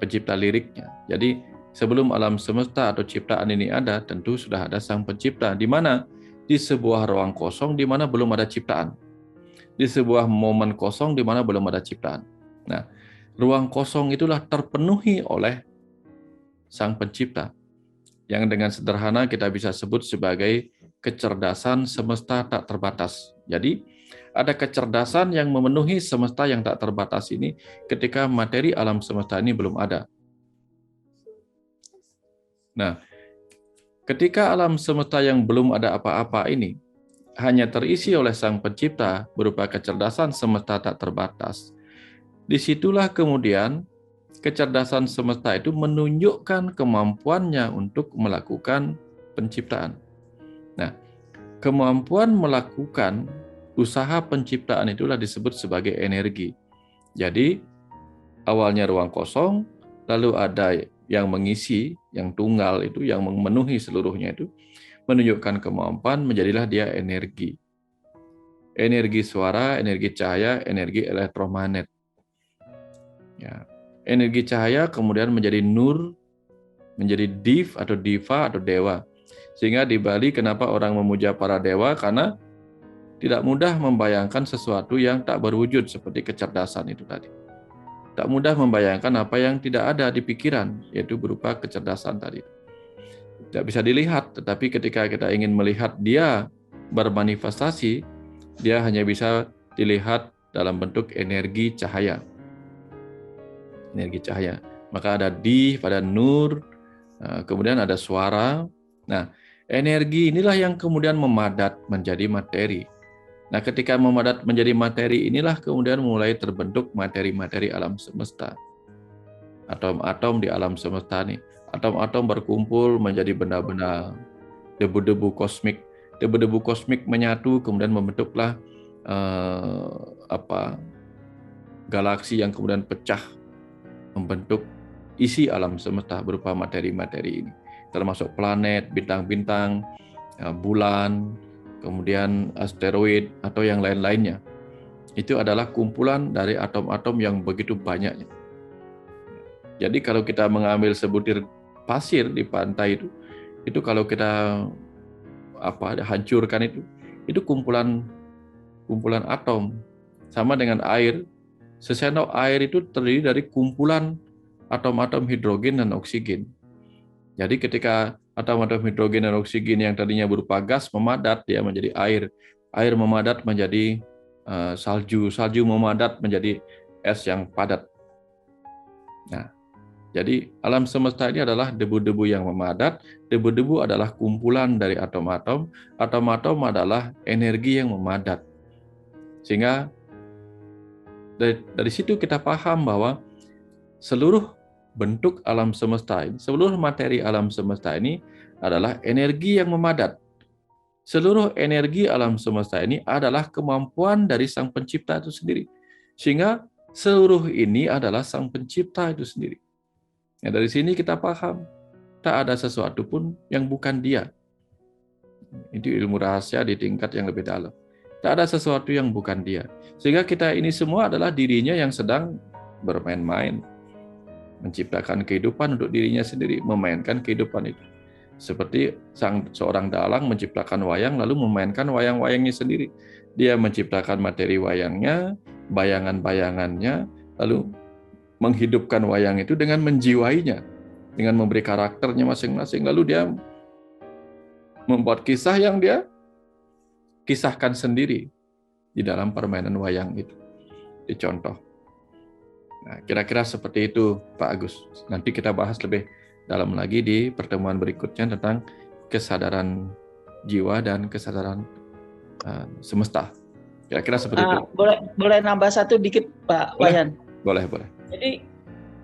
Pencipta liriknya. Jadi sebelum alam semesta atau ciptaan ini ada, tentu sudah ada sang pencipta. Di mana? Di sebuah ruang kosong di mana belum ada ciptaan. Di sebuah momen kosong di mana belum ada ciptaan. Nah, ruang kosong itulah terpenuhi oleh sang pencipta, yang dengan sederhana kita bisa sebut sebagai kecerdasan semesta tak terbatas. Jadi, ada kecerdasan yang memenuhi semesta yang tak terbatas ini ketika materi alam semesta ini belum ada. Nah, ketika alam semesta yang belum ada apa-apa ini hanya terisi oleh sang pencipta berupa kecerdasan semesta tak terbatas, disitulah kemudian kecerdasan semesta itu menunjukkan kemampuannya untuk melakukan penciptaan. Nah, kemampuan melakukan usaha penciptaan itulah disebut sebagai energi. Jadi, awalnya ruang kosong, lalu ada yang mengisi, yang tunggal itu, yang memenuhi seluruhnya itu, menunjukkan kemampuan, menjadilah dia energi. Energi suara, energi cahaya, energi elektromagnet. Ya. Energi cahaya kemudian menjadi nur, menjadi div atau diva atau dewa. Sehingga di Bali kenapa orang memuja para dewa? Karena tidak mudah membayangkan sesuatu yang tak berwujud seperti kecerdasan itu tadi. Tak mudah membayangkan apa yang tidak ada di pikiran, yaitu berupa kecerdasan tadi. Tidak bisa dilihat, tetapi ketika kita ingin melihat dia bermanifestasi, dia hanya bisa dilihat dalam bentuk energi cahaya. Energi cahaya. Maka ada di pada nur, kemudian ada suara. Nah, energi inilah yang kemudian memadat menjadi materi. Nah, ketika memadat menjadi materi inilah kemudian mulai terbentuk materi-materi alam semesta. Atom-atom di alam semesta ini. Atom-atom berkumpul menjadi benda-benda, debu-debu kosmik. Debu-debu kosmik menyatu kemudian membentuklah galaksi yang kemudian pecah membentuk isi alam semesta berupa materi-materi ini. Termasuk planet, bintang-bintang, bulan, kemudian asteroid atau yang lain-lainnya. Itu adalah kumpulan dari atom-atom yang begitu banyaknya. Jadi kalau kita mengambil sebutir pasir di pantai itu kalau kita hancurkan itu kumpulan atom. Sama dengan air. Sesendok air itu terdiri dari kumpulan atom-atom hidrogen dan oksigen. Jadi ketika atom-atom hidrogen dan oksigen yang tadinya berupa gas memadat, dia menjadi air. Air memadat menjadi salju. Salju memadat menjadi es yang padat. Nah, jadi alam semesta ini adalah debu-debu yang memadat. Debu-debu adalah kumpulan dari atom-atom. Atom-atom adalah energi yang memadat. Sehingga dari situ kita paham bahwa seluruh bentuk alam semesta ini, seluruh materi alam semesta ini adalah energi yang memadat. Seluruh energi alam semesta ini adalah kemampuan dari Sang Pencipta itu sendiri. Sehingga seluruh ini adalah Sang Pencipta itu sendiri. Nah, dari sini kita paham, tak ada sesuatu pun yang bukan Dia. Itu ilmu rahasia di tingkat yang lebih dalam. Tak ada sesuatu yang bukan Dia. Sehingga kita ini semua adalah dirinya yang sedang bermain-main. Menciptakan kehidupan untuk dirinya sendiri, memainkan kehidupan itu. Seperti seorang dalang menciptakan wayang, lalu memainkan wayang-wayangnya sendiri. Dia menciptakan materi wayangnya, bayangan-bayangannya, lalu menghidupkan wayang itu dengan menjiwainya, dengan memberi karakternya masing-masing. Lalu dia membuat kisah yang dia kisahkan sendiri di dalam permainan wayang itu. Dicontoh. Nah, kira-kira seperti itu, Pak Agus. Nanti kita bahas lebih dalam lagi di pertemuan berikutnya tentang kesadaran jiwa dan kesadaran semesta. Kira-kira seperti itu. Boleh nambah satu dikit, Pak Wayan? Boleh. Jadi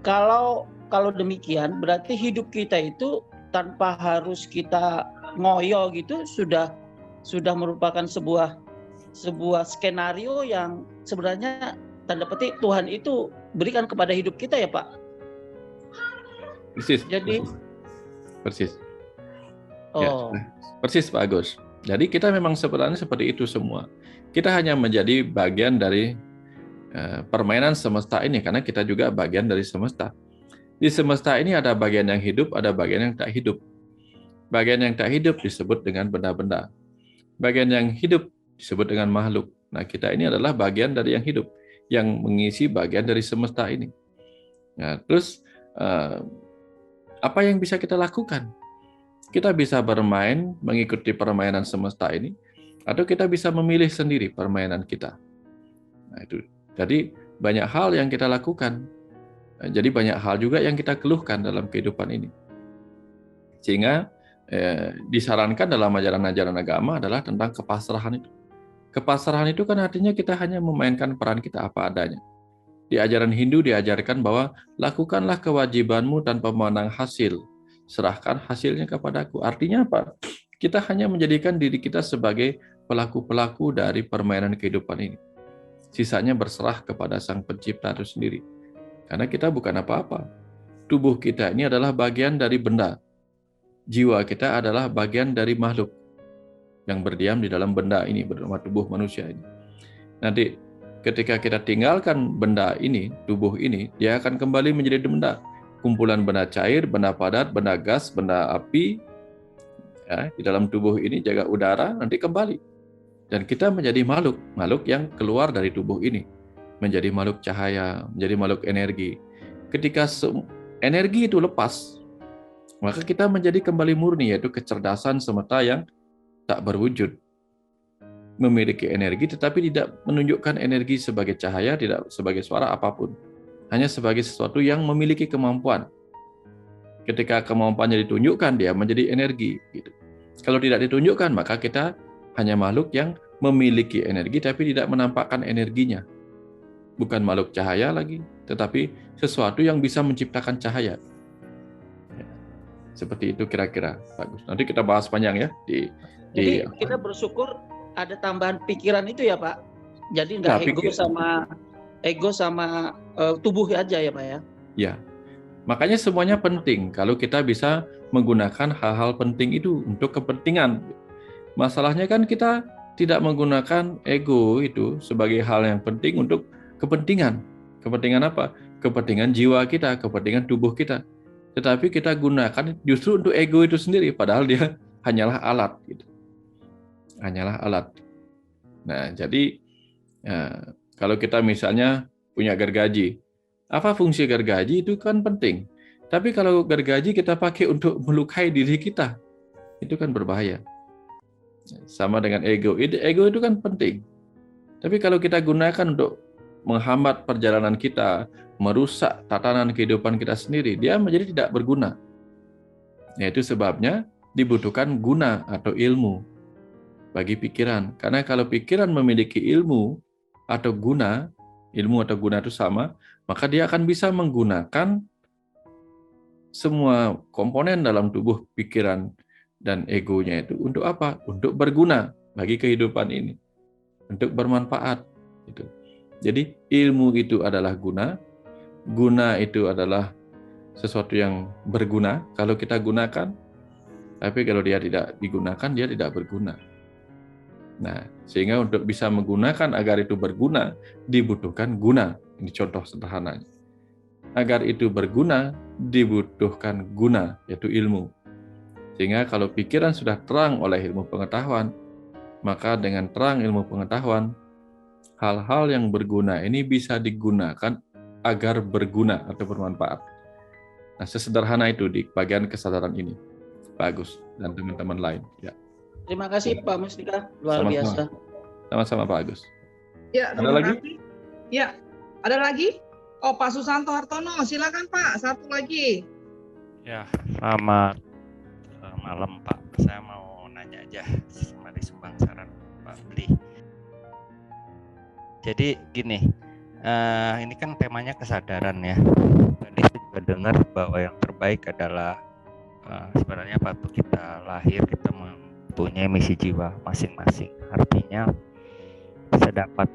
kalau demikian berarti hidup kita itu tanpa harus kita ngoyo gitu sudah merupakan sebuah skenario yang sebenarnya tanda petik Tuhan itu berikan kepada hidup kita ya Pak. Persis. Jadi persis. Ya, persis Pak Agus. Jadi kita memang sebenarnya seperti itu semua. Kita hanya menjadi bagian dari permainan semesta ini karena kita juga bagian dari semesta. Di semesta ini ada bagian yang hidup, ada bagian yang tak hidup. Bagian yang tak hidup disebut dengan benda-benda. Bagian yang hidup disebut dengan makhluk. Nah, kita ini adalah bagian dari yang hidup, yang mengisi bagian dari semesta ini. Nah, terus apa yang bisa kita lakukan? Kita bisa bermain, mengikuti permainan semesta ini, atau kita bisa memilih sendiri permainan kita. Nah, itu. Jadi banyak hal yang kita lakukan. Jadi banyak hal juga yang kita keluhkan dalam kehidupan ini. Sehingga disarankan dalam ajaran-ajaran agama adalah tentang kepasrahan itu. Kepasrahan itu kan artinya kita hanya memainkan peran kita apa adanya. Di ajaran Hindu diajarkan bahwa lakukanlah kewajibanmu tanpa memandang hasil. Serahkan hasilnya kepadaku. Artinya apa? Kita hanya menjadikan diri kita sebagai pelaku-pelaku dari permainan kehidupan ini. Sisanya berserah kepada Sang Pencipta itu sendiri. Karena kita bukan apa-apa. Tubuh kita ini adalah bagian dari benda. Jiwa kita adalah bagian dari makhluk yang berdiam di dalam benda ini, bernama tubuh manusia ini. Nanti ketika kita tinggalkan benda ini, tubuh ini, dia akan kembali menjadi benda. Kumpulan benda cair, benda padat, benda gas, benda api, ya, di dalam tubuh ini jaga udara, nanti kembali. Dan kita menjadi makhluk yang keluar dari tubuh ini. Menjadi makhluk cahaya, menjadi makhluk energi. Ketika energi itu lepas, maka kita menjadi kembali murni, yaitu kecerdasan semesta yang tak berwujud. Memiliki energi tetapi tidak menunjukkan energi sebagai cahaya, tidak sebagai suara apapun. Hanya sebagai sesuatu yang memiliki kemampuan. Ketika kemampuannya ditunjukkan, dia menjadi energi. Gitu. Kalau tidak ditunjukkan, maka kita hanya makhluk yang memiliki energi tapi tidak menampakkan energinya. Bukan makhluk cahaya lagi, tetapi sesuatu yang bisa menciptakan cahaya. Seperti itu kira-kira, bagus. Nanti kita bahas panjang ya. Jadi kita bersyukur ada tambahan pikiran itu ya Pak. Jadi nggak ego sama tubuh aja ya Pak ya. Ya, makanya semuanya penting. Kalau kita bisa menggunakan hal-hal penting itu untuk kepentingan. Masalahnya kan kita tidak menggunakan ego itu sebagai hal yang penting untuk kepentingan. Kepentingan apa? Kepentingan jiwa kita, kepentingan tubuh kita. Tetapi kita gunakan justru untuk ego itu sendiri, padahal dia hanyalah alat. Gitu. Hanyalah alat. Nah, jadi kalau kita misalnya punya gergaji, apa fungsi gergaji itu kan penting. Tapi kalau gergaji kita pakai untuk melukai diri kita, itu kan berbahaya. Sama dengan ego. Ego itu kan penting. Tapi kalau kita gunakan untuk menghambat perjalanan kita, merusak tatanan kehidupan kita sendiri, dia menjadi tidak berguna. Yaitu sebabnya dibutuhkan guna atau ilmu bagi pikiran. Karena kalau pikiran memiliki ilmu atau guna itu sama, maka dia akan bisa menggunakan semua komponen dalam tubuh pikiran dan egonya itu untuk apa? Untuk berguna bagi kehidupan ini, untuk bermanfaat. Gitu. Jadi ilmu itu adalah guna itu adalah sesuatu yang berguna kalau kita gunakan, tapi kalau dia tidak digunakan, dia tidak berguna. Nah, sehingga untuk bisa menggunakan agar itu berguna, dibutuhkan guna. Ini contoh sederhananya. Agar itu berguna, dibutuhkan guna, yaitu ilmu. Sehingga kalau pikiran sudah terang oleh ilmu pengetahuan, maka dengan terang ilmu pengetahuan, hal-hal yang berguna ini bisa digunakan agar berguna atau bermanfaat. Nah, sesederhana itu di bagian kesadaran ini. Bagus, dan teman-teman lain. Ya. Terima kasih Pak Mustika, luar biasa. Sama-sama Pak Agus. Ya, ada lagi? Ya, ada lagi? Oh, Pak Susanto Hartono, silakan Pak, satu lagi. Ya, selamat malam Pak. Saya mau nanya aja, mari sumbang saran Pak Bli. Jadi gini, ini kan temanya kesadaran ya. Tadi saya juga dengar bahwa yang terbaik adalah sebenarnya waktu kita lahir kita mempunyai misi jiwa masing-masing. Artinya sedapat,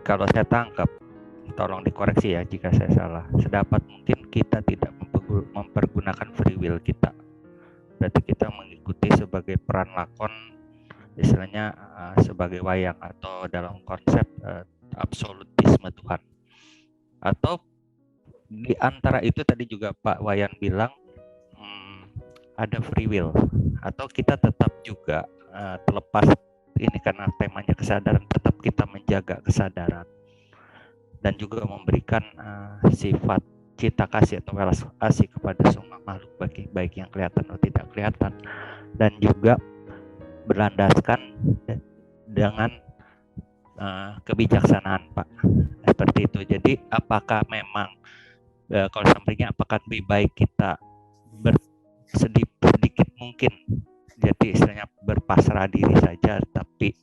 kalau saya tangkap, tolong dikoreksi ya jika saya salah, sedapat mungkin kita tidak mempergunakan free will kita. Berarti kita mengikuti sebagai peran lakon, istilahnya sebagai wayang, atau dalam konsep absolutisme Tuhan. Atau di antara itu tadi juga Pak Wayan bilang ada free will, atau kita tetap juga terlepas ini karena temanya kesadaran, tetap kita menjaga kesadaran dan juga memberikan sifat cinta kasih atau welas asih kepada semua makhluk, baik yang kelihatan atau tidak kelihatan, dan juga berlandaskan dengan kebijaksanaan Pak, seperti itu. Jadi apakah memang kalau sampainya apakah lebih baik kita sedikit mungkin, jadi istilahnya berpasrah diri saja tapi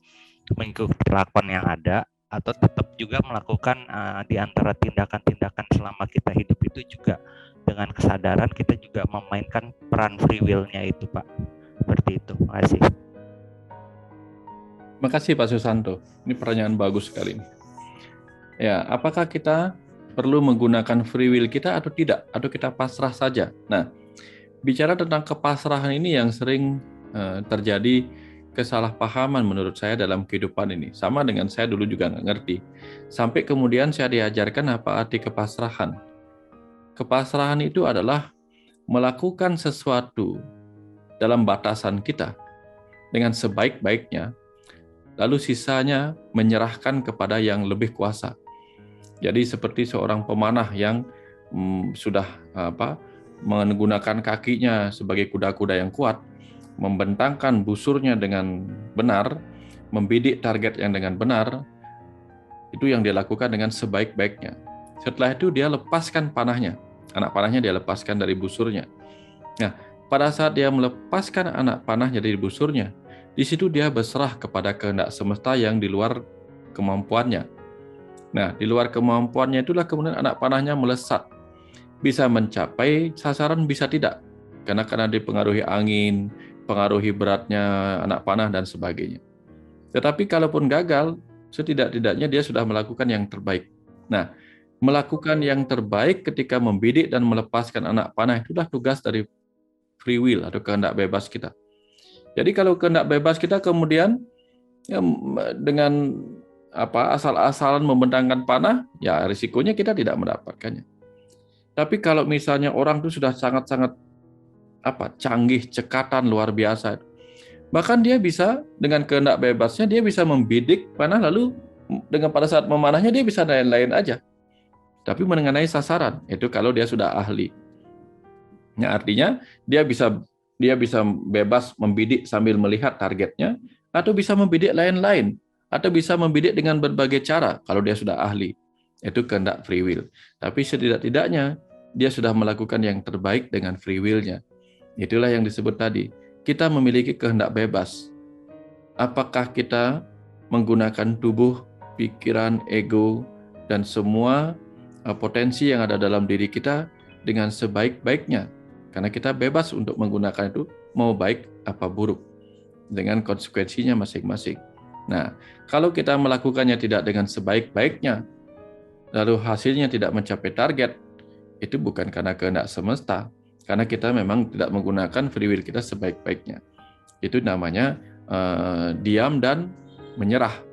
mengikuti lakon yang ada, atau tetap juga melakukan di antara tindakan-tindakan selama kita hidup itu juga dengan kesadaran kita juga memainkan peran free will-nya itu Pak, seperti itu. Terima kasih. Terima kasih Pak Susanto. Ini pertanyaan bagus sekali. Ya, apakah kita perlu menggunakan free will kita atau tidak, atau kita pasrah saja. Nah, bicara tentang kepasrahan ini yang sering terjadi kesalahpahaman menurut saya dalam kehidupan ini. Sama dengan saya dulu juga nggak ngerti. Sampai kemudian saya diajarkan apa arti kepasrahan. Kepasrahan itu adalah melakukan sesuatu dalam batasan kita dengan sebaik-baiknya, lalu sisanya menyerahkan kepada yang lebih kuasa. Jadi seperti seorang pemanah yang sudah menggunakan kakinya sebagai kuda-kuda yang kuat, membentangkan busurnya dengan benar, membidik target yang dengan benar, itu yang dia lakukan dengan sebaik-baiknya. Setelah itu dia lepaskan panahnya, anak panahnya dia lepaskan dari busurnya. Nah, pada saat dia melepaskan anak panahnya dari busurnya, di situ dia berserah kepada kehendak semesta yang di luar kemampuannya. Nah, di luar kemampuannya itulah kemudian anak panahnya melesat. Bisa mencapai sasaran, bisa tidak. Karena dipengaruhi angin, pengaruhi beratnya anak panah, dan sebagainya. Tetapi kalaupun gagal, setidak-tidaknya dia sudah melakukan yang terbaik. Nah, melakukan yang terbaik ketika membidik dan melepaskan anak panah itulah tugas dari free will atau kehendak bebas kita. Jadi kalau kehendak bebas kita kemudian dengan asal-asalan membentangkan panah, ya risikonya kita tidak mendapatkannya. Tapi kalau misalnya orang itu sudah sangat-sangat canggih, cekatan luar biasa, bahkan dia bisa dengan kehendak bebasnya dia bisa membidik panah, lalu dengan pada saat memanahnya dia bisa lain-lain aja. Tapi mengenai sasaran itu kalau dia sudah ahli. Nah, artinya dia bisa bebas membidik sambil melihat targetnya, atau bisa membidik lain-lain, atau bisa membidik dengan berbagai cara kalau dia sudah ahli. Itu kehendak free will. Tapi setidak-tidaknya dia sudah melakukan yang terbaik dengan free will-nya. Itulah yang disebut tadi. Kita memiliki kehendak bebas. Apakah kita menggunakan tubuh, pikiran, ego, dan semua potensi yang ada dalam diri kita dengan sebaik-baiknya? Karena kita bebas untuk menggunakan itu, mau baik apa buruk, dengan konsekuensinya masing-masing. Nah, kalau kita melakukannya tidak dengan sebaik-baiknya, lalu hasilnya tidak mencapai target, itu bukan karena kehendak semesta, karena kita memang tidak menggunakan free will kita sebaik-baiknya. Itu namanya diam dan menyerah.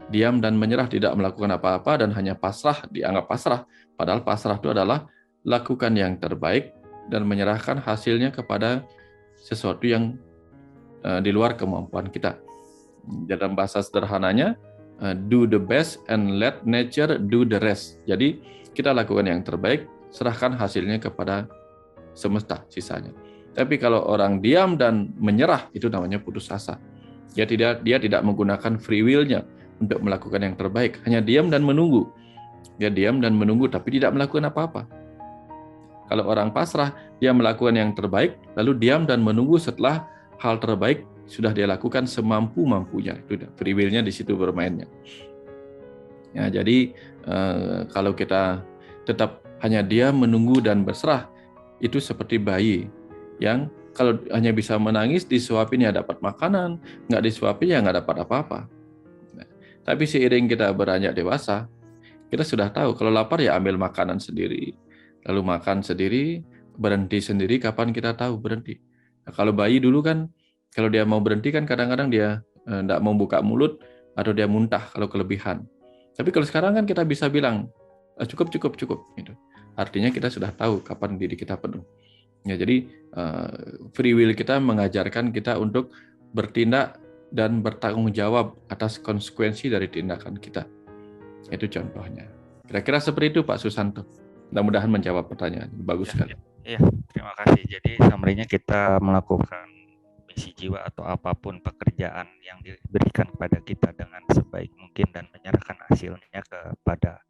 Diam dan menyerah, tidak melakukan apa-apa dan hanya pasrah, dianggap pasrah. Padahal pasrah itu adalah lakukan yang terbaik dan menyerahkan hasilnya kepada sesuatu yang di luar kemampuan kita. Dalam bahasa sederhananya, do the best and let nature do the rest. Jadi kita lakukan yang terbaik, serahkan hasilnya kepada semesta sisanya. Tapi kalau orang diam dan menyerah, itu namanya putus asa. Dia tidak menggunakan free will-nya untuk melakukan yang terbaik, hanya diam dan menunggu. Dia diam dan menunggu tapi tidak melakukan apa-apa. Kalau orang pasrah, dia melakukan yang terbaik, lalu diam dan menunggu setelah hal terbaik sudah dia lakukan semampu-mampunya. Itu free will-nya di situ bermainnya. Ya, jadi kalau kita tetap hanya diam, menunggu dan berserah, itu seperti bayi yang kalau hanya bisa menangis, disuapin ya dapat makanan, nggak disuapin ya nggak dapat apa-apa. Nah, tapi seiring kita beranjak dewasa, kita sudah tahu kalau lapar ya ambil makanan sendiri, lalu makan sendiri, berhenti sendiri kapan kita tahu berhenti. Nah, kalau bayi dulu kan, kalau dia mau berhenti kan kadang-kadang dia nggak mau buka mulut atau dia muntah kalau kelebihan. Tapi kalau sekarang kan kita bisa bilang cukup gitu. Artinya kita sudah tahu kapan diri kita penuh. Ya, jadi free will kita mengajarkan kita untuk bertindak dan bertanggung jawab atas konsekuensi dari tindakan kita. Itu contohnya. Kira-kira seperti itu Pak Susanto. Mudah-mudahan menjawab pertanyaan. Bagus sekali. Iya, terima kasih. Jadi summary-nya kita melakukan misi jiwa atau apapun pekerjaan yang diberikan kepada kita dengan sebaik mungkin dan menyerahkan hasilnya kepada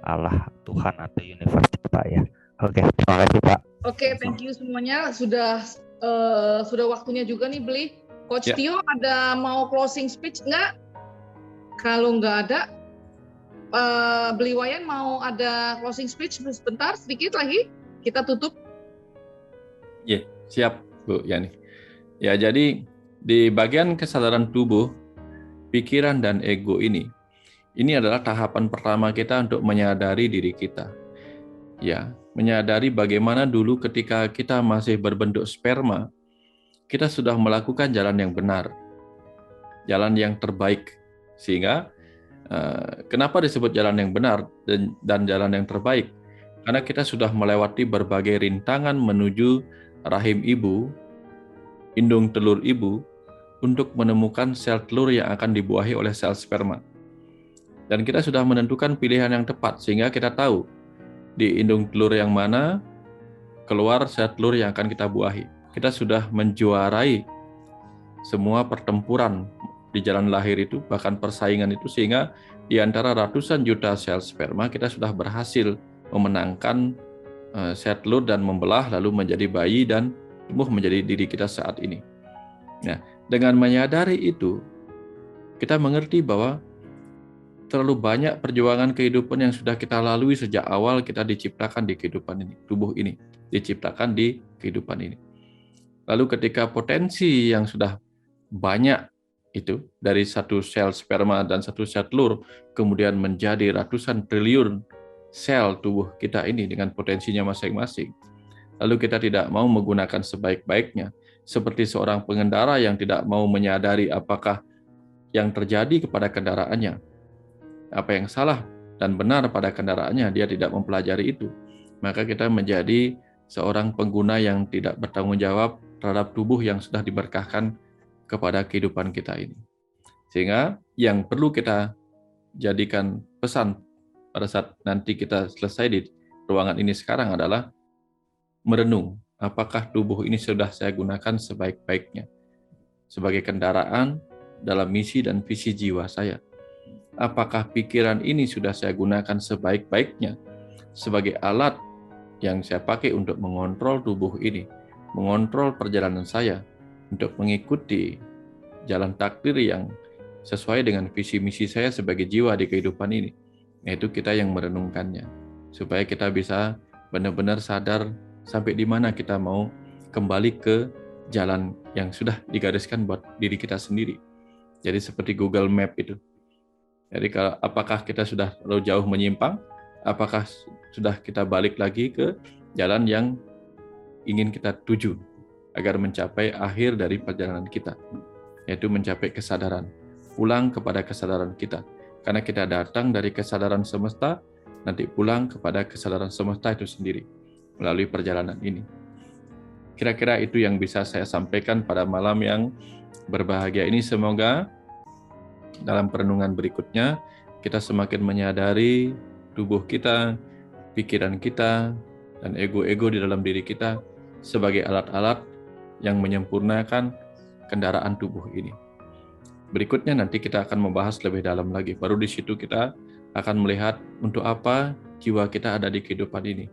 Allah, Tuhan atau universe, Pak ya. Oke, terima kasih Pak. Oke, thank you semuanya. Sudah waktunya juga nih Beli. Coach Ya. Tio ada mau closing speech nggak? Kalau nggak ada, Beli Wayan mau ada closing speech sebentar, sedikit lagi. Kita tutup. Ya, siap Bu Yani. Ya, jadi di bagian kesadaran tubuh, pikiran dan ego ini Ini adalah tahapan pertama kita untuk menyadari diri kita. Ya, menyadari bagaimana dulu ketika kita masih berbentuk sperma, kita sudah melakukan jalan yang benar, jalan yang terbaik. Sehingga kenapa disebut jalan yang benar dan jalan yang terbaik? Karena kita sudah melewati berbagai rintangan menuju rahim ibu, indung telur ibu, untuk menemukan sel telur yang akan dibuahi oleh sel sperma. Dan kita sudah menentukan pilihan yang tepat, sehingga kita tahu di indung telur yang mana keluar sel telur yang akan kita buahi. Kita sudah menjuarai semua pertempuran di jalan lahir itu, bahkan persaingan itu, sehingga di antara ratusan juta sel sperma kita sudah berhasil memenangkan sel telur dan membelah lalu menjadi bayi dan tumbuh menjadi diri kita saat ini. Nah, dengan menyadari itu, kita mengerti bahwa terlalu banyak perjuangan kehidupan yang sudah kita lalui sejak awal kita diciptakan di kehidupan ini, tubuh ini diciptakan di kehidupan ini. Lalu ketika potensi yang sudah banyak itu dari satu sel sperma dan satu sel telur kemudian menjadi ratusan triliun sel tubuh kita ini dengan potensinya masing-masing. Lalu kita tidak mau menggunakan sebaik-baiknya, seperti seorang pengendara yang tidak mau menyadari apakah yang terjadi kepada kendaraannya, apa yang salah dan benar pada kendaraannya, dia tidak mempelajari itu. Maka kita menjadi seorang pengguna yang tidak bertanggung jawab terhadap tubuh yang sudah diberkahkan kepada kehidupan kita ini. Sehingga yang perlu kita jadikan pesan pada saat nanti kita selesai di ruangan ini sekarang adalah merenung, apakah tubuh ini sudah saya gunakan sebaik-baiknya sebagai kendaraan dalam misi dan visi jiwa saya. Apakah pikiran ini sudah saya gunakan sebaik-baiknya sebagai alat yang saya pakai untuk mengontrol tubuh ini, mengontrol perjalanan saya untuk mengikuti jalan takdir yang sesuai dengan visi misi saya sebagai jiwa di kehidupan ini. Yaitu kita yang merenungkannya, supaya kita bisa benar-benar sadar sampai di mana kita mau kembali ke jalan yang sudah digariskan buat diri kita sendiri. Jadi seperti Google Map itu. Jadi apakah kita sudah terlalu jauh menyimpang? Apakah sudah kita balik lagi ke jalan yang ingin kita tuju agar mencapai akhir dari perjalanan kita, yaitu mencapai kesadaran, pulang kepada kesadaran kita. Karena kita datang dari kesadaran semesta, nanti pulang kepada kesadaran semesta itu sendiri melalui perjalanan ini. Kira-kira itu yang bisa saya sampaikan pada malam yang berbahagia ini. Semoga dalam perenungan berikutnya kita semakin menyadari tubuh kita, pikiran kita, dan ego-ego di dalam diri kita sebagai alat-alat yang menyempurnakan kendaraan tubuh ini. Berikutnya nanti kita akan membahas lebih dalam lagi. Baru di situ kita akan melihat untuk apa jiwa kita ada di kehidupan ini.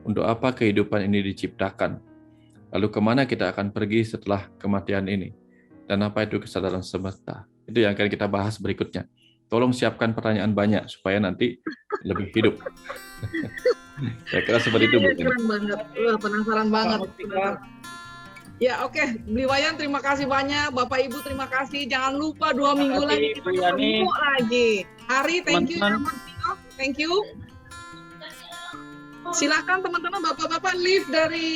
Untuk apa kehidupan ini diciptakan. Lalu kemana kita akan pergi setelah kematian ini. Dan apa itu kesadaran semesta. Itu yang akan kita bahas berikutnya. Tolong siapkan pertanyaan banyak supaya nanti lebih hidup. Saya kira seperti itu. Keren banget. Penasaran banget. Ya oke, Bliwayan terima kasih banyak, Bapak Ibu terima kasih. Jangan lupa 2 minggu lagi kita ketemu lagi. Hari, thank you, thank you. Silakan teman-teman, bapak-bapak leave dari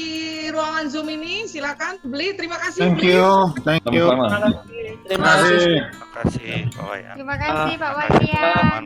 ruangan Zoom ini. Silakan, Bli, terima kasih. Thank you, thank you. Terima kasih. Terima kasih Pak Wayan. Terima kasih Pak Wayan.